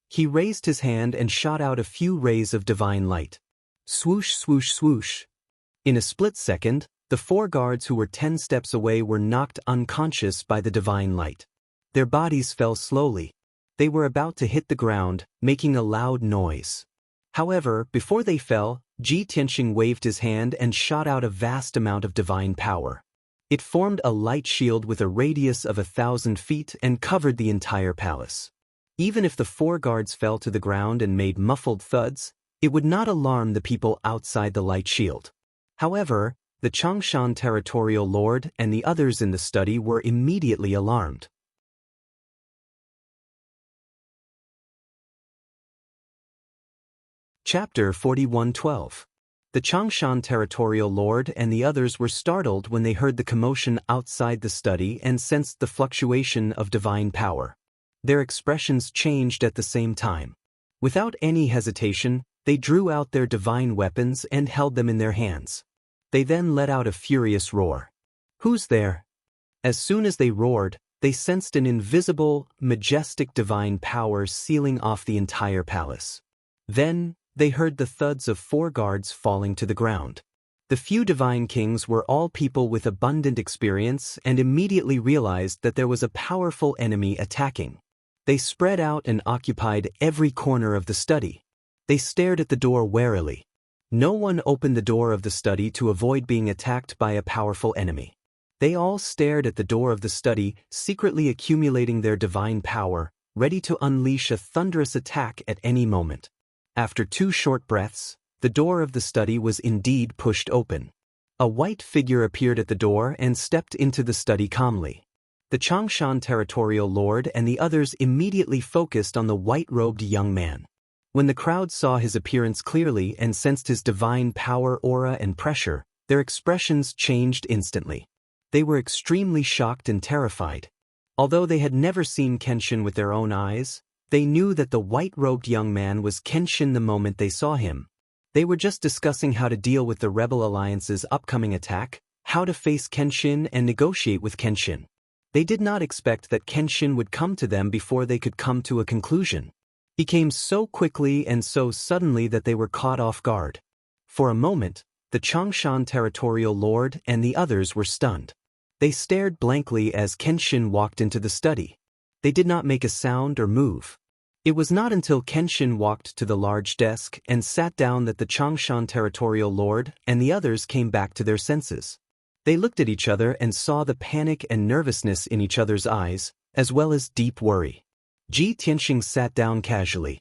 He raised his hand and shot out a few rays of divine light. Swoosh, swoosh, swoosh. In a split second, the 4 guards who were 10 steps away were knocked unconscious by the divine light. Their bodies fell slowly. They were about to hit the ground, making a loud noise. However, before they fell, Ji Tianxing waved his hand and shot out a vast amount of divine power. It formed a light shield with a radius of 1,000 feet and covered the entire palace. Even if the 4 guards fell to the ground and made muffled thuds, it would not alarm the people outside the light shield. However, the Changshan Territorial Lord and the others in the study were immediately alarmed. Chapter 41:12. The Changshan Territorial Lord and the others were startled when they heard the commotion outside the study and sensed the fluctuation of divine power. Their expressions changed at the same time. Without any hesitation, they drew out their divine weapons and held them in their hands. They then let out a furious roar. "Who's there?" As soon as they roared, they sensed an invisible, majestic divine power sealing off the entire palace. Then, they heard the thuds of 4 guards falling to the ground. The few divine kings were all people with abundant experience and immediately realized that there was a powerful enemy attacking. They spread out and occupied every corner of the study. They stared at the door warily. No one opened the door of the study to avoid being attacked by a powerful enemy. They all stared at the door of the study, secretly accumulating their divine power, ready to unleash a thunderous attack at any moment. After 2 short breaths, the door of the study was indeed pushed open. A white figure appeared at the door and stepped into the study calmly. The Changshan Territorial Lord and the others immediately focused on the white-robed young man. When the crowd saw his appearance clearly and sensed his divine power, aura, and pressure, their expressions changed instantly. They were extremely shocked and terrified. Although they had never seen Kenshin with their own eyes, they knew that the white-robed young man was Kenshin the moment they saw him. They were just discussing how to deal with the Rebel Alliance's upcoming attack, how to face Kenshin and negotiate with Kenshin. They did not expect that Kenshin would come to them before they could come to a conclusion. He came so quickly and so suddenly that they were caught off guard. For a moment, the Changshan Territorial Lord and the others were stunned. They stared blankly as Kenshin walked into the study. They did not make a sound or move. It was not until Kenshin walked to the large desk and sat down that the Changshan Territorial Lord and the others came back to their senses. They looked at each other and saw the panic and nervousness in each other's eyes, as well as deep worry. Ji Tianxing sat down casually.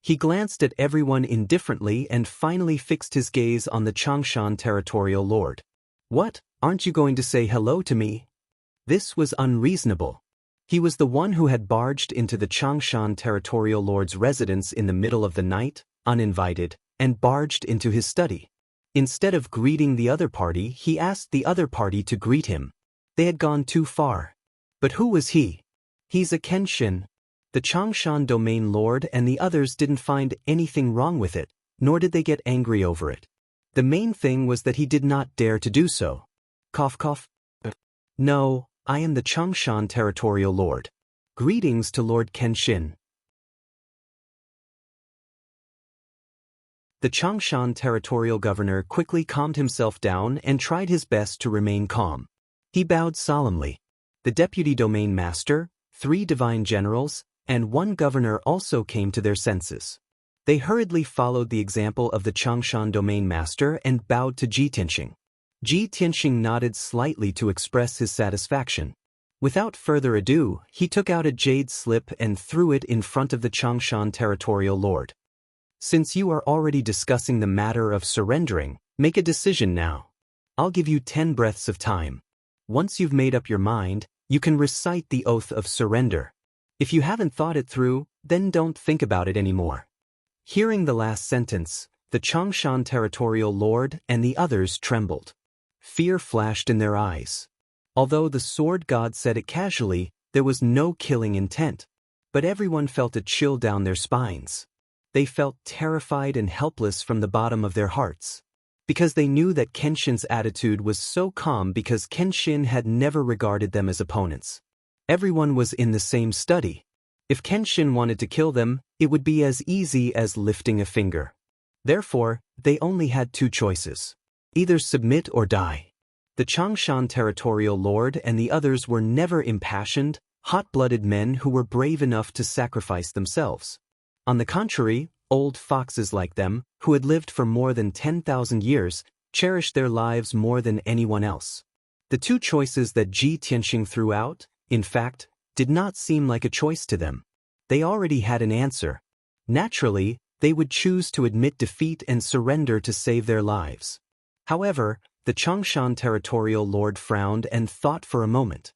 He glanced at everyone indifferently and finally fixed his gaze on the Changshan Territorial Lord. "What, aren't you going to say hello to me?" This was unreasonable. He was the one who had barged into the Changshan Territorial Lord's residence in the middle of the night, uninvited, and barged into his study. Instead of greeting the other party, he asked the other party to greet him. They had gone too far. But who was he? "He's a Kenshin." The Changshan domain lord and the others didn't find anything wrong with it, nor did they get angry over it. The main thing was that he did not dare to do so. Cough cough. No, I am the Changshan territorial lord. Greetings to Lord Kenshin. The Changshan territorial governor quickly calmed himself down and tried his best to remain calm. He bowed solemnly. The deputy domain master, 3 divine generals, and 1 governor also came to their senses. They hurriedly followed the example of the Changshan domain master and bowed to Ji Tianxing. Ji Tianxing nodded slightly to express his satisfaction. Without further ado, he took out a jade slip and threw it in front of the Changshan territorial lord. Since you are already discussing the matter of surrendering, make a decision now. I'll give you 10 breaths of time. Once you've made up your mind, you can recite the oath of surrender. If you haven't thought it through, then don't think about it anymore. Hearing the last sentence, the Changshan territorial lord and the others trembled. Fear flashed in their eyes. Although the sword god said it casually, there was no killing intent. But everyone felt a chill down their spines. They felt terrified and helpless from the bottom of their hearts. Because they knew that Kenshin's attitude was so calm because Kenshin had never regarded them as opponents. Everyone was in the same study. If Kenshin wanted to kill them, it would be as easy as lifting a finger. Therefore, they only had 2 choices. Either submit or die. The Changshan territorial lord and the others were never impassioned, hot-blooded men who were brave enough to sacrifice themselves. On the contrary, old foxes like them, who had lived for more than 10,000 years, cherished their lives more than anyone else. The 2 choices that Ji Tianxing threw out, in fact, did not seem like a choice to them. They already had an answer. Naturally, they would choose to admit defeat and surrender to save their lives. However, the Changshan territorial lord frowned and thought for a moment.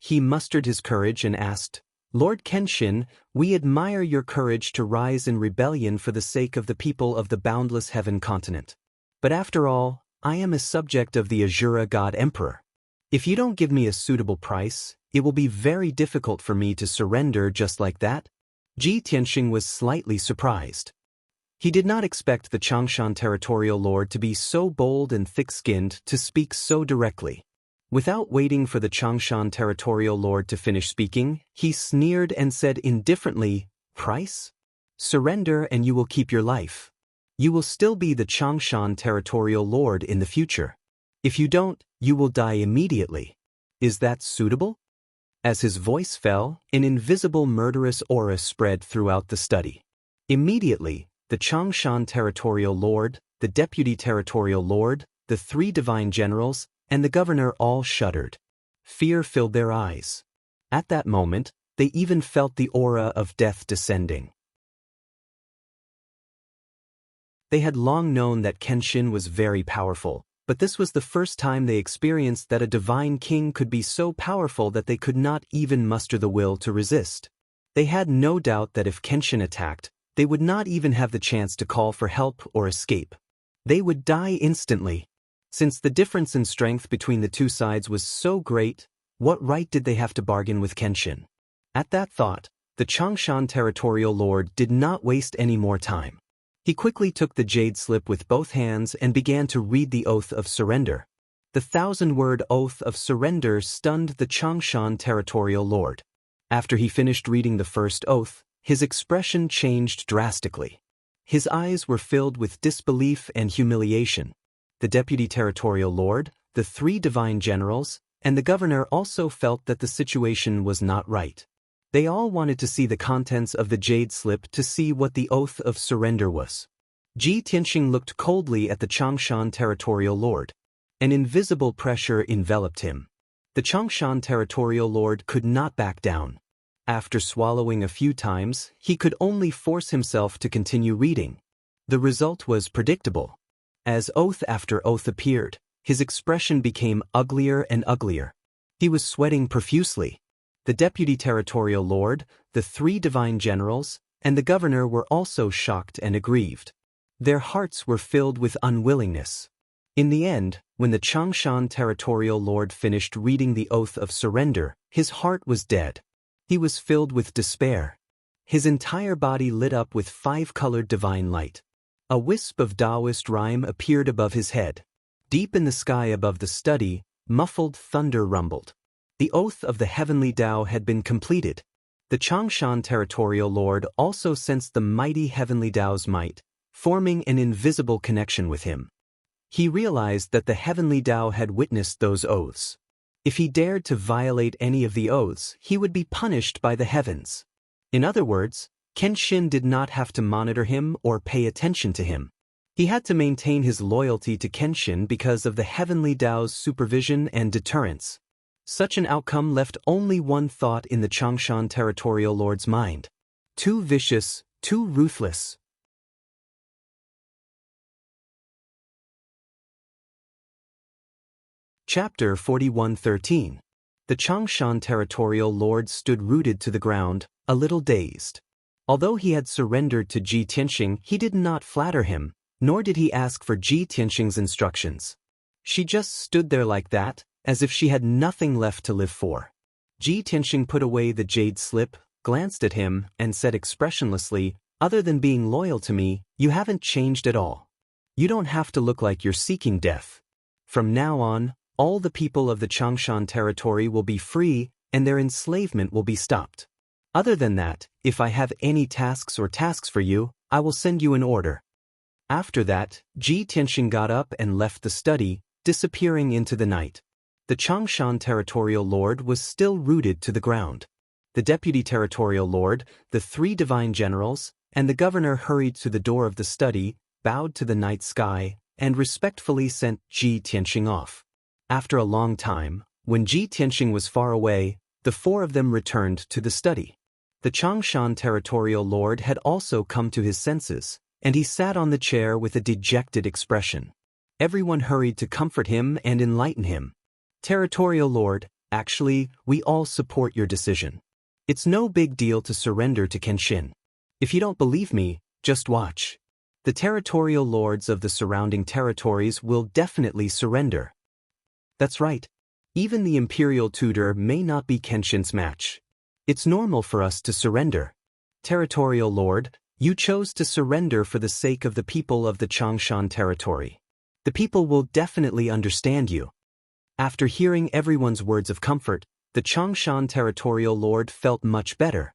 He mustered his courage and asked, Lord Kenshin, we admire your courage to rise in rebellion for the sake of the people of the boundless heaven continent. But after all, I am a subject of the Azura God Emperor. If you don't give me a suitable price, it will be very difficult for me to surrender just like that. Ji Tianxing was slightly surprised. He did not expect the Changshan territorial lord to be so bold and thick-skinned to speak so directly. Without waiting for the Changshan territorial lord to finish speaking, he sneered and said indifferently, Price? Surrender and you will keep your life. You will still be the Changshan territorial lord in the future. If you don't, you will die immediately. Is that suitable? As his voice fell, an invisible murderous aura spread throughout the study. Immediately, the Changshan territorial lord, the deputy territorial lord, the 3 divine generals, and the governor all shuddered. Fear filled their eyes. At that moment, they even felt the aura of death descending. They had long known that Kenshin was very powerful, but this was the first time they experienced that a divine king could be so powerful that they could not even muster the will to resist. They had no doubt that if Kenshin attacked, they would not even have the chance to call for help or escape. They would die instantly. Since the difference in strength between the 2 sides was so great, what right did they have to bargain with Kenshin? At that thought, the Changshan territorial lord did not waste any more time. He quickly took the jade slip with both hands and began to read the oath of surrender. The 1,000-word oath of surrender stunned the Changshan territorial lord. After he finished reading the first oath, his expression changed drastically. His eyes were filled with disbelief and humiliation. The deputy territorial lord, the 3 divine generals, and the governor also felt that the situation was not right. They all wanted to see the contents of the jade slip to see what the oath of surrender was. Ji Tianxing looked coldly at the Changshan territorial lord. An invisible pressure enveloped him. The Changshan territorial lord could not back down. After swallowing a few times, he could only force himself to continue reading. The result was predictable. As oath after oath appeared, his expression became uglier and uglier. He was sweating profusely. The deputy territorial lord, the 3 divine generals, and the governor were also shocked and aggrieved. Their hearts were filled with unwillingness. In the end, when the Changshan territorial lord finished reading the oath of surrender, his heart was dead. He was filled with despair. his entire body lit up with five-colored divine light. A wisp of Daoist rhyme appeared above his head. Deep in the sky above the study, muffled thunder rumbled. The oath of the heavenly Dao had been completed. The Changshan territorial lord also sensed the mighty heavenly Dao's might, forming an invisible connection with him. He realized that the heavenly Dao had witnessed those oaths. If he dared to violate any of the oaths, he would be punished by the heavens. In other words, Kenshin did not have to monitor him or pay attention to him. He had to maintain his loyalty to Kenshin because of the heavenly Dao's supervision and deterrence. Such an outcome left only one thought in the Changshan territorial lord's mind. Too vicious, too ruthless. Chapter 41:13. The Changshan territorial lord stood rooted to the ground, a little dazed. Although he had surrendered to Ji Tianxing, he did not flatter him, nor did he ask for Ji Tianxing's instructions. She just stood there like that, as if she had nothing left to live for. Ji Tianxing put away the jade slip, glanced at him, and said expressionlessly, "Other than being loyal to me, you haven't changed at all. You don't have to look like you're seeking death. From now on, all the people of the Changshan territory will be free, and their enslavement will be stopped. Other than that, if I have any tasks for you, I will send you an order." After that, Ji Tianxing got up and left the study, disappearing into the night. The Changshan territorial lord was still rooted to the ground. The deputy territorial lord, the three divine generals, and the governor hurried to the door of the study, bowed to the night sky, and respectfully sent Ji Tianxing off. After a long time, when Ji Tianxing was far away, the four of them returned to the study. The Changshan territorial lord had also come to his senses, and he sat on the chair with a dejected expression. Everyone hurried to comfort him and enlighten him. "Territorial lord, actually, we all support your decision. It's no big deal to surrender to Kenshin. If you don't believe me, just watch. The territorial lords of the surrounding territories will definitely surrender." That's right. Even the imperial tutor may not be Kenshin's match. It's normal for us to surrender. Territorial lord, you chose to surrender for the sake of the people of the Changshan territory. The people will definitely understand you. After hearing everyone's words of comfort, the Changshan territorial lord felt much better.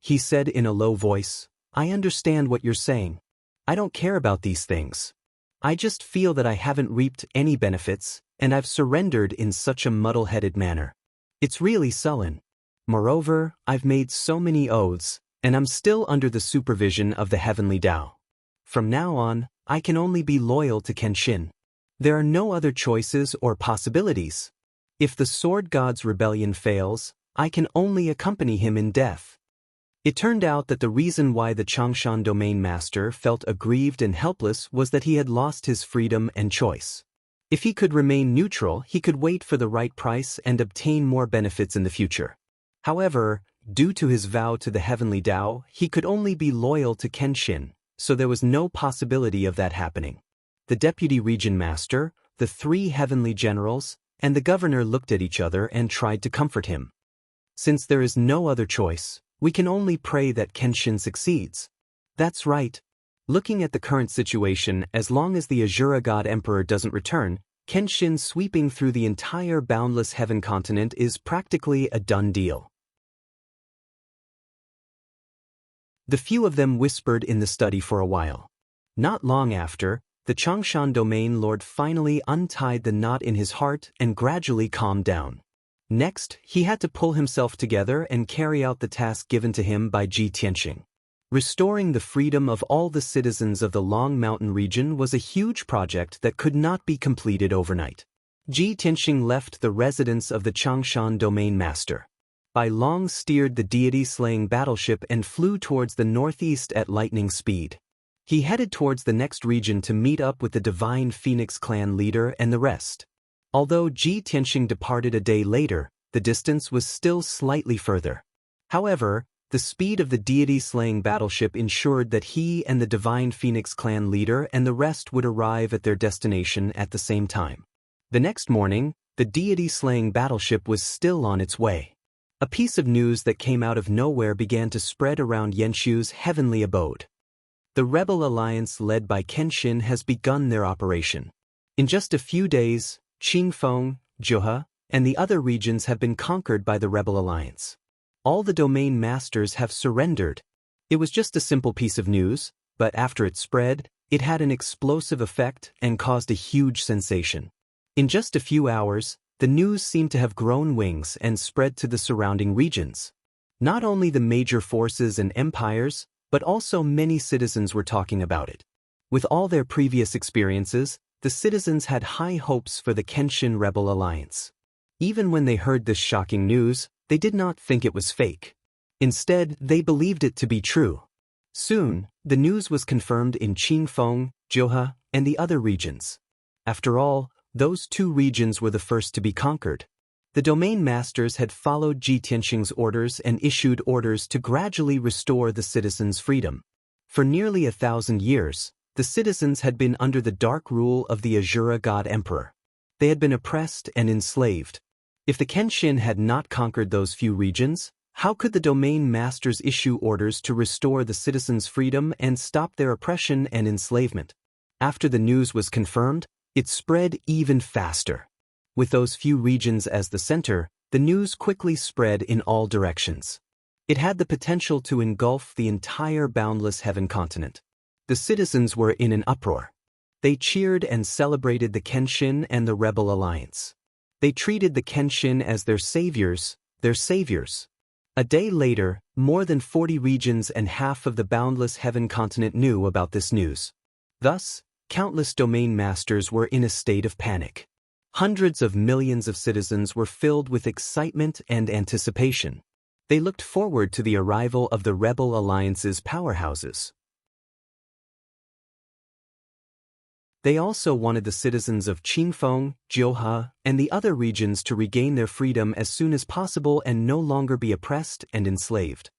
He said in a low voice, "I understand what you're saying. I don't care about these things. I just feel that I haven't reaped any benefits, and I've surrendered in such a muddle-headed manner. It's really sullen. Moreover, I've made so many oaths, and I'm still under the supervision of the heavenly Dao. From now on, I can only be loyal to Kenshin. There are no other choices or possibilities. If the Sword God's rebellion fails, I can only accompany him in death." It turned out that the reason why the Changshan domain master felt aggrieved and helpless was that he had lost his freedom and choice. If he could remain neutral, he could wait for the right price and obtain more benefits in the future. However, due to his vow to the heavenly Dao, he could only be loyal to Kenshin, so there was no possibility of that happening. The deputy region master, the three heavenly generals, and the governor looked at each other and tried to comfort him. Since there is no other choice, we can only pray that Kenshin succeeds. That's right. Looking at the current situation, as long as the Azura God Emperor doesn't return, Kenshin sweeping through the entire boundless heaven continent is practically a done deal. The few of them whispered in the study for a while. Not long after, the Changshan domain lord finally untied the knot in his heart and gradually calmed down. Next, he had to pull himself together and carry out the task given to him by Ji Tianxing. Restoring the freedom of all the citizens of the Long Mountain region was a huge project that could not be completed overnight. Ji Tianxing left the residence of the Changshan domain master. Bai Long steered the deity-slaying battleship and flew towards the northeast at lightning speed. He headed towards the next region to meet up with the Divine Phoenix clan leader and the rest. Although Ji Tianxing departed a day later, the distance was still slightly further. However, the speed of the deity-slaying battleship ensured that he and the Divine Phoenix clan leader and the rest would arrive at their destination at the same time. The next morning, the deity-slaying battleship was still on its way. A piece of news that came out of nowhere began to spread around Yanxu's heavenly abode. The rebel alliance led by Kenshin has begun their operation. In just a few days, Qingfeng, Zhuhe, and the other regions have been conquered by the rebel alliance. All the domain masters have surrendered. It was just a simple piece of news, but after it spread, it had an explosive effect and caused a huge sensation. In just a few hours, the news seemed to have grown wings and spread to the surrounding regions. Not only the major forces and empires, but also many citizens were talking about it. With all their previous experiences, the citizens had high hopes for the Kenshin Rebel Alliance. Even when they heard this shocking news, they did not think it was fake. Instead, they believed it to be true. Soon, the news was confirmed in Qingfeng, Zhuhe, and the other regions. After all, those two regions were the first to be conquered. The domain masters had followed Ji Tianxing's orders and issued orders to gradually restore the citizens' freedom. For nearly 1,000 years, the citizens had been under the dark rule of the Azura God Emperor. They had been oppressed and enslaved. If the Kenshin had not conquered those few regions, how could the domain masters issue orders to restore the citizens' freedom and stop their oppression and enslavement? After the news was confirmed, it spread even faster. With those few regions as the center, the news quickly spread in all directions. It had the potential to engulf the entire boundless heaven continent. The citizens were in an uproar. They cheered and celebrated the Kenshin and the Rebel Alliance. They treated the Kenshin as their saviors, their saviors. A day later, more than 40 regions and half of the boundless heaven continent knew about this news. Thus, countless domain masters were in a state of panic. Hundreds of millions of citizens were filled with excitement and anticipation. They looked forward to the arrival of the Rebel Alliance's powerhouses. They also wanted the citizens of Qingfeng, Zhuhe, and the other regions to regain their freedom as soon as possible and no longer be oppressed and enslaved.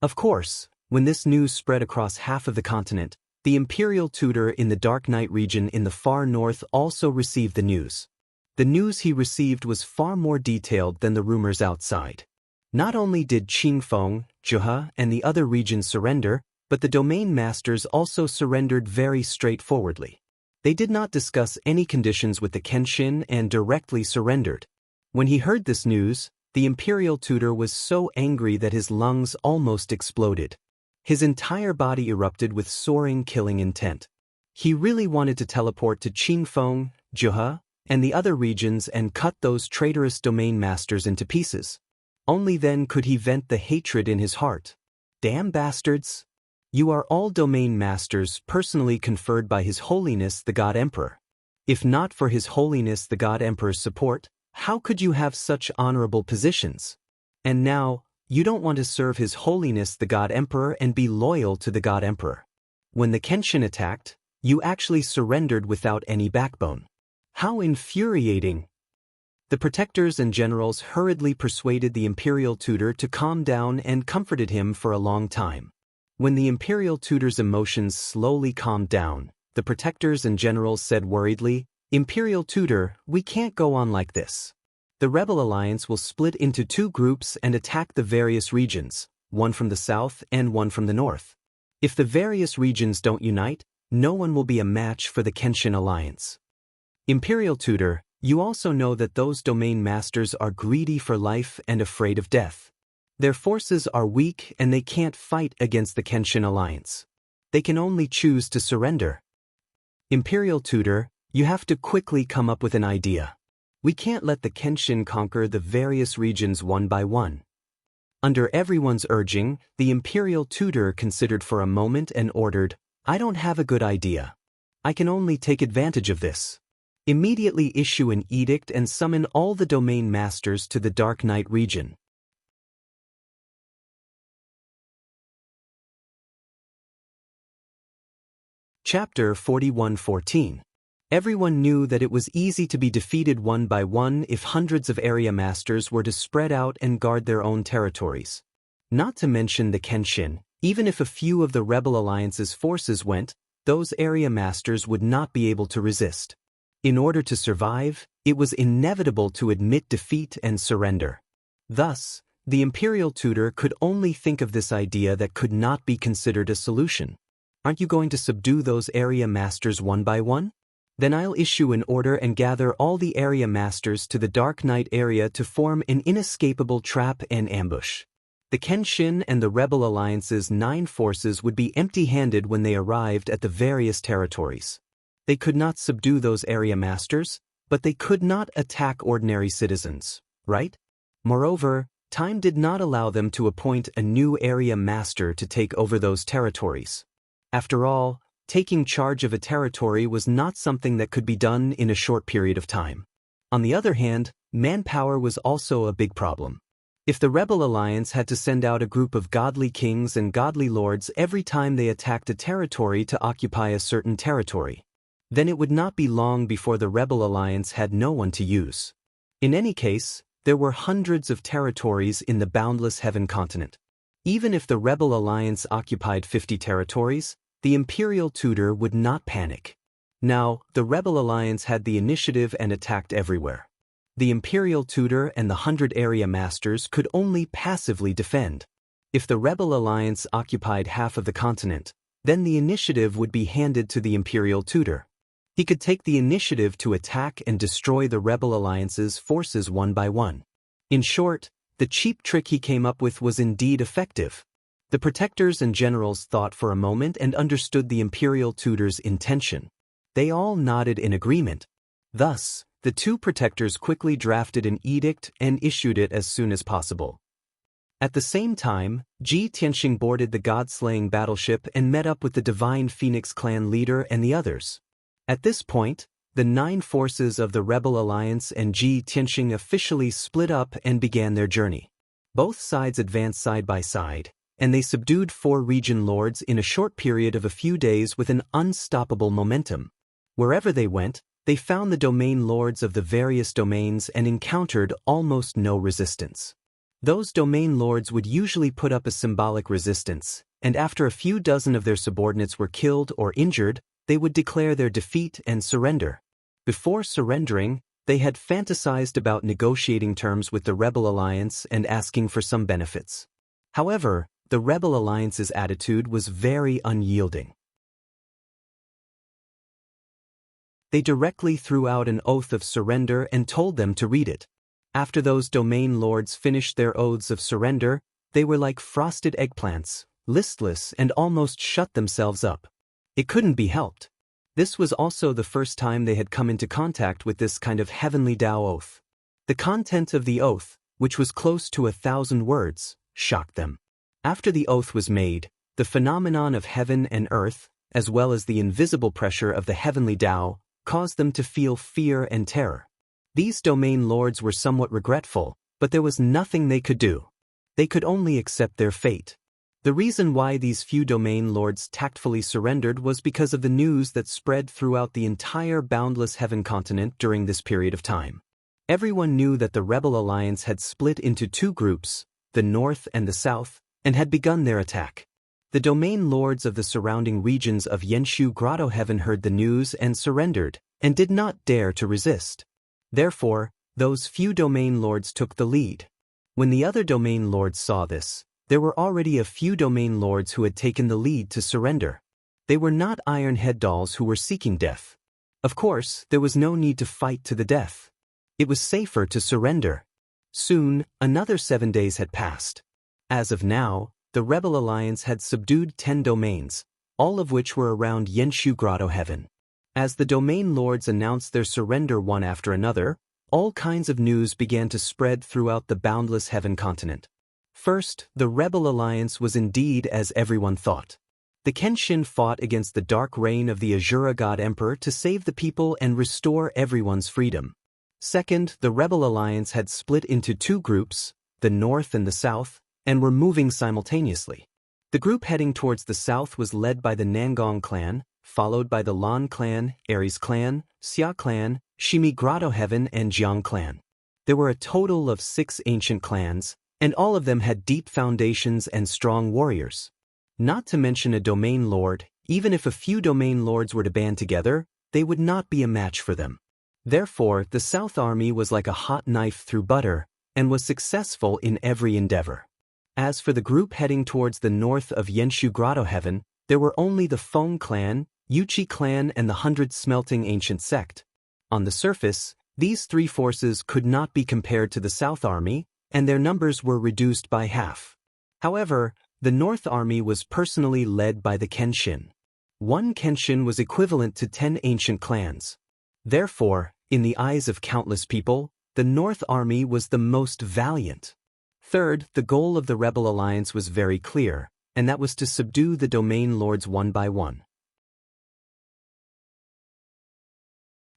Of course, when this news spread across half of the continent, the imperial tutor in the Dark Night region in the far north also received the news. The news he received was far more detailed than the rumors outside. Not only did Qingfeng, Zhuhe, and the other regions surrender, but the domain masters also surrendered very straightforwardly. They did not discuss any conditions with the Kenshin and directly surrendered. When he heard this news, the imperial tutor was so angry that his lungs almost exploded. His entire body erupted with soaring killing intent. He really wanted to teleport to Qingfeng, Zhuhe, and the other regions and cut those traitorous domain masters into pieces. Only then could he vent the hatred in his heart. Damn bastards! You are all domain masters personally conferred by His Holiness the God Emperor. If not for His Holiness the God Emperor's support, how could you have such honorable positions? And now, you don't want to serve His Holiness the God Emperor and be loyal to the God Emperor. When the Kenshin attacked, you actually surrendered without any backbone. How infuriating! The protectors and generals hurriedly persuaded the imperial tutor to calm down and comforted him for a long time. When the imperial tutor's emotions slowly calmed down, the protectors and generals said worriedly, "Imperial tutor, we can't go on like this. The Rebel Alliance will split into two groups and attack the various regions, one from the south and one from the north. If the various regions don't unite, no one will be a match for the Kenshin Alliance. Imperial tutor, you also know that those domain masters are greedy for life and afraid of death. Their forces are weak and they can't fight against the Kenshin Alliance. They can only choose to surrender. Imperial tutor, you have to quickly come up with an idea. We can't let the Kenshin conquer the various regions one by one." Under everyone's urging, the imperial tutor considered for a moment and ordered, "I don't have a good idea. I can only take advantage of this. Immediately issue an edict and summon all the domain masters to the Dark Night region." Chapter 41:14. Everyone knew that it was easy to be defeated one by one if hundreds of area masters were to spread out and guard their own territories. Not to mention the Kenshin, even if a few of the Rebel Alliance's forces went, those area masters would not be able to resist. In order to survive, it was inevitable to admit defeat and surrender. Thus, the imperial tutor could only think of this idea that could not be considered a solution. Aren't you going to subdue those area masters one by one? Then I'll issue an order and gather all the area masters to the Dark Night area to form an inescapable trap and ambush. The Kenshin and the Rebel Alliance's 9 forces would be empty-handed when they arrived at the various territories. They could not subdue those area masters, but they could not attack ordinary citizens, right? Moreover, time did not allow them to appoint a new area master to take over those territories. After all, taking charge of a territory was not something that could be done in a short period of time. On the other hand, manpower was also a big problem. If the Rebel Alliance had to send out a group of godly kings and godly lords every time they attacked a territory to occupy a certain territory, then it would not be long before the Rebel Alliance had no one to use. In any case, there were hundreds of territories in the boundless heaven continent. Even if the Rebel Alliance occupied 50 territories, the Imperial Tutor would not panic. Now, the Rebel Alliance had the initiative and attacked everywhere. The Imperial Tutor and the 100 area masters could only passively defend. If the Rebel Alliance occupied half of the continent, then the initiative would be handed to the Imperial Tutor. He could take the initiative to attack and destroy the Rebel Alliance's forces one by one. In short, the cheap trick he came up with was indeed effective. The protectors and generals thought for a moment and understood the Imperial Tutor's intention. They all nodded in agreement. Thus, the 2 protectors quickly drafted an edict and issued it as soon as possible. At the same time, Ji Tianxing boarded the god-slaying battleship and met up with the Divine Phoenix clan leader and the others. At this point, the 9 forces of the Rebel Alliance and Ji Tianxing officially split up and began their journey. Both sides advanced side by side, and they subdued 4 region lords in a short period of a few days with an unstoppable momentum. Wherever they went, they found the domain lords of the various domains and encountered almost no resistance. Those domain lords would usually put up a symbolic resistance, and after a few dozen of their subordinates were killed or injured, they would declare their defeat and surrender. Before surrendering, they had fantasized about negotiating terms with the Rebel Alliance and asking for some benefits. However, the Rebel Alliance's attitude was very unyielding. They directly threw out an oath of surrender and told them to read it. After those domain lords finished their oaths of surrender, they were like frosted eggplants, listless and almost shut themselves up. It couldn't be helped. This was also the first time they had come into contact with this kind of heavenly Tao oath. The content of the oath, which was close to 1,000 words, shocked them. After the oath was made, the phenomenon of heaven and earth, as well as the invisible pressure of the heavenly Tao, caused them to feel fear and terror. These domain lords were somewhat regretful, but there was nothing they could do. They could only accept their fate. The reason why these few domain lords tactfully surrendered was because of the news that spread throughout the entire boundless heaven continent during this period of time. Everyone knew that the Rebel Alliance had split into 2 groups, the North and the South, and had begun their attack. The domain lords of the surrounding regions of Yenshu Grotto Heaven heard the news and surrendered, and did not dare to resist. Therefore, those few domain lords took the lead. When the other domain lords saw this, there were already a few domain lords who had taken the lead to surrender. They were not iron head dolls who were seeking death. Of course, there was no need to fight to the death. It was safer to surrender. Soon, another 7 days had passed. As of now, the Rebel Alliance had subdued 10 domains, all of which were around Yenshu Grotto Heaven. As the domain lords announced their surrender one after another, all kinds of news began to spread throughout the boundless heaven continent. First, the Rebel Alliance was indeed as everyone thought. The Kenshin fought against the dark reign of the Azura God Emperor to save the people and restore everyone's freedom. Second, the Rebel Alliance had split into 2 groups, the North and the South, and were moving simultaneously. The group heading towards the south was led by the Nangong clan, followed by the Lan clan, Aries clan, Xia clan, Shimi Grotto Heaven and Jiang clan. There were a total of 6 ancient clans, and all of them had deep foundations and strong warriors. Not to mention a domain lord, even if a few domain lords were to band together, they would not be a match for them. Therefore, the South Army was like a hot knife through butter, and was successful in every endeavor. As for the group heading towards the north of Yenshu Grotto Heaven, there were only the Feng clan, Yuchi clan and the 100 Smelting Ancient Sect. On the surface, these three forces could not be compared to the South Army, and their numbers were reduced by half. However, the North Army was personally led by the Kenshin. One Kenshin was equivalent to 10 ancient clans. Therefore, in the eyes of countless people, the North Army was the most valiant. Third, the goal of the Rebel Alliance was very clear, and that was to subdue the domain lords one by one.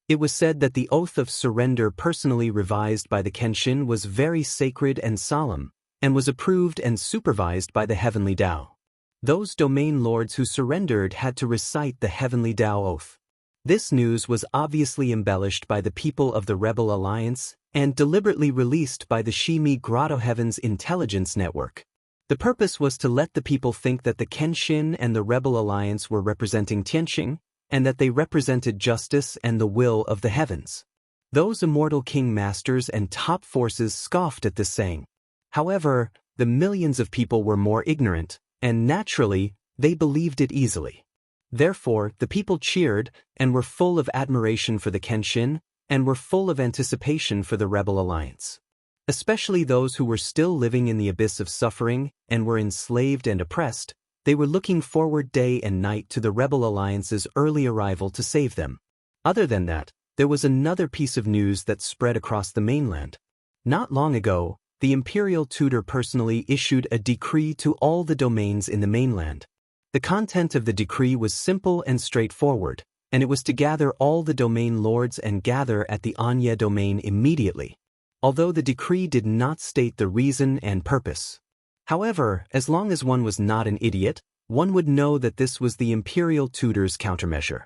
It was said that the oath of surrender personally revised by the Kenshin was very sacred and solemn, and was approved and supervised by the Heavenly Tao. Those domain lords who surrendered had to recite the Heavenly Tao oath. This news was obviously embellished by the people of the Rebel Alliance and deliberately released by the Shimi Grotto Heaven's intelligence network. The purpose was to let the people think that the Kenshin and the Rebel Alliance were representing Tianqing, and that they represented justice and the will of the heavens. Those immortal king masters and top forces scoffed at this saying. However, the millions of people were more ignorant, and naturally, they believed it easily. Therefore, the people cheered, and were full of admiration for the Kenshin, and were full of anticipation for the Rebel Alliance. Especially those who were still living in the abyss of suffering, and were enslaved and oppressed, they were looking forward day and night to the Rebel Alliance's early arrival to save them. Other than that, there was another piece of news that spread across the mainland. Not long ago, the imperial tutor personally issued a decree to all the domains in the mainland. The content of the decree was simple and straightforward, and it was to gather all the domain lords and gather at the Anya domain immediately, although the decree did not state the reason and purpose. However, as long as one was not an idiot, one would know that this was the imperial tutor's countermeasure.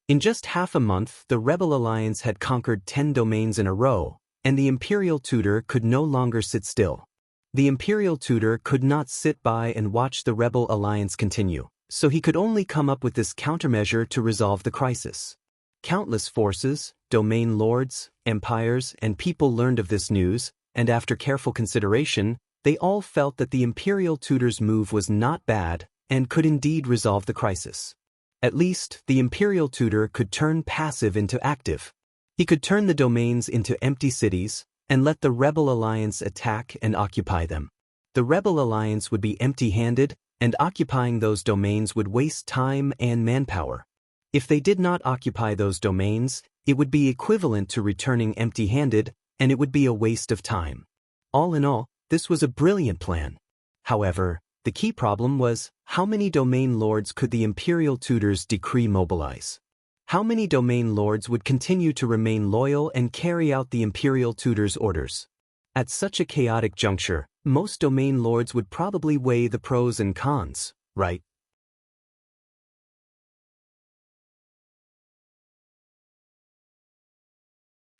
In just half a month, the Rebel Alliance had conquered 10 domains in a row, and the imperial tutor could no longer sit still. The imperial tutor could not sit by and watch the Rebel Alliance continue, so he could only come up with this countermeasure to resolve the crisis. Countless forces, domain lords, empires, and people learned of this news, and after careful consideration, they all felt that the imperial tutor's move was not bad and could indeed resolve the crisis. At least, the imperial tutor could turn passive into active. He could turn the domains into empty cities, and let the Rebel Alliance attack and occupy them. The Rebel Alliance would be empty-handed, and occupying those domains would waste time and manpower. If they did not occupy those domains, it would be equivalent to returning empty-handed, and it would be a waste of time. All in all, this was a brilliant plan. However, the key problem was, how many domain lords could the imperial tutor's decree mobilize? How many domain lords would continue to remain loyal and carry out the imperial tutor's orders? At such a chaotic juncture, most domain lords would probably weigh the pros and cons, right?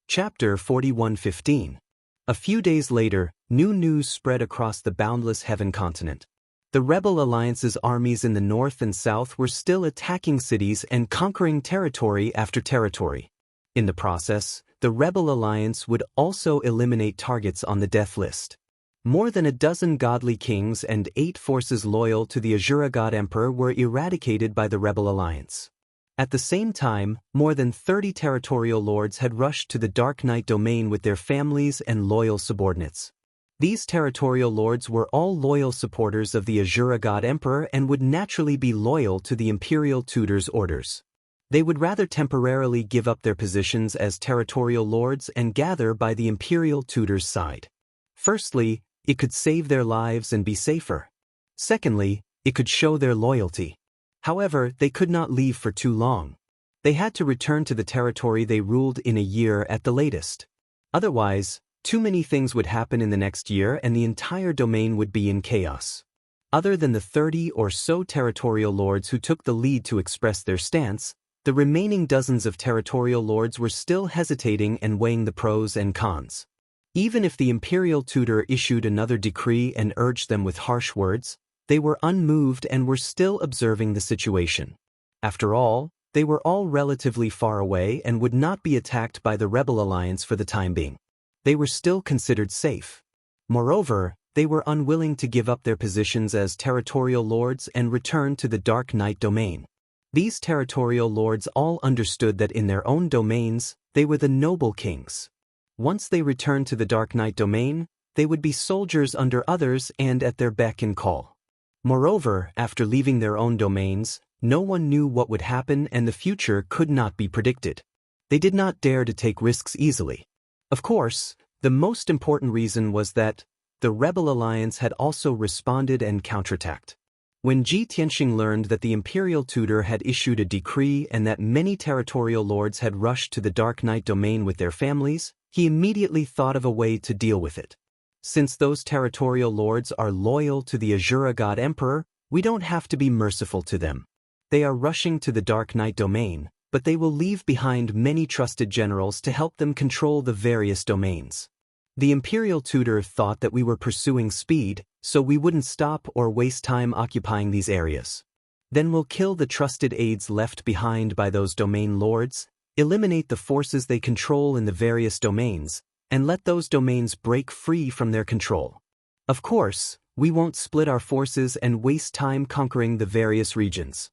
Chapter 41:15. A few days later, new news spread across the boundless heaven continent. The Rebel Alliance's armies in the north and south were still attacking cities and conquering territory after territory. In the process, the Rebel Alliance would also eliminate targets on the death list. More than a dozen godly kings and 8 forces loyal to the Azura God Emperor were eradicated by the Rebel Alliance. At the same time, more than 30 territorial lords had rushed to the Dark Knight domain with their families and loyal subordinates. These territorial lords were all loyal supporters of the Azura God Emperor and would naturally be loyal to the imperial tutor's orders. They would rather temporarily give up their positions as territorial lords and gather by the imperial tutor's side. Firstly, it could save their lives and be safer. Secondly, it could show their loyalty. However, they could not leave for too long. They had to return to the territory they ruled in a year at the latest. Otherwise, too many things would happen in the next year and the entire domain would be in chaos. Other than the 30 or so territorial lords who took the lead to express their stance, the remaining dozens of territorial lords were still hesitating and weighing the pros and cons. Even if the imperial tutor issued another decree and urged them with harsh words, they were unmoved and were still observing the situation. After all, they were all relatively far away and would not be attacked by the Rebel Alliance for the time being. They were still considered safe. Moreover, they were unwilling to give up their positions as territorial lords and return to the Dark Knight domain. These territorial lords all understood that in their own domains, they were the noble kings. Once they returned to the Dark Knight domain, they would be soldiers under others and at their beck and call. Moreover, after leaving their own domains, no one knew what would happen and the future could not be predicted. They did not dare to take risks easily. Of course, the most important reason was that the rebel alliance had also responded and counterattacked. When Ji Tianxing learned that the imperial tutor had issued a decree and that many territorial lords had rushed to the Dark Knight domain with their families, he immediately thought of a way to deal with it. Since those territorial lords are loyal to the Azura God Emperor, we don't have to be merciful to them. They are rushing to the Dark Knight domain, but they will leave behind many trusted generals to help them control the various domains. The imperial tutor thought that we were pursuing speed, so we wouldn't stop or waste time occupying these areas. Then we'll kill the trusted aides left behind by those domain lords, eliminate the forces they control in the various domains, and let those domains break free from their control. Of course, we won't split our forces and waste time conquering the various regions.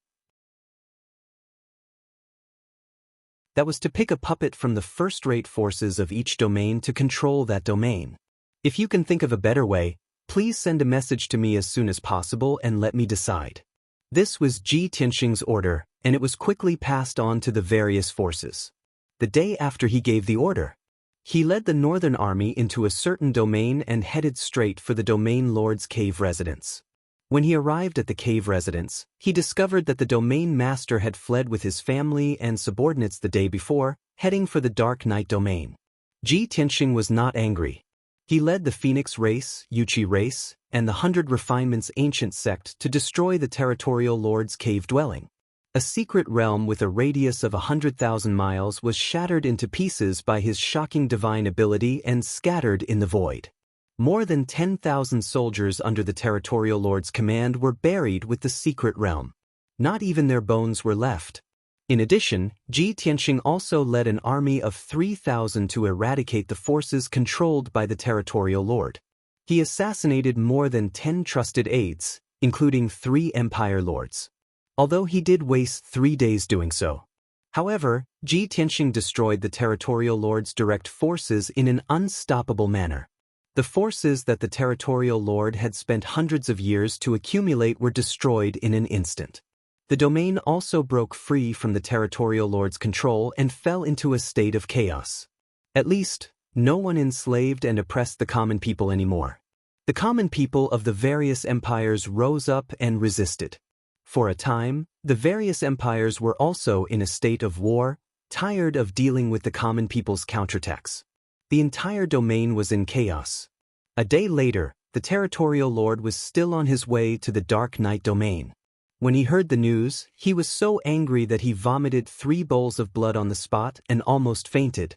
That was to pick a puppet from the first-rate forces of each domain to control that domain. If you can think of a better way, please send a message to me as soon as possible and let me decide. This was Ji Tianxing's order, and it was quickly passed on to the various forces. The day after he gave the order, he led the northern army into a certain domain and headed straight for the domain lord's cave residence. When he arrived at the cave residence, he discovered that the domain master had fled with his family and subordinates the day before, heading for the Dark Knight domain. Ji Tianxing was not angry. He led the Phoenix race, Yuchi race, and the 100 Refinements ancient sect to destroy the territorial lord's cave dwelling. A secret realm with a radius of 100,000 miles was shattered into pieces by his shocking divine ability and scattered in the void. More than 10,000 soldiers under the territorial lord's command were buried with the secret realm. Not even their bones were left. In addition, Ji Tianxing also led an army of 3,000 to eradicate the forces controlled by the territorial lord. He assassinated more than 10 trusted aides, including 3 empire lords. Although he did waste 3 days doing so. However, Ji Tianxing destroyed the territorial lord's direct forces in an unstoppable manner. The forces that the territorial lord had spent hundreds of years to accumulate were destroyed in an instant. The domain also broke free from the territorial lord's control and fell into a state of chaos. At least, no one enslaved and oppressed the common people anymore. The common people of the various empires rose up and resisted. For a time, the various empires were also in a state of war, tired of dealing with the common people's counterattacks. The entire domain was in chaos. A day later, the territorial lord was still on his way to the Dark Knight domain. When he heard the news, he was so angry that he vomited 3 bowls of blood on the spot and almost fainted.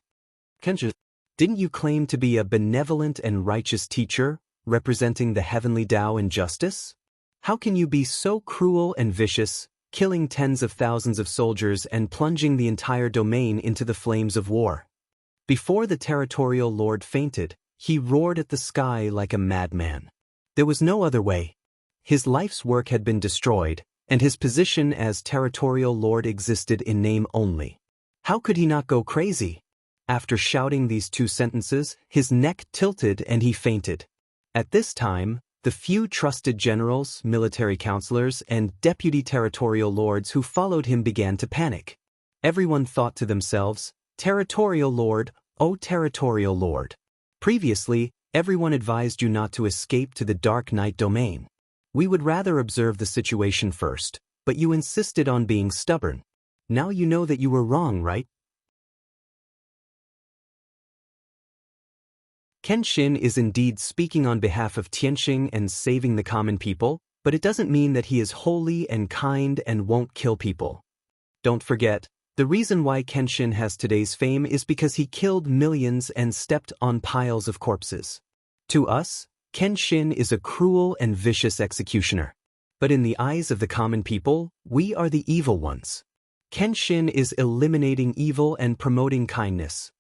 Kenja, didn't you claim to be a benevolent and righteous teacher, representing the heavenly Tao and justice? How can you be so cruel and vicious, killing tens of thousands of soldiers and plunging the entire domain into the flames of war? Before the territorial lord fainted, he roared at the sky like a madman. There was no other way. His life's work had been destroyed, and his position as territorial lord existed in name only. How could he not go crazy? After shouting these 2 sentences, his neck tilted and he fainted. At this time, the few trusted generals, military counselors, and deputy territorial lords who followed him began to panic. Everyone thought to themselves, "Territorial lord, O territorial lord." Previously, everyone advised you not to escape to the Dark Knight domain. We would rather observe the situation first, but you insisted on being stubborn. Now you know that you were wrong, right? Kenshin is indeed speaking on behalf of Tianxing and saving the common people, but it doesn't mean that he is holy and kind and won't kill people. Don't forget, the reason why Kenshin has today's fame is because he killed millions and stepped on piles of corpses. To us, Kenshin is a cruel and vicious executioner. But in the eyes of the common people, we are the evil ones. Kenshin is eliminating evil and promoting kindness.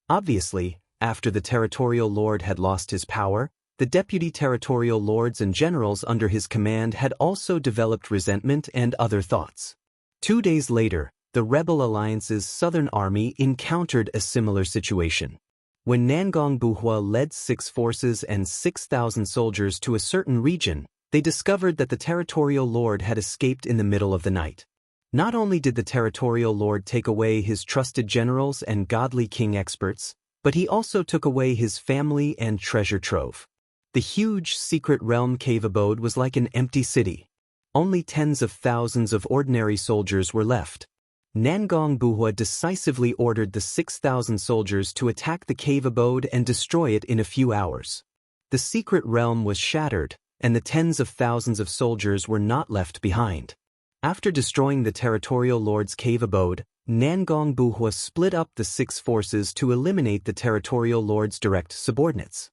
Obviously, after the territorial lord had lost his power, The deputy territorial lords and generals under his command had also developed resentment and other thoughts. 2 days later, the Rebel Alliance's southern army encountered a similar situation. When Nangong Buhua led 6 forces and 6,000 soldiers to a certain region, they discovered that the territorial lord had escaped in the middle of the night. Not only did the territorial lord take away his trusted generals and godly king experts, but he also took away his family and treasure trove. The huge secret realm cave abode was like an empty city. Only tens of thousands of ordinary soldiers were left. Nangong Buhua decisively ordered the 6,000 soldiers to attack the cave abode and destroy it in a few hours. The secret realm was shattered, and the tens of thousands of soldiers were not left behind. After destroying the territorial lord's cave abode, Nangong Buhua split up the 6 forces to eliminate the territorial lord's direct subordinates.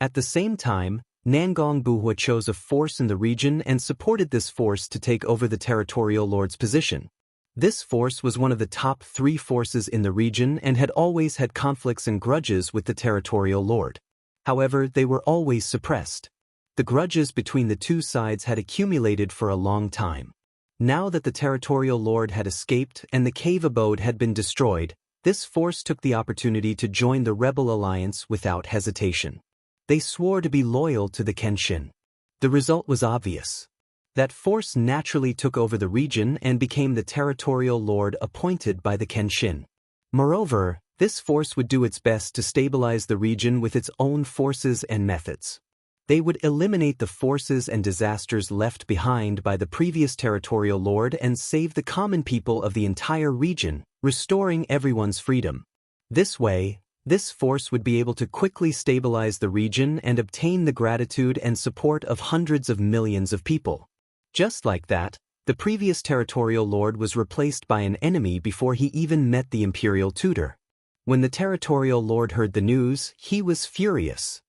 At the same time, Nangong Buhua chose a force in the region and supported this force to take over the territorial lord's position. This force was one of the top 3 forces in the region and had always had conflicts and grudges with the territorial lord. However, they were always suppressed. The grudges between the 2 sides had accumulated for a long time. Now that the territorial lord had escaped and the cave abode had been destroyed, this force took the opportunity to join the rebel alliance without hesitation. They swore to be loyal to the Kenshin. The result was obvious. That force naturally took over the region and became the territorial lord appointed by the Kenshin. Moreover, this force would do its best to stabilize the region with its own forces and methods. They would eliminate the forces and disasters left behind by the previous territorial lord and save the common people of the entire region, restoring everyone's freedom. This way, this force would be able to quickly stabilize the region and obtain the gratitude and support of hundreds of millions of people. Just like that, the previous territorial lord was replaced by an enemy before he even met the imperial tutor. When the territorial lord heard the news, he was furious.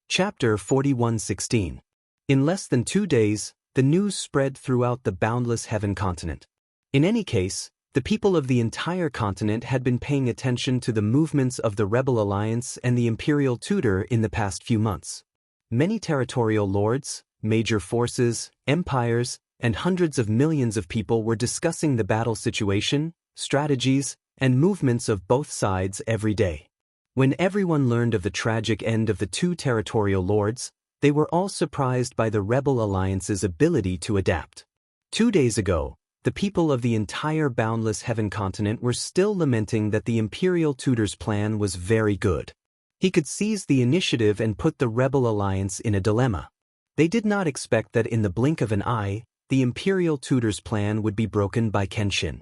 Chapter 41:16. In less than 2 days, the news spread throughout the boundless heaven continent. In any case, the people of the entire continent had been paying attention to the movements of the Rebel Alliance and the Imperial Tutor in the past few months. Many territorial lords, major forces, empires, and hundreds of millions of people were discussing the battle situation, strategies, and movements of both sides every day. When everyone learned of the tragic end of the 2 territorial lords, they were all surprised by the Rebel Alliance's ability to adapt. 2 days ago, the people of the entire boundless heaven continent were still lamenting that the Imperial Tutor's plan was very good. He could seize the initiative and put the Rebel Alliance in a dilemma. They did not expect that in the blink of an eye, the Imperial Tutor's plan would be broken by Kenshin.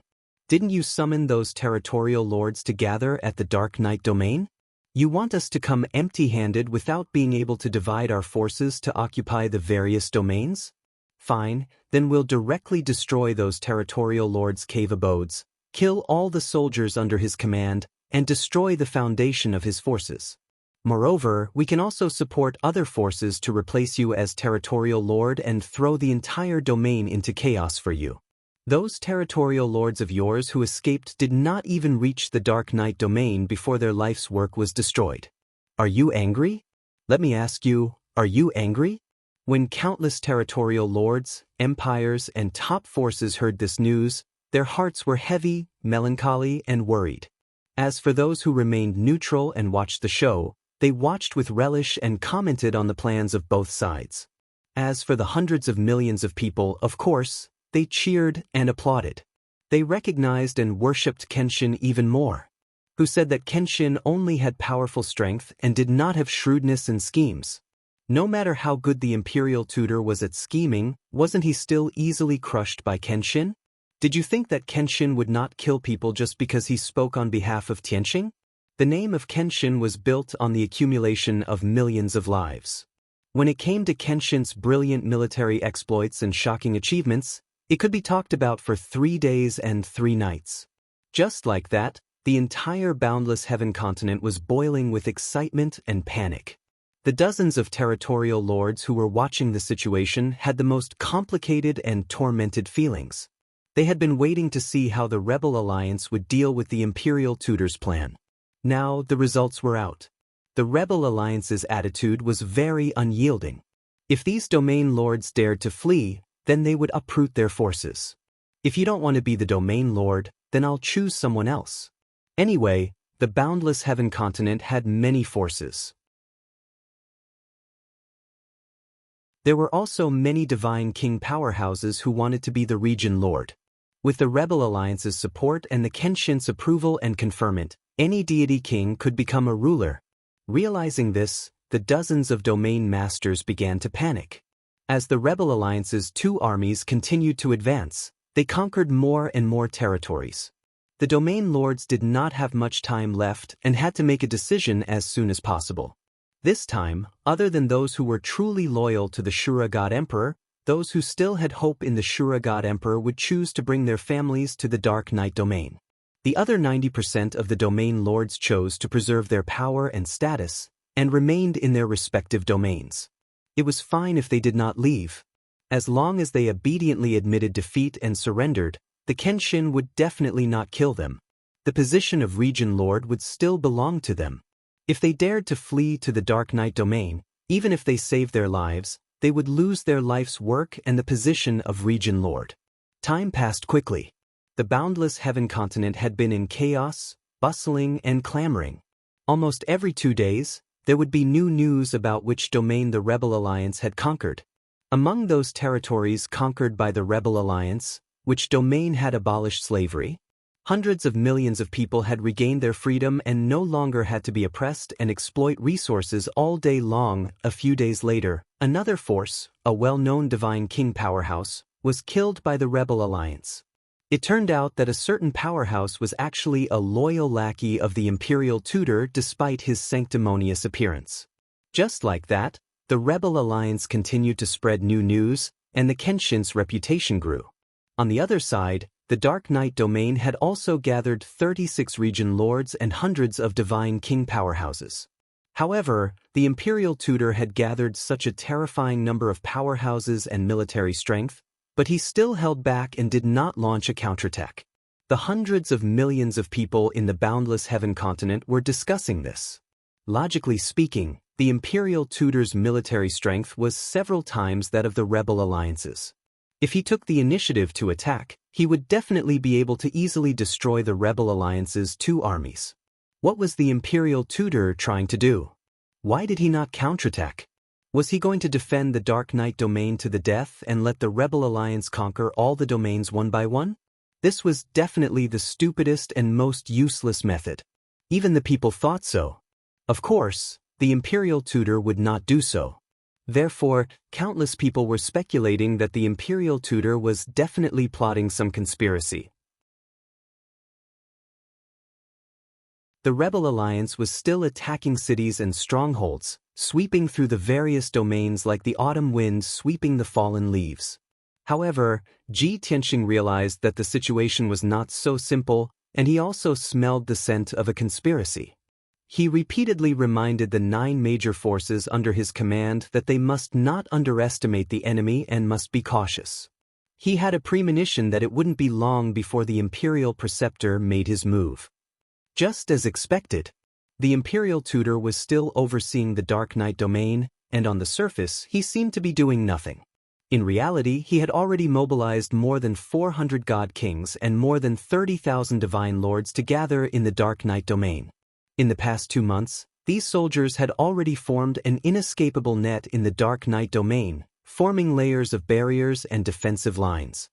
Didn't you summon those territorial lords to gather at the Dark Night Domain? You want us to come empty-handed without being able to divide our forces to occupy the various domains? Fine, then we'll directly destroy those territorial lords' cave abodes, kill all the soldiers under his command, and destroy the foundation of his forces. Moreover, we can also support other forces to replace you as territorial lord and throw the entire domain into chaos for you. Those territorial lords of yours who escaped did not even reach the Dark Night Domain before their life's work was destroyed. Are you angry? Let me ask you, are you angry? When countless territorial lords, empires, and top forces heard this news, their hearts were heavy, melancholy, and worried. As for those who remained neutral and watched the show, they watched with relish and commented on the plans of both sides. As for the hundreds of millions of people, of course, they cheered and applauded. They recognized and worshipped Kenshin even more, who said that Kenshin only had powerful strength and did not have shrewdness and schemes. No matter how good the Imperial Tutor was at scheming, wasn't he still easily crushed by Kenshin? Did you think that Kenshin would not kill people just because he spoke on behalf of Tianqing? The name of Kenshin was built on the accumulation of millions of lives. When it came to Kenshin's brilliant military exploits and shocking achievements, it could be talked about for 3 days and 3 nights. Just like that, the entire boundless heaven continent was boiling with excitement and panic. The dozens of territorial lords who were watching the situation had the most complicated and tormented feelings. They had been waiting to see how the rebel alliance would deal with the imperial tutor's plan. Now the results were out. The rebel alliance's attitude was very unyielding. If these domain lords dared to flee, then they would uproot their forces. If you don't want to be the domain lord, then I'll choose someone else. Anyway, the boundless heaven continent had many forces. There were also many divine king powerhouses who wanted to be the region lord. With the rebel alliance's support and the Kenshin's approval and conferment, any deity king could become a ruler. Realizing this, the dozens of domain masters began to panic. As the rebel alliance's two armies continued to advance, they conquered more and more territories. The domain lords did not have much time left and had to make a decision as soon as possible. This time, other than those who were truly loyal to the Shura God Emperor, those who still had hope in the Shura God Emperor would choose to bring their families to the Dark Night domain. The other 90% of the domain lords chose to preserve their power and status, and remained in their respective domains. It was fine if they did not leave. As long as they obediently admitted defeat and surrendered, the Kenshin would definitely not kill them. The position of region lord would still belong to them. If they dared to flee to the Dark Night domain, even if they saved their lives, they would lose their life's work and the position of region lord. Time passed quickly. The boundless heaven continent had been in chaos, bustling, and clamoring. Almost every 2 days, there would be new news about which domain the Rebel Alliance had conquered. Among those territories conquered by the Rebel Alliance, which domain had abolished slavery? Hundreds of millions of people had regained their freedom and no longer had to be oppressed and exploit resources all day long. A few days later, another force, a well-known divine king powerhouse, was killed by the Rebel Alliance. It turned out that a certain powerhouse was actually a loyal lackey of the imperial tutor despite his sanctimonious appearance. Just like that, the Rebel Alliance continued to spread new news, and the Kenshin's reputation grew. On the other side, the Dark Night domain had also gathered 36 region lords and hundreds of divine king powerhouses. However, the imperial tutor had gathered such a terrifying number of powerhouses and military strength, but he still held back and did not launch a counterattack. The hundreds of millions of people in the boundless heaven continent were discussing this. Logically speaking, the imperial tutor's military strength was several times that of the rebel alliances. If he took the initiative to attack, he would definitely be able to easily destroy the rebel alliance's 2 armies. What was the imperial tutor trying to do? Why did he not counterattack? Was he going to defend the Dark Night domain to the death and let the rebel alliance conquer all the domains one by one? This was definitely the stupidest and most useless method. Even the people thought so. Of course, the imperial tutor would not do so. Therefore, countless people were speculating that the imperial tutor was definitely plotting some conspiracy. The Rebel Alliance was still attacking cities and strongholds, sweeping through the various domains like the autumn wind sweeping the fallen leaves. However, Ji Tianxing realized that the situation was not so simple, and he also smelled the scent of a conspiracy. He repeatedly reminded the 9 major forces under his command that they must not underestimate the enemy and must be cautious. He had a premonition that it wouldn't be long before the imperial preceptor made his move. Just as expected, the imperial tutor was still overseeing the Dark Night domain, and on the surface he seemed to be doing nothing. In reality, he had already mobilized more than 400 god kings and more than 30,000 divine lords to gather in the Dark Night domain. In the past 2 months, these soldiers had already formed an inescapable net in the Dark Night domain, forming layers of barriers and defensive lines.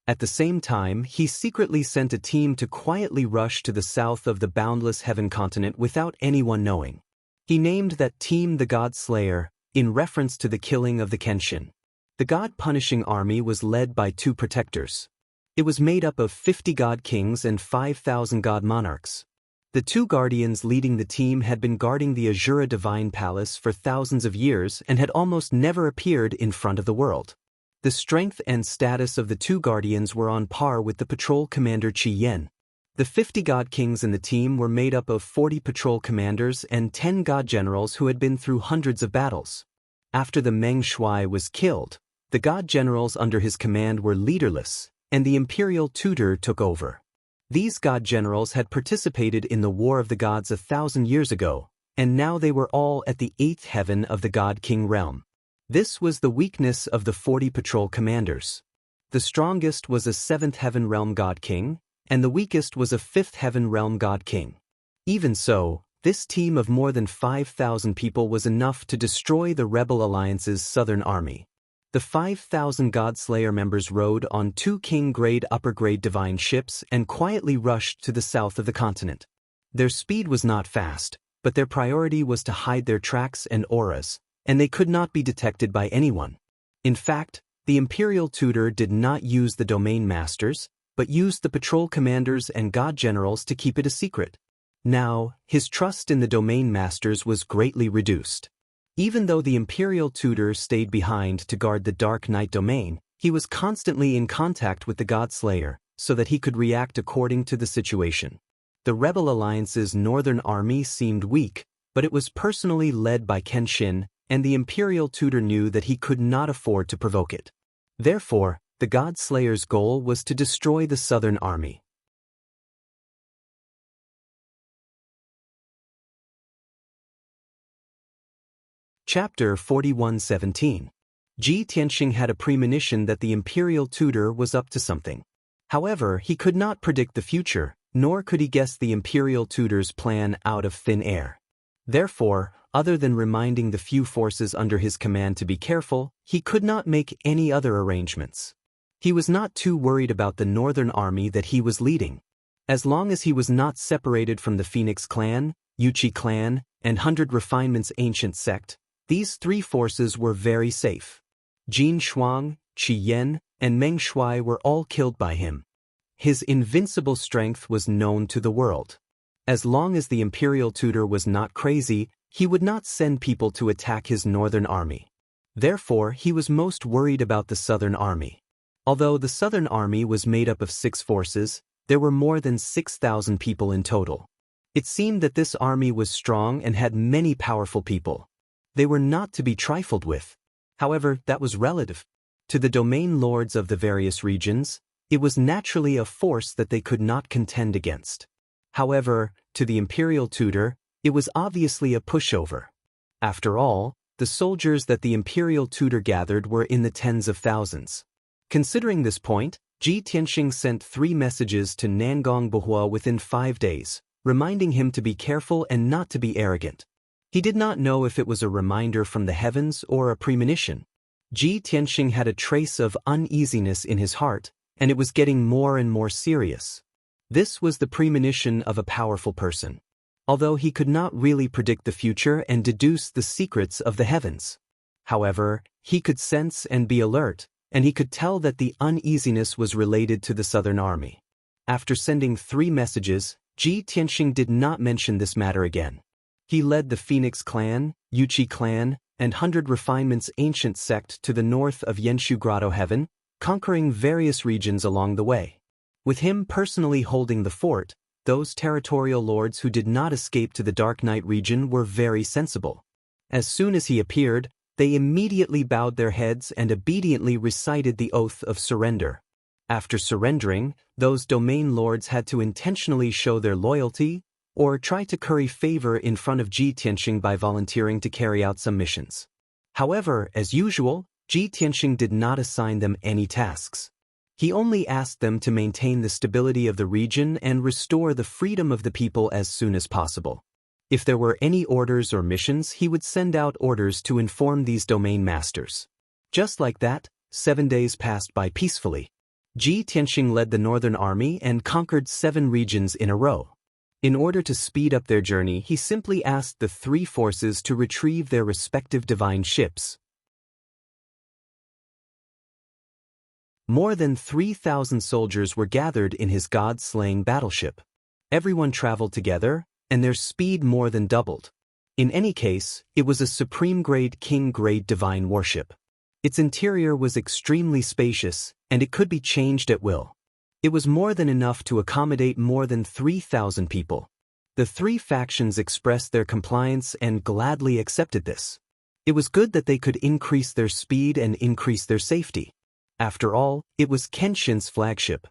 At the same time, he secretly sent a team to quietly rush to the south of the boundless heaven continent without anyone knowing. He named that team the God Slayer, in reference to the killing of the Kenshin. The God-punishing army was led by 2 protectors. It was made up of 50 god kings and 5,000 god monarchs. The 2 guardians leading the team had been guarding the Azura Divine Palace for thousands of years and had almost never appeared in front of the world. The strength and status of the 2 guardians were on par with the patrol commander Qi Yan. The 50 god kings in the team were made up of 40 patrol commanders and 10 god generals who had been through hundreds of battles. After the Meng Shuai was killed, the god generals under his command were leaderless, and the imperial tutor took over. These god generals had participated in the War of the Gods 1,000 years ago, and now they were all at the 8th heaven of the God King realm. This was the weakness of the 40 patrol commanders. The strongest was a 7th heaven realm God King, and the weakest was a 5th heaven realm God King. Even so, this team of more than 5,000 people was enough to destroy the Rebel Alliance's southern army. The 5,000 Godslayer members rode on 2 king-grade upper-grade divine ships and quietly rushed to the south of the continent. Their speed was not fast, but their priority was to hide their tracks and auras, and they could not be detected by anyone. In fact, the imperial tutor did not use the domain masters, but used the patrol commanders and god generals to keep it a secret. Now, his trust in the domain masters was greatly reduced. Even though the imperial tutor stayed behind to guard the Dark Knight domain, he was constantly in contact with the Godslayer, so that he could react according to the situation. The Rebel Alliance's northern army seemed weak, but it was personally led by Kenshin, and the imperial tutor knew that he could not afford to provoke it. Therefore, the Godslayer's goal was to destroy the southern army. Chapter 41:17. Ji Tianxing had a premonition that the imperial tutor was up to something. However, he could not predict the future, nor could he guess the imperial tutor's plan out of thin air. Therefore, other than reminding the few forces under his command to be careful, he could not make any other arrangements. He was not too worried about the northern army that he was leading. As long as he was not separated from the Phoenix clan, Yuchi clan, and 100 Refinement's ancient sect, these 3 forces were very safe. Jin Shuang, Qi Yan, and Meng Shuai were all killed by him. His invincible strength was known to the world. As long as the imperial tutor was not crazy, he would not send people to attack his northern army. Therefore, he was most worried about the southern army. Although the southern army was made up of 6 forces, there were more than 6,000 people in total. It seemed that this army was strong and had many powerful people. They were not to be trifled with. However, that was relative. To the domain lords of the various regions, it was naturally a force that they could not contend against. However, to the imperial tutor, it was obviously a pushover. After all, the soldiers that the imperial tutor gathered were in the tens of thousands. Considering this point, Ji Tianxing sent 3 messages to Nangong Buhua within 5 days, reminding him to be careful and not to be arrogant. He did not know if it was a reminder from the heavens or a premonition. Ji Tianxing had a trace of uneasiness in his heart, and it was getting more and more serious. This was the premonition of a powerful person. Although he could not really predict the future and deduce the secrets of the heavens. However, he could sense and be alert, and he could tell that the uneasiness was related to the southern army. After sending 3 messages, Ji Tianxing did not mention this matter again. He led the Phoenix clan, Yuchi clan, and 100 Refinement's ancient sect to the north of Yenshu Grotto Heaven, conquering various regions along the way. With him personally holding the fort, those territorial lords who did not escape to the Dark Knight region were very sensible. As soon as he appeared, they immediately bowed their heads and obediently recited the oath of surrender. After surrendering, those domain lords had to intentionally show their loyalty, or try to curry favor in front of Ji Tianxing by volunteering to carry out some missions. However, as usual, Ji Tianxing did not assign them any tasks. He only asked them to maintain the stability of the region and restore the freedom of the people as soon as possible. If there were any orders or missions, he would send out orders to inform these domain masters. Just like that, 7 days passed by peacefully. Ji Tianxing led the northern army and conquered 7 regions in a row. In order to speed up their journey, he simply asked the 3 forces to retrieve their respective divine ships. More than 3,000 soldiers were gathered in his god-slaying battleship. Everyone traveled together, and their speed more than doubled. In any case, it was a supreme-grade king-grade divine warship. Its interior was extremely spacious, and it could be changed at will. It was more than enough to accommodate more than 3,000 people. The 3 factions expressed their compliance and gladly accepted this. It was good that they could increase their speed and increase their safety. After all, it was Kenshin's flagship.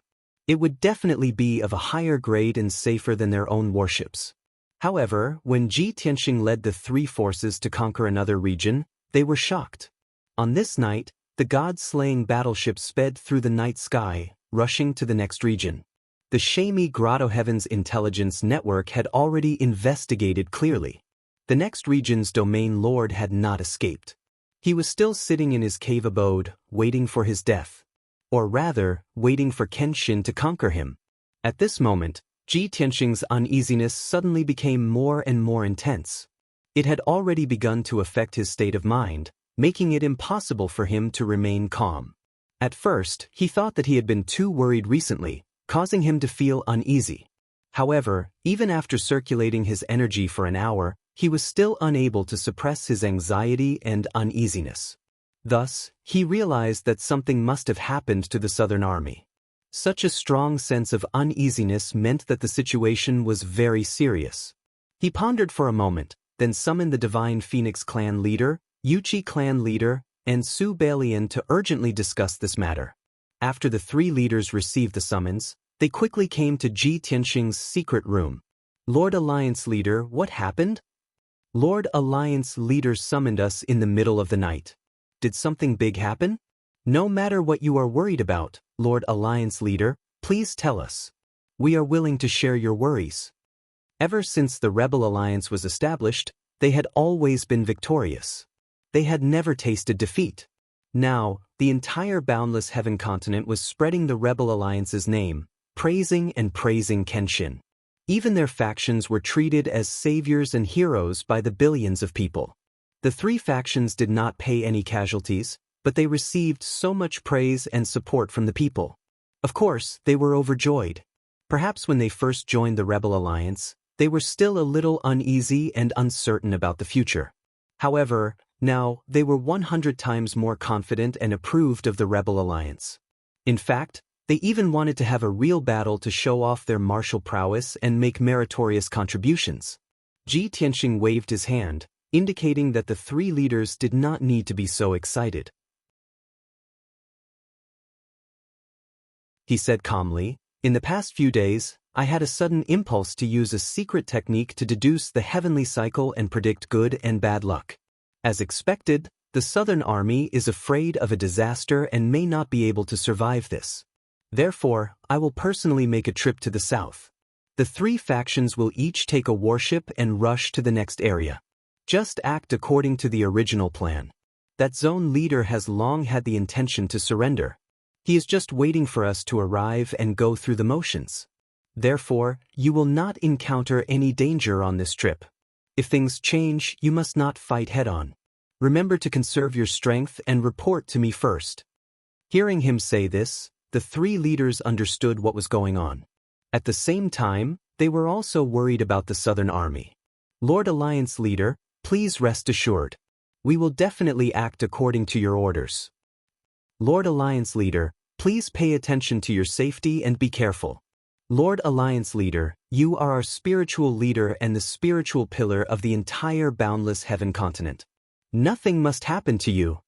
It would definitely be of a higher grade and safer than their own warships. However, when Ji Tianxing led the three forces to conquer another region, they were shocked. On this night, the god-slaying battleship sped through the night sky, rushing to the next region. The Shamey Grotto Heavens Intelligence Network had already investigated clearly. The next region's domain lord had not escaped. He was still sitting in his cave abode, waiting for his death. Or rather, waiting for Kenshin to conquer him. At this moment, Ji Tianxing's uneasiness suddenly became more and more intense. It had already begun to affect his state of mind, making it impossible for him to remain calm. At first, he thought that he had been too worried recently, causing him to feel uneasy. However, even after circulating his energy for an hour, he was still unable to suppress his anxiety and uneasiness. Thus, he realized that something must have happened to the Southern Army. Such a strong sense of uneasiness meant that the situation was very serious. He pondered for a moment, then summoned the Divine Phoenix clan leader, Yuchi clan leader, and Su Balian to urgently discuss this matter. After the three leaders received the summons, they quickly came to Ji Tianxing's secret room. Lord Alliance leader, what happened? Lord Alliance leader summoned us in the middle of the night. Did something big happen? No matter what you are worried about, Lord Alliance leader, please tell us. We are willing to share your worries. Ever since the Rebel Alliance was established, they had always been victorious. They had never tasted defeat. Now, the entire Boundless Heaven continent was spreading the Rebel Alliance's name, praising and praising Kenshin. Even their factions were treated as saviors and heroes by the billions of people. The three factions did not pay any casualties, but they received so much praise and support from the people. Of course, they were overjoyed. Perhaps when they first joined the Rebel Alliance, they were still a little uneasy and uncertain about the future. However, now, they were 100 times more confident and approved of the Rebel Alliance. In fact, they even wanted to have a real battle to show off their martial prowess and make meritorious contributions. Ji Tianxing waved his hand, indicating that the three leaders did not need to be so excited. He said calmly, "In the past few days, I had a sudden impulse to use a secret technique to deduce the heavenly cycle and predict good and bad luck. As expected, the Southern Army is afraid of a disaster and may not be able to survive this. Therefore, I will personally make a trip to the south. The three factions will each take a warship and rush to the next area. Just act according to the original plan. That zone leader has long had the intention to surrender. He is just waiting for us to arrive and go through the motions. Therefore, you will not encounter any danger on this trip. If things change, you must not fight head-on. Remember to conserve your strength and report to me first." Hearing him say this, the three leaders understood what was going on. At the same time, they were also worried about the Southern Army. "Lord Alliance leader, please rest assured. We will definitely act according to your orders. Lord Alliance leader, please pay attention to your safety and be careful. Lord Alliance leader, you are our spiritual leader and the spiritual pillar of the entire Boundless Heaven continent. Nothing must happen to you."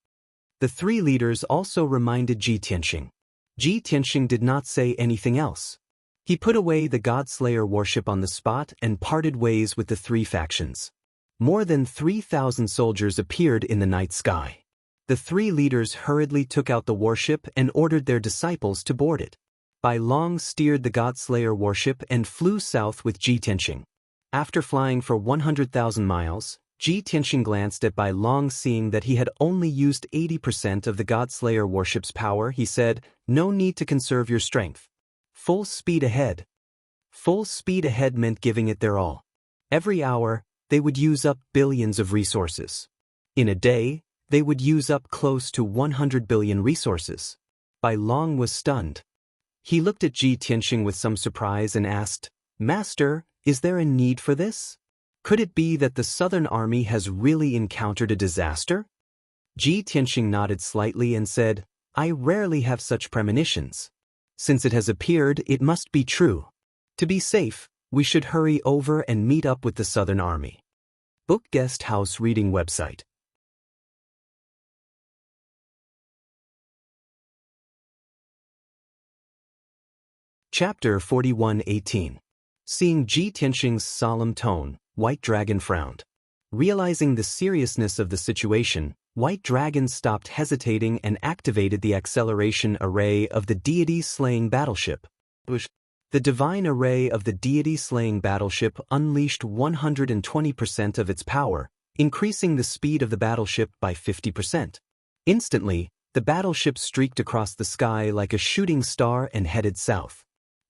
The three leaders also reminded Ji Tianxing. Ji Tianxing did not say anything else. He put away the Godslayer warship on the spot and parted ways with the three factions. More than 3,000 soldiers appeared in the night sky. The three leaders hurriedly took out the warship and ordered their disciples to board it. Bai Long steered the Godslayer warship and flew south with Ji Tianxing. After flying for 100,000 miles, Ji Tianxing glanced at Bai Long. Seeing that he had only used 80% of the Godslayer warship's power, he said, "No need to conserve your strength. Full speed ahead." Full speed ahead meant giving it their all. Every hour, they would use up billions of resources. In a day, they would use up close to 100 billion resources. Bai Long was stunned. He looked at Ji Tianxing with some surprise and asked, "Master, is there a need for this? Could it be that the Southern Army has really encountered a disaster?" Ji Tianxing nodded slightly and said, "I rarely have such premonitions. Since it has appeared, it must be true. To be safe, we should hurry over and meet up with the Southern Army." Book Guest House Reading Website. Chapter 41:18. Seeing Ji Tianxing's solemn tone, White Dragon frowned. Realizing the seriousness of the situation, White Dragon stopped hesitating and activated the acceleration array of the deity-slaying battleship. The divine array of the deity-slaying battleship unleashed 120% of its power, increasing the speed of the battleship by 50%. Instantly, the battleship streaked across the sky like a shooting star and headed south.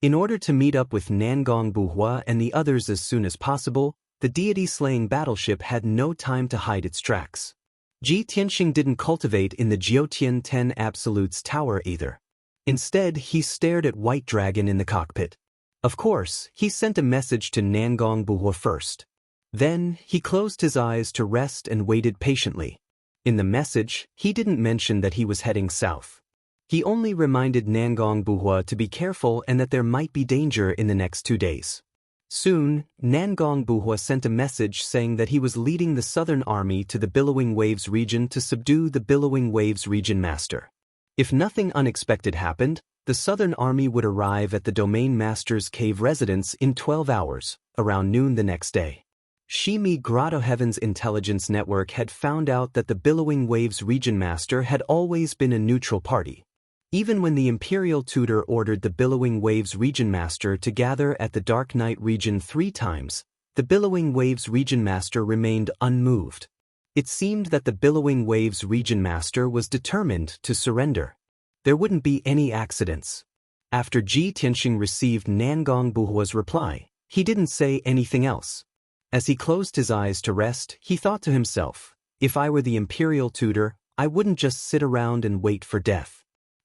In order to meet up with Nangong Buhua and the others as soon as possible, the deity-slaying battleship had no time to hide its tracks. Ji Tianxing didn't cultivate in the Jiutian 10 Absolutes tower either. Instead, he stared at White Dragon in the cockpit. Of course, he sent a message to Nangong Buhua first. Then, he closed his eyes to rest and waited patiently. In the message, he didn't mention that he was heading south. He only reminded Nangong Buhua to be careful and that there might be danger in the next 2 days. Soon, Nangong Buhua sent a message saying that he was leading the Southern Army to the Billowing Waves region to subdue the Billowing Waves region master. If nothing unexpected happened, the Southern Army would arrive at the Domain Master's cave residence in 12 hours, around noon the next day. Shimi Grotto Heaven's intelligence network had found out that the Billowing Waves region master had always been a neutral party. Even when the Imperial Tutor ordered the Billowing Waves region master to gather at the Dark Night region 3 times, the Billowing Waves region master remained unmoved. It seemed that the Billowing Waves region master was determined to surrender. There wouldn't be any accidents. After Ji Tianxing received Nangong Buhua's reply, he didn't say anything else. As he closed his eyes to rest, he thought to himself, if I were the Imperial Tutor, I wouldn't just sit around and wait for death.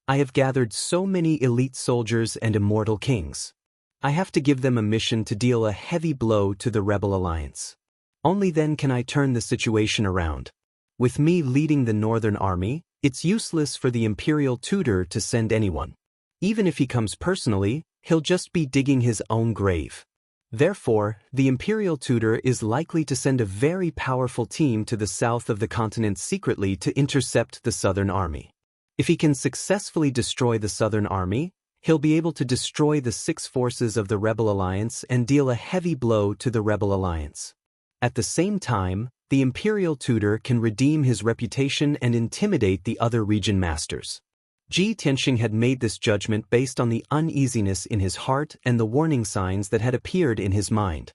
I have gathered so many elite soldiers and immortal kings. I have to give them a mission to deal a heavy blow to the rebel alliance. Only then can I turn the situation around. With me leading the Northern Army, it's useless for the Imperial Tutor to send anyone. Even if he comes personally, he'll just be digging his own grave. Therefore, the Imperial Tutor is likely to send a very powerful team to the south of the continent secretly to intercept the Southern Army. If he can successfully destroy the Southern Army, he'll be able to destroy the 6 forces of the Rebel Alliance and deal a heavy blow to the Rebel Alliance. At the same time, the Imperial Tutor can redeem his reputation and intimidate the other region masters. Ji Tianxing had made this judgment based on the uneasiness in his heart and the warning signs that had appeared in his mind.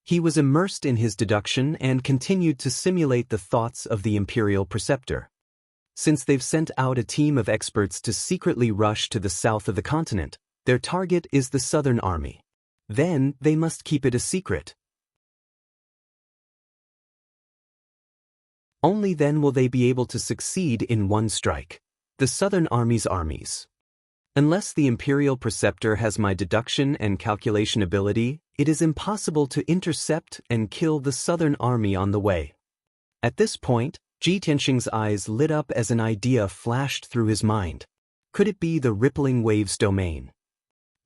He was immersed in his deduction and continued to simulate the thoughts of the Imperial Preceptor. Since they've sent out a team of experts to secretly rush to the south of the continent, their target is the Southern Army. Then, they must keep it a secret. Only then will they be able to succeed in one strike. The Southern Army's armies. Unless the Imperial Preceptor has my deduction and calculation ability, it is impossible to intercept and kill the Southern Army on the way. At this point, Ji Tianxing's eyes lit up as an idea flashed through his mind. Could it be the Rippling Waves domain?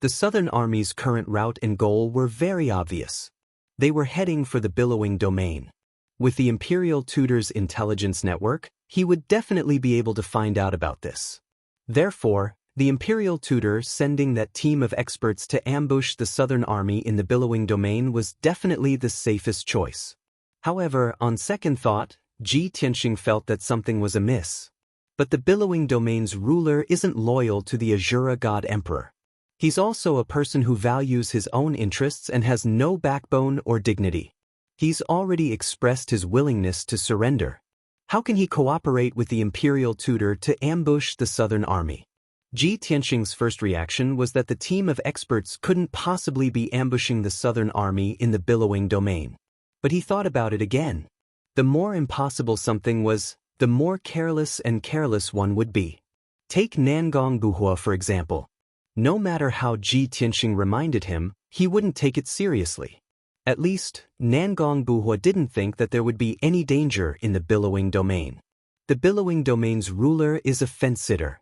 The Southern Army's current route and goal were very obvious. They were heading for the Billowing domain. With the Imperial Tutor's intelligence network, he would definitely be able to find out about this. Therefore, the Imperial Tutor sending that team of experts to ambush the Southern Army in the Billowing domain was definitely the safest choice. However, on second thought, Ji Tianxing felt that something was amiss. But the Billowing domain's ruler isn't loyal to the Azura God Emperor. He's also a person who values his own interests and has no backbone or dignity. He's already expressed his willingness to surrender. How can he cooperate with the Imperial Tutor to ambush the Southern Army? Ji Tianxing's first reaction was that the team of experts couldn't possibly be ambushing the Southern Army in the Billowing domain. But he thought about it again. The more impossible something was, the more careless one would be. Take Nangong Buhua for example. No matter how Ji Tianxing reminded him, he wouldn't take it seriously. At least, Nangong Buhua didn't think that there would be any danger in the Billowing domain. The Billowing domain's ruler is a fence-sitter.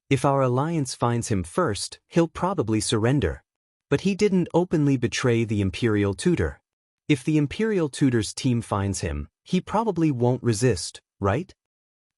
If our alliance finds him first, he'll probably surrender. But he didn't openly betray the Imperial Tutor. If the Imperial Tutor's team finds him, he probably won't resist, right?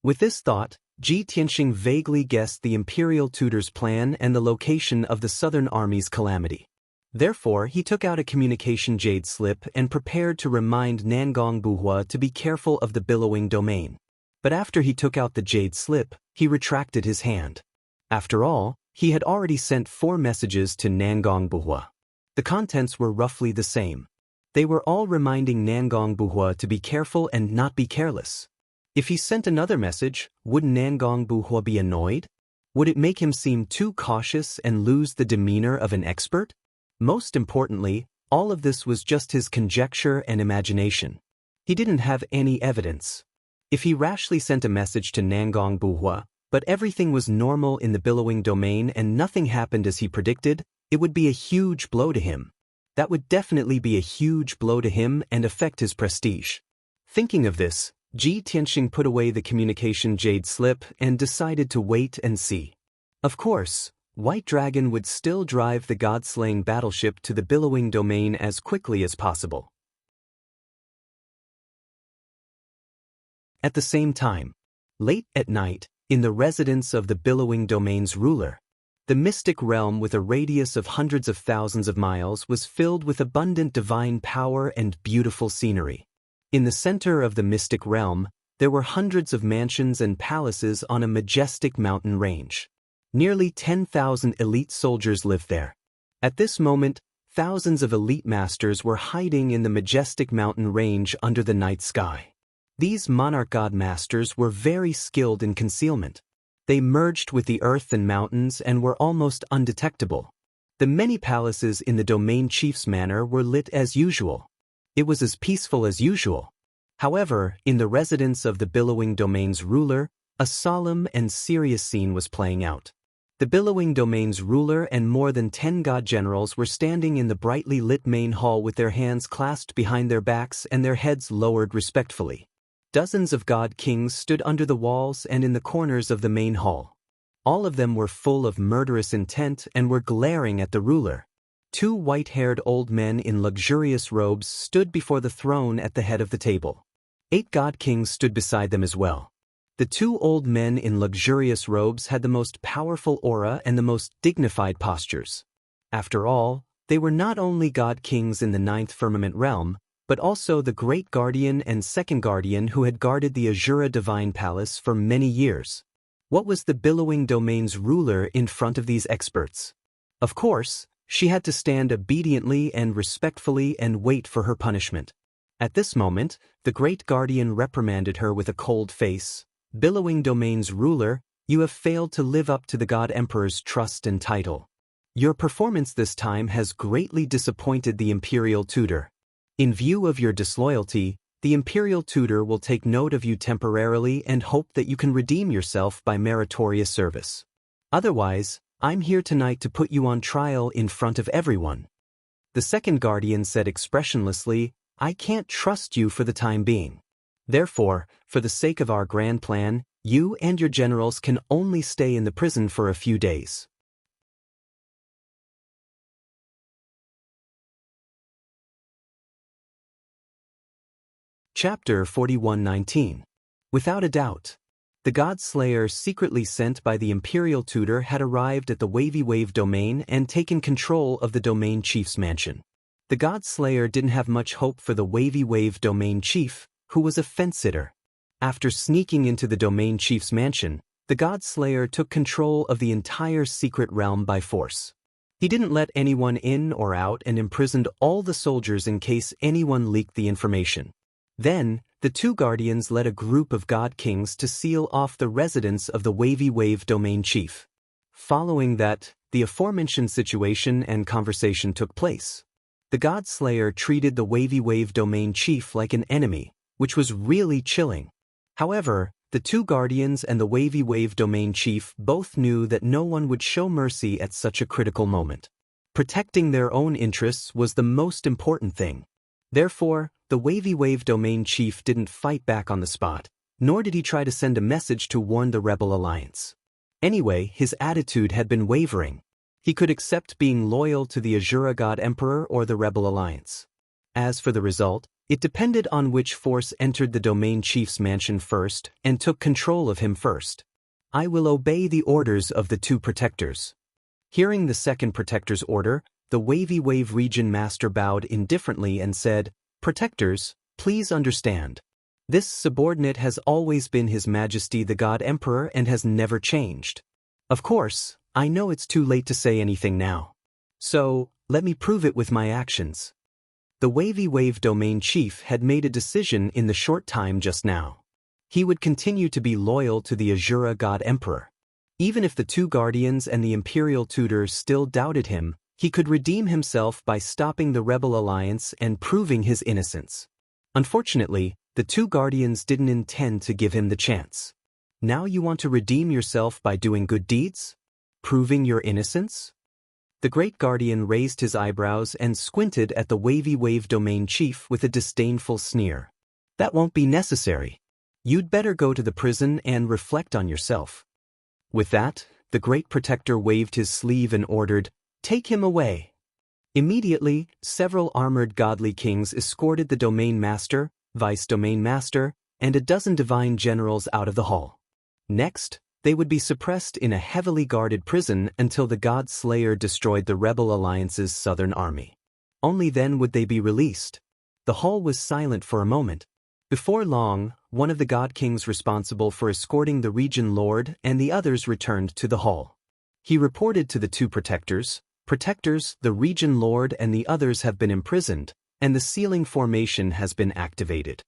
With this thought, Ji Tianxing vaguely guessed the imperial tutor's plan and the location of the southern army's calamity. Therefore, he took out a communication jade slip and prepared to remind Nangong Buhua to be careful of the billowing domain. But after he took out the jade slip, he retracted his hand. After all, he had already sent 4 messages to Nangong Buhua. The contents were roughly the same. They were all reminding Nangong Buhua to be careful and not be careless. If he sent another message, would Nangong Buhua be annoyed? Would it make him seem too cautious and lose the demeanor of an expert? Most importantly, all of this was just his conjecture and imagination. He didn't have any evidence. If he rashly sent a message to Nangong Buhua, but everything was normal in the billowing domain and nothing happened as he predicted, it would be a huge blow to him. That would definitely be a huge blow to him and affect his prestige. Thinking of this, Ji Tianxing put away the communication jade slip and decided to wait and see. Of course, White Dragon would still drive the god-slaying battleship to the billowing domain as quickly as possible. At the same time, late at night, in the residence of the billowing domain's ruler, the mystic realm with a radius of hundreds of thousands of miles was filled with abundant divine power and beautiful scenery. In the center of the mystic realm, there were hundreds of mansions and palaces on a majestic mountain range. Nearly 10,000 elite soldiers lived there. At this moment, thousands of elite masters were hiding in the majestic mountain range under the night sky. These monarch god masters were very skilled in concealment. They merged with the earth and mountains and were almost undetectable. The many palaces in the domain chief's manor were lit as usual. It was as peaceful as usual. However, in the residence of the billowing domain's ruler, a solemn and serious scene was playing out. The billowing domain's ruler and more than 10 god generals were standing in the brightly lit main hall with their hands clasped behind their backs and their heads lowered respectfully. Dozens of god kings stood under the walls and in the corners of the main hall. All of them were full of murderous intent and were glaring at the ruler. 2 white-haired old men in luxurious robes stood before the throne at the head of the table. 8 god kings stood beside them as well. The 2 old men in luxurious robes had the most powerful aura and the most dignified postures. After all, they were not only god kings in the 9th firmament realm, but also the great guardian and second guardian who had guarded the Azura Divine Palace for many years. What was the billowing domain's ruler in front of these experts? Of course, she had to stand obediently and respectfully and wait for her punishment. At this moment, the great guardian reprimanded her with a cold face. Billowing domain's ruler, you have failed to live up to the God Emperor's trust and title. Your performance this time has greatly disappointed the imperial tutor. In view of your disloyalty, the imperial tutor will take note of you temporarily and hope that you can redeem yourself by meritorious service. Otherwise, I'm here tonight to put you on trial in front of everyone. The second guardian said expressionlessly, I can't trust you for the time being. Therefore, for the sake of our grand plan, you and your generals can only stay in the prison for a few days. Chapter 41:19. Without a doubt. The God Slayer secretly sent by the Imperial Tutor had arrived at the Wavy Wave domain and taken control of the domain chief's mansion. The God Slayer didn't have much hope for the Wavy Wave domain chief, who was a fence-sitter. After sneaking into the domain chief's mansion, the God Slayer took control of the entire secret realm by force. He didn't let anyone in or out and imprisoned all the soldiers in case anyone leaked the information. Then, the 2 guardians led a group of god kings to seal off the residence of the Wavy Wave domain chief. Following that, the aforementioned situation and conversation took place. The God Slayer treated the Wavy Wave domain chief like an enemy, which was really chilling. However, the 2 guardians and the Wavy Wave domain chief both knew that no one would show mercy at such a critical moment. Protecting their own interests was the most important thing. Therefore, the Wavy Wave domain chief didn't fight back on the spot, nor did he try to send a message to warn the Rebel Alliance. Anyway, his attitude had been wavering. He could accept being loyal to the Azura God Emperor or the Rebel Alliance. As for the result, it depended on which force entered the domain chief's mansion first and took control of him first. I will obey the orders of the two protectors. Hearing the second protector's order, the Wavy Wave region master bowed indifferently and said, "Protectors, please understand. This subordinate has always been His Majesty the God Emperor and has never changed. Of course, I know it's too late to say anything now. So, let me prove it with my actions." The Wavy Wave domain chief had made a decision in the short time just now. He would continue to be loyal to the Azura God Emperor. Even if the two guardians and the imperial tutors still doubted him, he could redeem himself by stopping the rebel alliance and proving his innocence. Unfortunately, the two guardians didn't intend to give him the chance. Now you want to redeem yourself by doing good deeds? Proving your innocence? The great guardian raised his eyebrows and squinted at the Wavy Wave domain chief with a disdainful sneer. That won't be necessary. You'd better go to the prison and reflect on yourself. With that, the great protector waved his sleeve and ordered, "Take him away." Immediately, several armored godly kings escorted the domain master, vice domain master, and a dozen divine generals out of the hall. Next, they would be suppressed in a heavily guarded prison until the God Slayer destroyed the Rebel Alliance's southern army. Only then would they be released. The hall was silent for a moment. Before long, one of the God Kings responsible for escorting the region lord and the others returned to the hall. He reported to the two protectors, "Protectors, the region lord and the others have been imprisoned, and the sealing formation has been activated."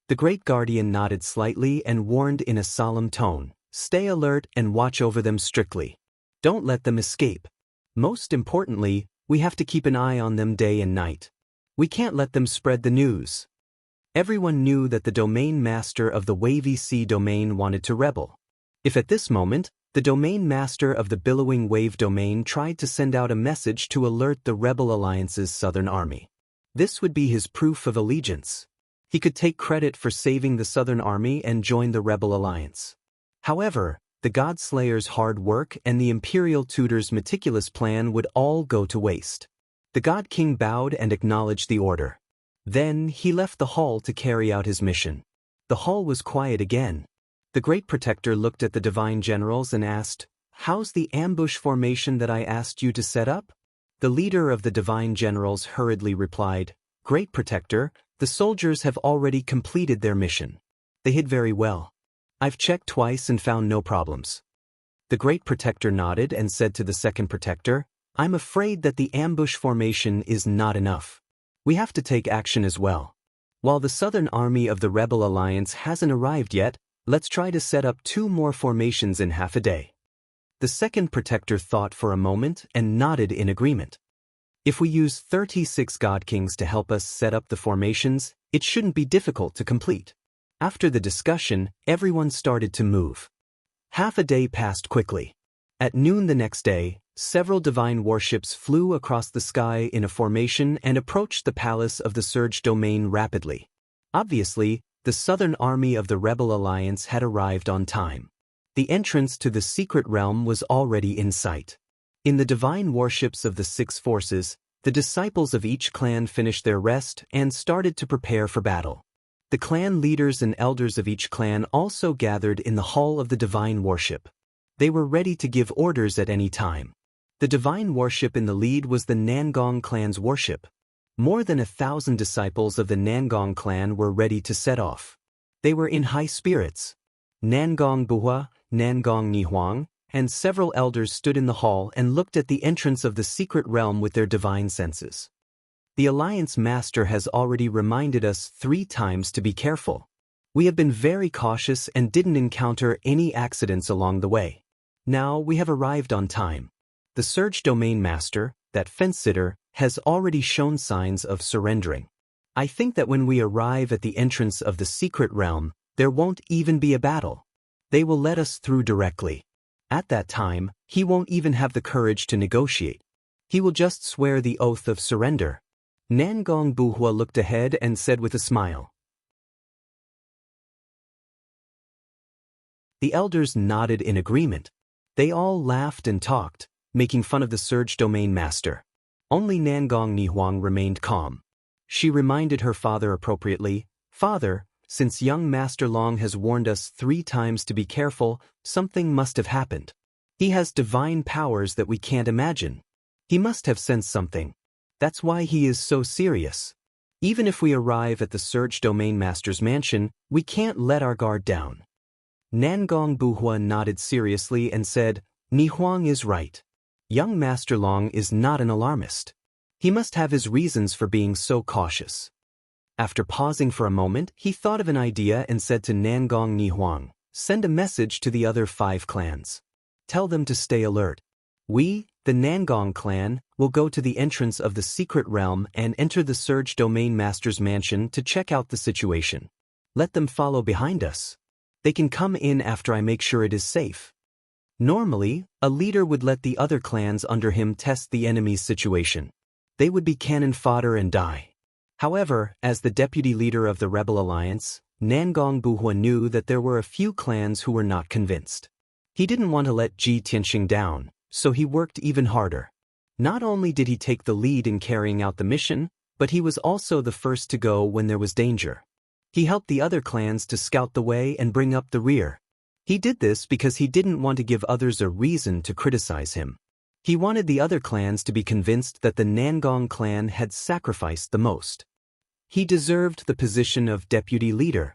The great guardian nodded slightly and warned in a solemn tone, "Stay alert and watch over them strictly. Don't let them escape. Most importantly, we have to keep an eye on them day and night. We can't let them spread the news." Everyone knew that the domain master of the Wavy Sea domain wanted to rebel. If at this moment, the domain master of the Billowing Wave domain tried to send out a message to alert the Rebel Alliance's southern army, this would be his proof of allegiance. He could take credit for saving the southern army and join the Rebel Alliance. However, the God Slayer's hard work and the Imperial Tutor's meticulous plan would all go to waste. The God King bowed and acknowledged the order. Then he left the hall to carry out his mission. The hall was quiet again. The great protector looked at the divine generals and asked, "How's the ambush formation that I asked you to set up?" The leader of the divine generals hurriedly replied, "Great protector, the soldiers have already completed their mission. They hid very well. I've checked twice and found no problems." The great protector nodded and said to the second protector, "I'm afraid that the ambush formation is not enough. We have to take action as well. While the southern army of the Rebel Alliance hasn't arrived yet, let's try to set up 2 more formations in half a day." The second protector thought for a moment and nodded in agreement. "If we use 36 God Kings to help us set up the formations, it shouldn't be difficult to complete." After the discussion, everyone started to move. Half a day passed quickly. At noon the next day, several divine warships flew across the sky in a formation and approached the palace of the Surge domain rapidly. Obviously, the southern army of the Rebel Alliance had arrived on time. The entrance to the secret realm was already in sight. In the divine warships of the 6 forces, the disciples of each clan finished their rest and started to prepare for battle. The clan leaders and elders of each clan also gathered in the hall of the divine warship. They were ready to give orders at any time. The divine warship in the lead was the Nangong clan's warship. More than 1,000 disciples of the Nangong clan were ready to set off. They were in high spirits. Nangong Buhua, Nangong Nihuang, and several elders stood in the hall and looked at the entrance of the secret realm with their divine senses. The Alliance Master has already reminded us 3 times to be careful. We have been very cautious and didn't encounter any accidents along the way. Now we have arrived on time. The Surge Domain Master, that fence-sitter, has already shown signs of surrendering. I think that when we arrive at the entrance of the secret realm, there won't even be a battle. They will let us through directly. At that time, he won't even have the courage to negotiate. He will just swear the oath of surrender. Nangong Buhua looked ahead and said with a smile. The elders nodded in agreement. They all laughed and talked, making fun of the Surge Domain Master. Only Nangong Nihuang remained calm. She reminded her father appropriately, "Father, since young Master Long has warned us 3 times to be careful, something must have happened. He has divine powers that we can't imagine. He must have sensed something. That's why he is so serious. Even if we arrive at the Surge Domain Master's mansion, we can't let our guard down. Nangong Buhua nodded seriously and said, Ni Huang is right. Young Master Long is not an alarmist. He must have his reasons for being so cautious. After pausing for a moment, he thought of an idea and said to Nangong Ni Huang, send a message to the other 5 clans. Tell them to stay alert. We, the Nangong clan, will go to the entrance of the secret realm and enter the Surge Domain Master's mansion to check out the situation. Let them follow behind us. They can come in after I make sure it is safe. Normally, a leader would let the other clans under him test the enemy's situation. They would be cannon fodder and die. However, as the deputy leader of the rebel alliance, Nangong Buhua knew that there were a few clans who were not convinced. He didn't want to let Ji Tianxing down, so he worked even harder. Not only did he take the lead in carrying out the mission, but he was also the first to go when there was danger. He helped the other clans to scout the way and bring up the rear. He did this because he didn't want to give others a reason to criticize him. He wanted the other clans to be convinced that the Nangong clan had sacrificed the most. He deserved the position of deputy leader.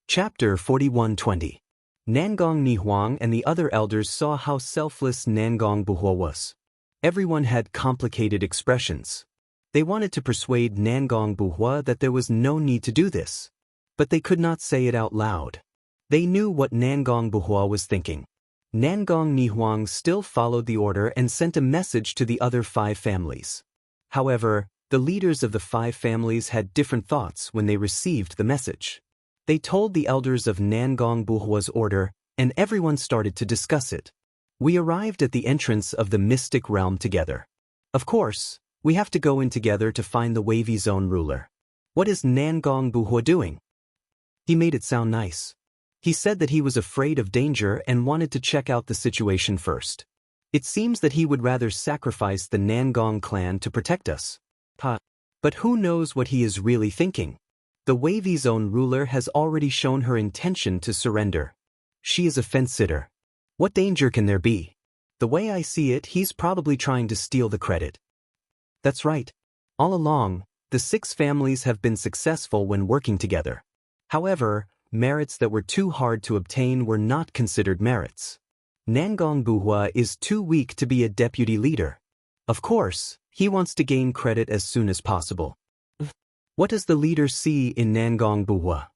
Chapter 41:20. Nangong Ni Huang and the other elders saw how selfless Nangong Buhua was. Everyone had complicated expressions. They wanted to persuade Nangong Buhua that there was no need to do this. But they could not say it out loud. They knew what Nangong Buhua was thinking. Nangong Ni Huang still followed the order and sent a message to the other 5 families. However, the leaders of the 5 families had different thoughts when they received the message. They told the elders of Nangong Buhua's order, and everyone started to discuss it. We arrived at the entrance of the mystic realm together. Of course, we have to go in together to find the wavy zone ruler. What is Nangong Buhua doing? He made it sound nice. He said that he was afraid of danger and wanted to check out the situation first. It seems that he would rather sacrifice the Nangong clan to protect us. But who knows what he is really thinking? The wavy zone ruler has already shown her intention to surrender. She is a fence-sitter. What danger can there be? The way I see it, he's probably trying to steal the credit. That's right. All along, the 6 families have been successful when working together. However, merits that were too hard to obtain were not considered merits. Nangong Buhua is too weak to be a deputy leader. Of course, he wants to gain credit as soon as possible. What does the leader see in Nangong Buhua?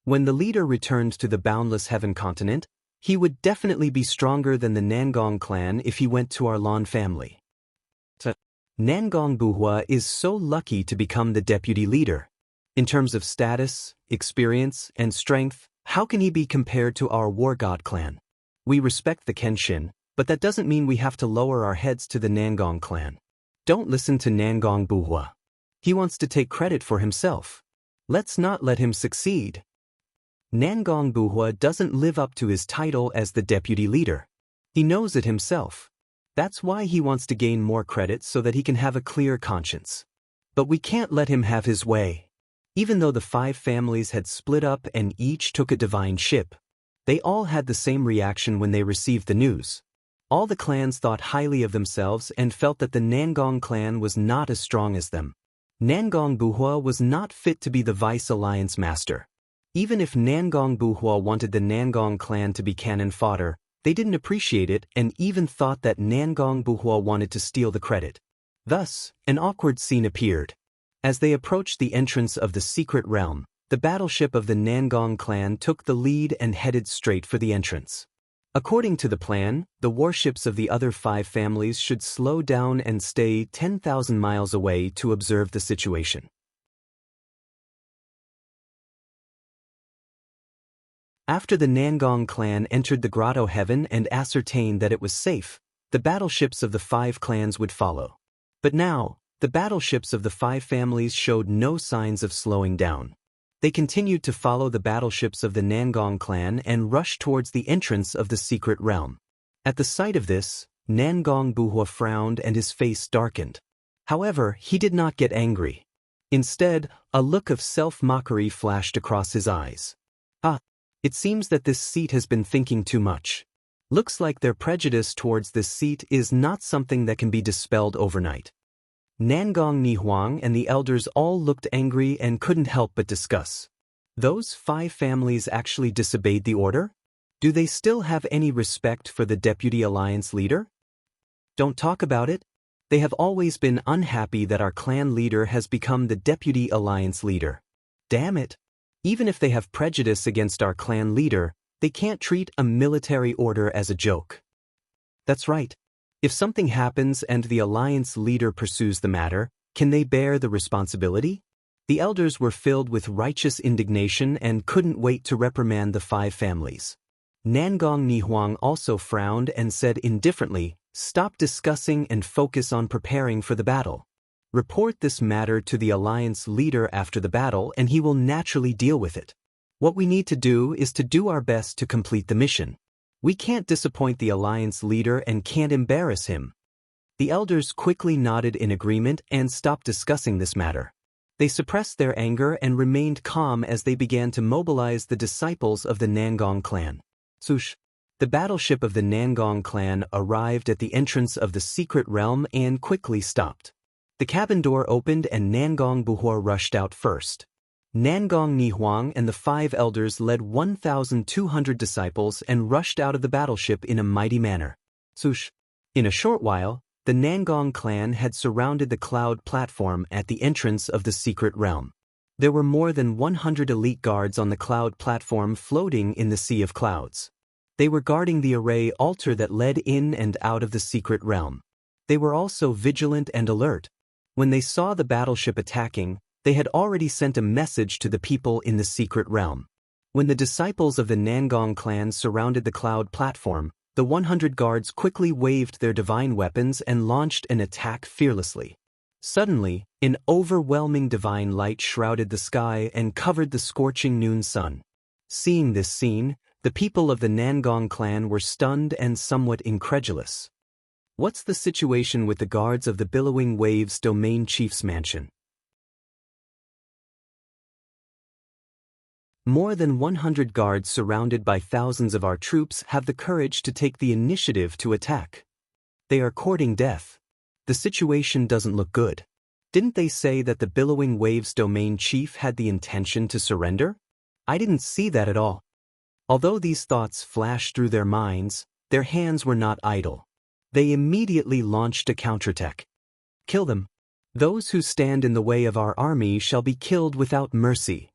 When the leader returned to the Boundless Heaven continent, he would definitely be stronger than the Nangong clan if he went to our Lan family. Nangong Buhua is so lucky to become the deputy leader. In terms of status, experience, and strength, how can he be compared to our War God clan? We respect the Kenshin, but that doesn't mean we have to lower our heads to the Nangong clan. Don't listen to Nangong Buhua. He wants to take credit for himself. Let's not let him succeed. Nangong Buhua doesn't live up to his title as the deputy leader. He knows it himself. That's why he wants to gain more credit so that he can have a clear conscience. But we can't let him have his way. Even though the 5 families had split up and each took a divine ship, they all had the same reaction when they received the news. All the clans thought highly of themselves and felt that the Nangong clan was not as strong as them. Nangong Buhua was not fit to be the Vice Alliance Master. Even if Nangong Buhua wanted the Nangong clan to be cannon fodder, they didn't appreciate it and even thought that Nangong Buhua wanted to steal the credit. Thus, an awkward scene appeared. As they approached the entrance of the secret realm, the battleship of the Nangong clan took the lead and headed straight for the entrance. According to the plan, the warships of the other 5 families should slow down and stay 10,000 miles away to observe the situation. After the Nangong clan entered the Grotto Heaven and ascertained that it was safe, the battleships of the 5 clans would follow. But now, the battleships of the 5 families showed no signs of slowing down. They continued to follow the battleships of the Nangong clan and rushed towards the entrance of the secret realm. At the sight of this, Nangong Buhua frowned and his face darkened. However, he did not get angry. Instead, a look of self-mockery flashed across his eyes. Ah, it seems that this seat has been thinking too much. Looks like their prejudice towards this seat is not something that can be dispelled overnight. Nangong Nihuang and the elders all looked angry and couldn't help but discuss. Those 5 families actually disobeyed the order? Do they still have any respect for the deputy alliance leader? Don't talk about it. They have always been unhappy that our clan leader has become the deputy alliance leader. Damn it. Even if they have prejudice against our clan leader, they can't treat a military order as a joke. That's right. If something happens and the alliance leader pursues the matter, can they bear the responsibility? The elders were filled with righteous indignation and couldn't wait to reprimand the 5 families. Nangong Nihuang also frowned and said indifferently, "Stop discussing and focus on preparing for the battle. Report this matter to the alliance leader after the battle and he will naturally deal with it. What we need to do is to do our best to complete the mission. We can't disappoint the alliance leader and can't embarrass him." The elders quickly nodded in agreement and stopped discussing this matter. They suppressed their anger and remained calm as they began to mobilize the disciples of the Nangong clan. Swoosh! The battleship of the Nangong clan arrived at the entrance of the secret realm and quickly stopped. The cabin door opened and Nangong Buhua rushed out first. Nangong Nihuang and the 5 elders led 1,200 disciples and rushed out of the battleship in a mighty manner. Swoosh! In a short while, the Nangong clan had surrounded the cloud platform at the entrance of the secret realm. There were more than 100 elite guards on the cloud platform floating in the sea of clouds. They were guarding the array altar that led in and out of the secret realm. They were also vigilant and alert. When they saw the battleship attacking, they had already sent a message to the people in the secret realm. When the disciples of the Nangong clan surrounded the cloud platform, the 100 guards quickly waved their divine weapons and launched an attack fearlessly. Suddenly, an overwhelming divine light shrouded the sky and covered the scorching noon sun. Seeing this scene, the people of the Nangong clan were stunned and somewhat incredulous. What's the situation with the guards of the Billowing Waves Domain Chief's mansion? More than 100 guards surrounded by thousands of our troops have the courage to take the initiative to attack. They are courting death. The situation doesn't look good. Didn't they say that the Billowing Waves Domain Chief had the intention to surrender? I didn't see that at all. Although these thoughts flashed through their minds, their hands were not idle. They immediately launched a counterattack. Kill them. Those who stand in the way of our army shall be killed without mercy.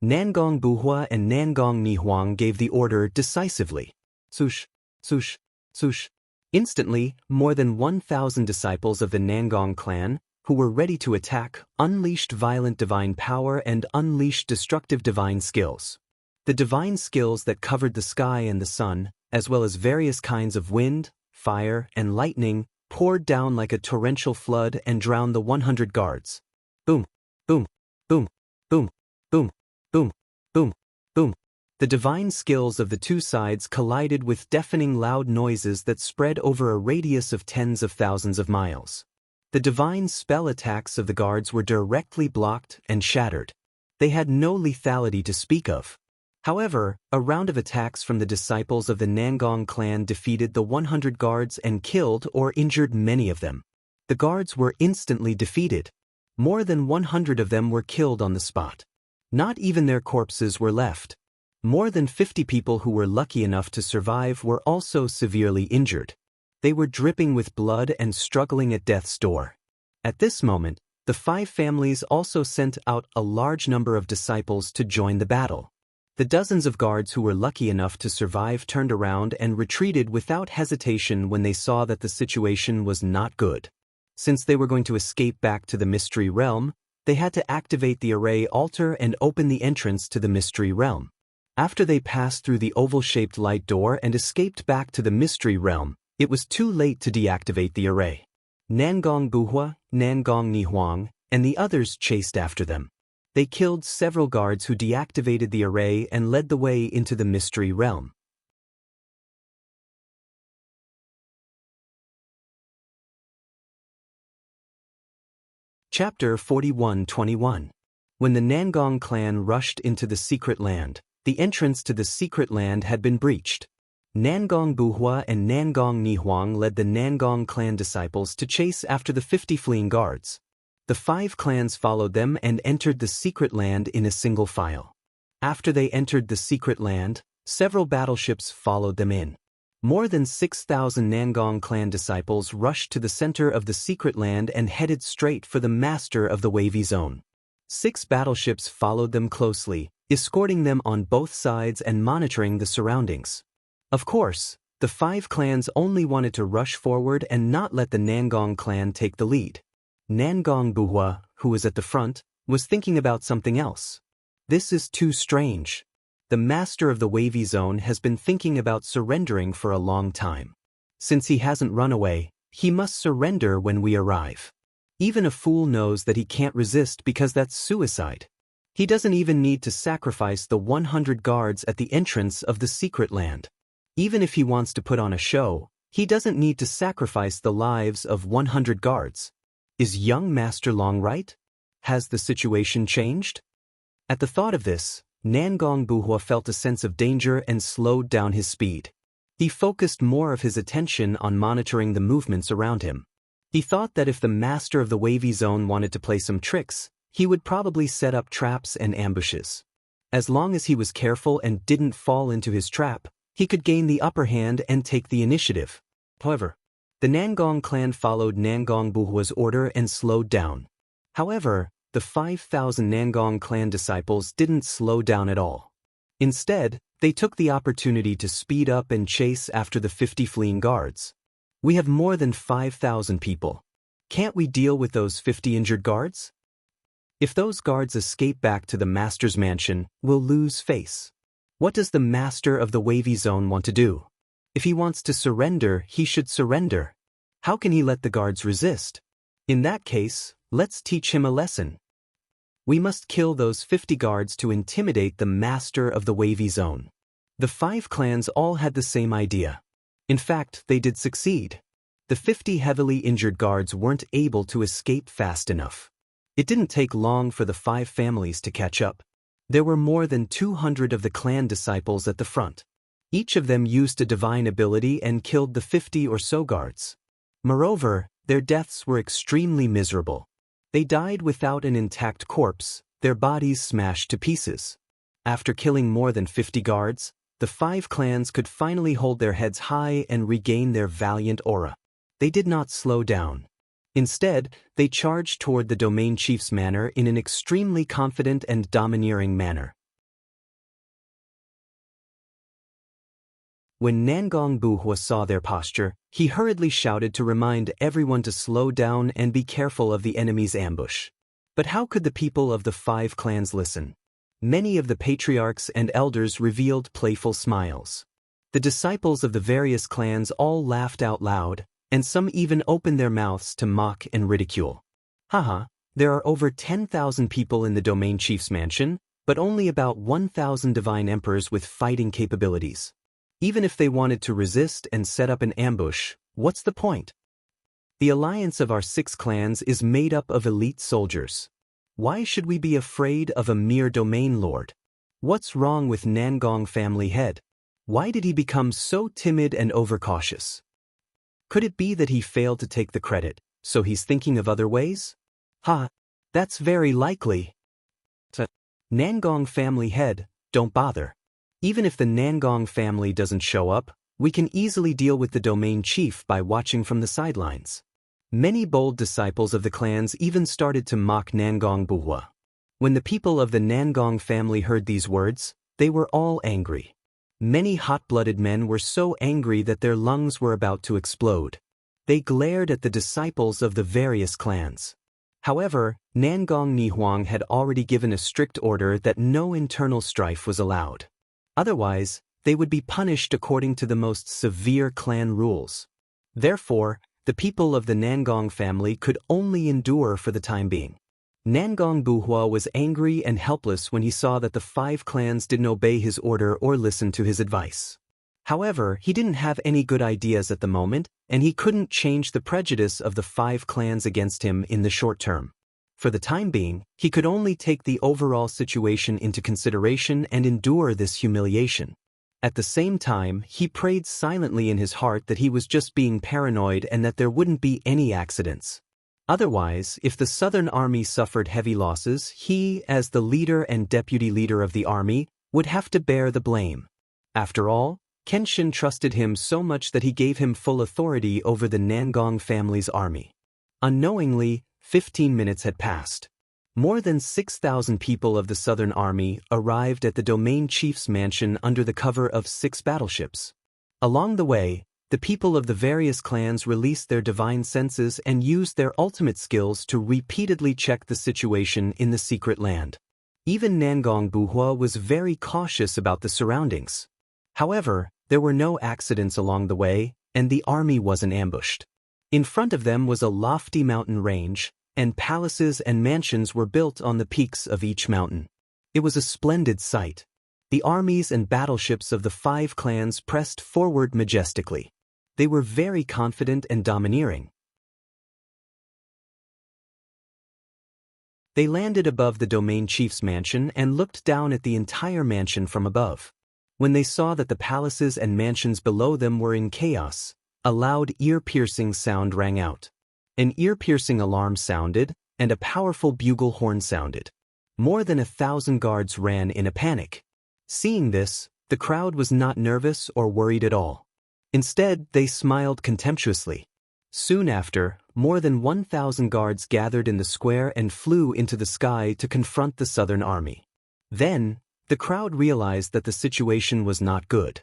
Nangong Buhua and Nangong Nihuang gave the order decisively. Swoosh, swoosh, swoosh. Instantly, more than 1,000 disciples of the Nangong clan, who were ready to attack, unleashed violent divine power and unleashed destructive divine skills. The divine skills that covered the sky and the sun, as well as various kinds of wind, fire, and lightning, poured down like a torrential flood and drowned the 100 guards. Boom, boom, boom, boom, boom, boom, boom, boom. The divine skills of the two sides collided with deafening loud noises that spread over a radius of tens of thousands of miles. The divine spell attacks of the guards were directly blocked and shattered. They had no lethality to speak of. However, a round of attacks from the disciples of the Nangong clan defeated the 100 guards and killed or injured many of them. The guards were instantly defeated. More than 100 of them were killed on the spot. Not even their corpses were left. More than 50 people who were lucky enough to survive were also severely injured. They were dripping with blood and struggling at death's door. At this moment, the 5 families also sent out a large number of disciples to join the battle. The dozens of guards who were lucky enough to survive turned around and retreated without hesitation when they saw that the situation was not good. Since they were going to escape back to the mystery realm, they had to activate the array altar and open the entrance to the mystery realm. After they passed through the oval-shaped light door and escaped back to the mystery realm, it was too late to deactivate the array. Nangong Buhua, Nangong Nihuang, and the others chased after them. They killed several guards who deactivated the array and led the way into the mystery realm. Chapter 41-21. When the Nangong clan rushed into the secret land, the entrance to the secret land had been breached. Nangong Buhua and Nangong Nihuang led the Nangong clan disciples to chase after the 50 fleeing guards. The 5 clans followed them and entered the secret land in a single file. After they entered the secret land, several battleships followed them in. More than 6,000 Nangong clan disciples rushed to the center of the secret land and headed straight for the master of the wavy zone. 6 battleships followed them closely, escorting them on both sides and monitoring the surroundings. Of course, the 5 clans only wanted to rush forward and not let the Nangong clan take the lead. Nangong Buhua, who was at the front, was thinking about something else. This is too strange. The master of the wavy zone has been thinking about surrendering for a long time. Since he hasn't run away, he must surrender when we arrive. Even a fool knows that he can't resist because that's suicide. He doesn't even need to sacrifice the 100 guards at the entrance of the secret land. Even if he wants to put on a show, he doesn't need to sacrifice the lives of 100 guards. Is young Master Long right? Has the situation changed? At the thought of this, Nangong Buhua felt a sense of danger and slowed down his speed. He focused more of his attention on monitoring the movements around him. He thought that if the master of the wavy zone wanted to play some tricks, he would probably set up traps and ambushes. As long as he was careful and didn't fall into his trap, he could gain the upper hand and take the initiative. However, the Nangong clan followed Nangong Buhua's order and slowed down. However, the 5,000 Nangong clan disciples didn't slow down at all. Instead, they took the opportunity to speed up and chase after the 50 fleeing guards. We have more than 5,000 people. Can't we deal with those 50 injured guards? If those guards escape back to the master's mansion, we'll lose face. What does the master of the wavy zone want to do? If he wants to surrender, he should surrender. How can he let the guards resist? In that case, let's teach him a lesson. We must kill those 50 guards to intimidate the master of the wavy zone. The 5 clans all had the same idea. In fact, they did succeed. The 50 heavily injured guards weren't able to escape fast enough. It didn't take long for the 5 families to catch up. There were more than 200 of the clan disciples at the front. Each of them used a divine ability and killed the 50 or so guards. Moreover, their deaths were extremely miserable. They died without an intact corpse, their bodies smashed to pieces. After killing more than 50 guards, the 5 clans could finally hold their heads high and regain their valiant aura. They did not slow down. Instead, they charged toward the domain chief's manor in an extremely confident and domineering manner. When Nangong Buhua saw their posture, he hurriedly shouted to remind everyone to slow down and be careful of the enemy's ambush. But how could the people of the 5 clans listen? Many of the patriarchs and elders revealed playful smiles. The disciples of the various clans all laughed out loud, and some even opened their mouths to mock and ridicule. Haha, there are over 10,000 people in the domain chief's mansion, but only about 1,000 divine emperors with fighting capabilities. Even if they wanted to resist and set up an ambush, what's the point? The alliance of our 6 clans is made up of elite soldiers. Why should we be afraid of a mere domain lord? What's wrong with Nangong family head? Why did he become so timid and overcautious? Could it be that he failed to take the credit, so he's thinking of other ways? That's very likely. Nangong family head, don't bother. Even if the Nangong family doesn't show up, we can easily deal with the domain chief by watching from the sidelines. Many bold disciples of the clans even started to mock Nangong Buhua. When the people of the Nangong family heard these words, they were all angry. Many hot-blooded men were so angry that their lungs were about to explode. They glared at the disciples of the various clans. However, Nangong Nihuang had already given a strict order that no internal strife was allowed. Otherwise, they would be punished according to the most severe clan rules. Therefore, the people of the Nangong family could only endure for the time being. Nangong Buhua was angry and helpless when he saw that the 5 clans didn't obey his order or listen to his advice. However, he didn't have any good ideas at the moment, and he couldn't change the prejudice of the 5 clans against him in the short term. For the time being, he could only take the overall situation into consideration and endure this humiliation. At the same time, he prayed silently in his heart that he was just being paranoid and that there wouldn't be any accidents. Otherwise, if the southern army suffered heavy losses, he, as the leader and deputy leader of the army, would have to bear the blame. After all, Kenshin trusted him so much that he gave him full authority over the Nangong family's army. Unknowingly, 15 minutes had passed. More than 6,000 people of the Southern Army arrived at the domain chief's mansion under the cover of 6 battleships. Along the way, the people of the various clans released their divine senses and used their ultimate skills to repeatedly check the situation in the secret land. Even Nangong Buhua was very cautious about the surroundings. However, there were no accidents along the way, and the army wasn't ambushed. In front of them was a lofty mountain range, and palaces and mansions were built on the peaks of each mountain. It was a splendid sight. The armies and battleships of the 5 clans pressed forward majestically. They were very confident and domineering. They landed above the domain chief's mansion and looked down at the entire mansion from above. When they saw that the palaces and mansions below them were in chaos, a loud ear-piercing sound rang out. An ear-piercing alarm sounded, and a powerful bugle horn sounded. More than 1,000 guards ran in a panic. Seeing this, the crowd was not nervous or worried at all. Instead, they smiled contemptuously. Soon after, more than 1,000 guards gathered in the square and flew into the sky to confront the Southern Army. Then, the crowd realized that the situation was not good.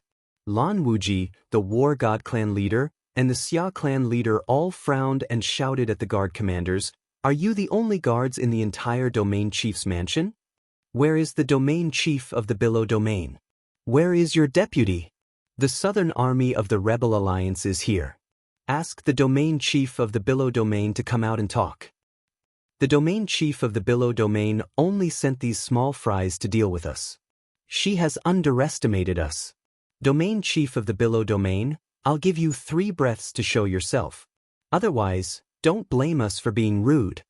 Lan Wuji, the War God clan leader, and the Xia clan leader all frowned and shouted at the guard commanders, "Are you the only guards in the entire domain chief's mansion? Where is the domain chief of the Billow domain? Where is your deputy? The Southern Army of the Rebel Alliance is here. Ask the domain chief of the Billow domain to come out and talk." The domain chief of the Billow domain only sent these small fries to deal with us. She has underestimated us. Domain chief of the Billow domain, I'll give you 3 breaths to show yourself. Otherwise, don't blame us for being rude.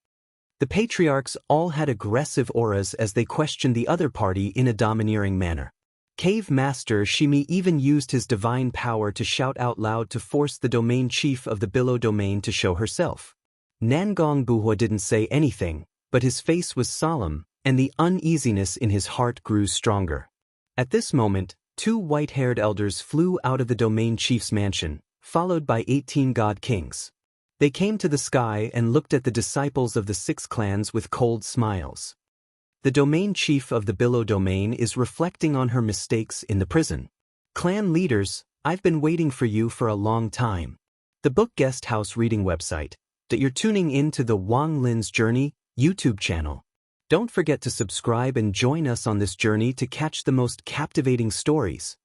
The patriarchs all had aggressive auras as they questioned the other party in a domineering manner. Cave Master Shimi even used his divine power to shout out loud to force the domain chief of the Billow domain to show herself. Nangong Buhua didn't say anything, but his face was solemn, and the uneasiness in his heart grew stronger. At this moment, 2 white-haired elders flew out of the domain chief's mansion, followed by 18 god kings. They came to the sky and looked at the disciples of the 6 clans with cold smiles. The domain chief of the Billow domain is reflecting on her mistakes in the prison. Clan leaders, I've been waiting for you for a long time. The book guest house reading website, that you're tuning in to the Wang Lin's Journey YouTube channel. Don't forget to subscribe and join us on this journey to catch the most captivating stories.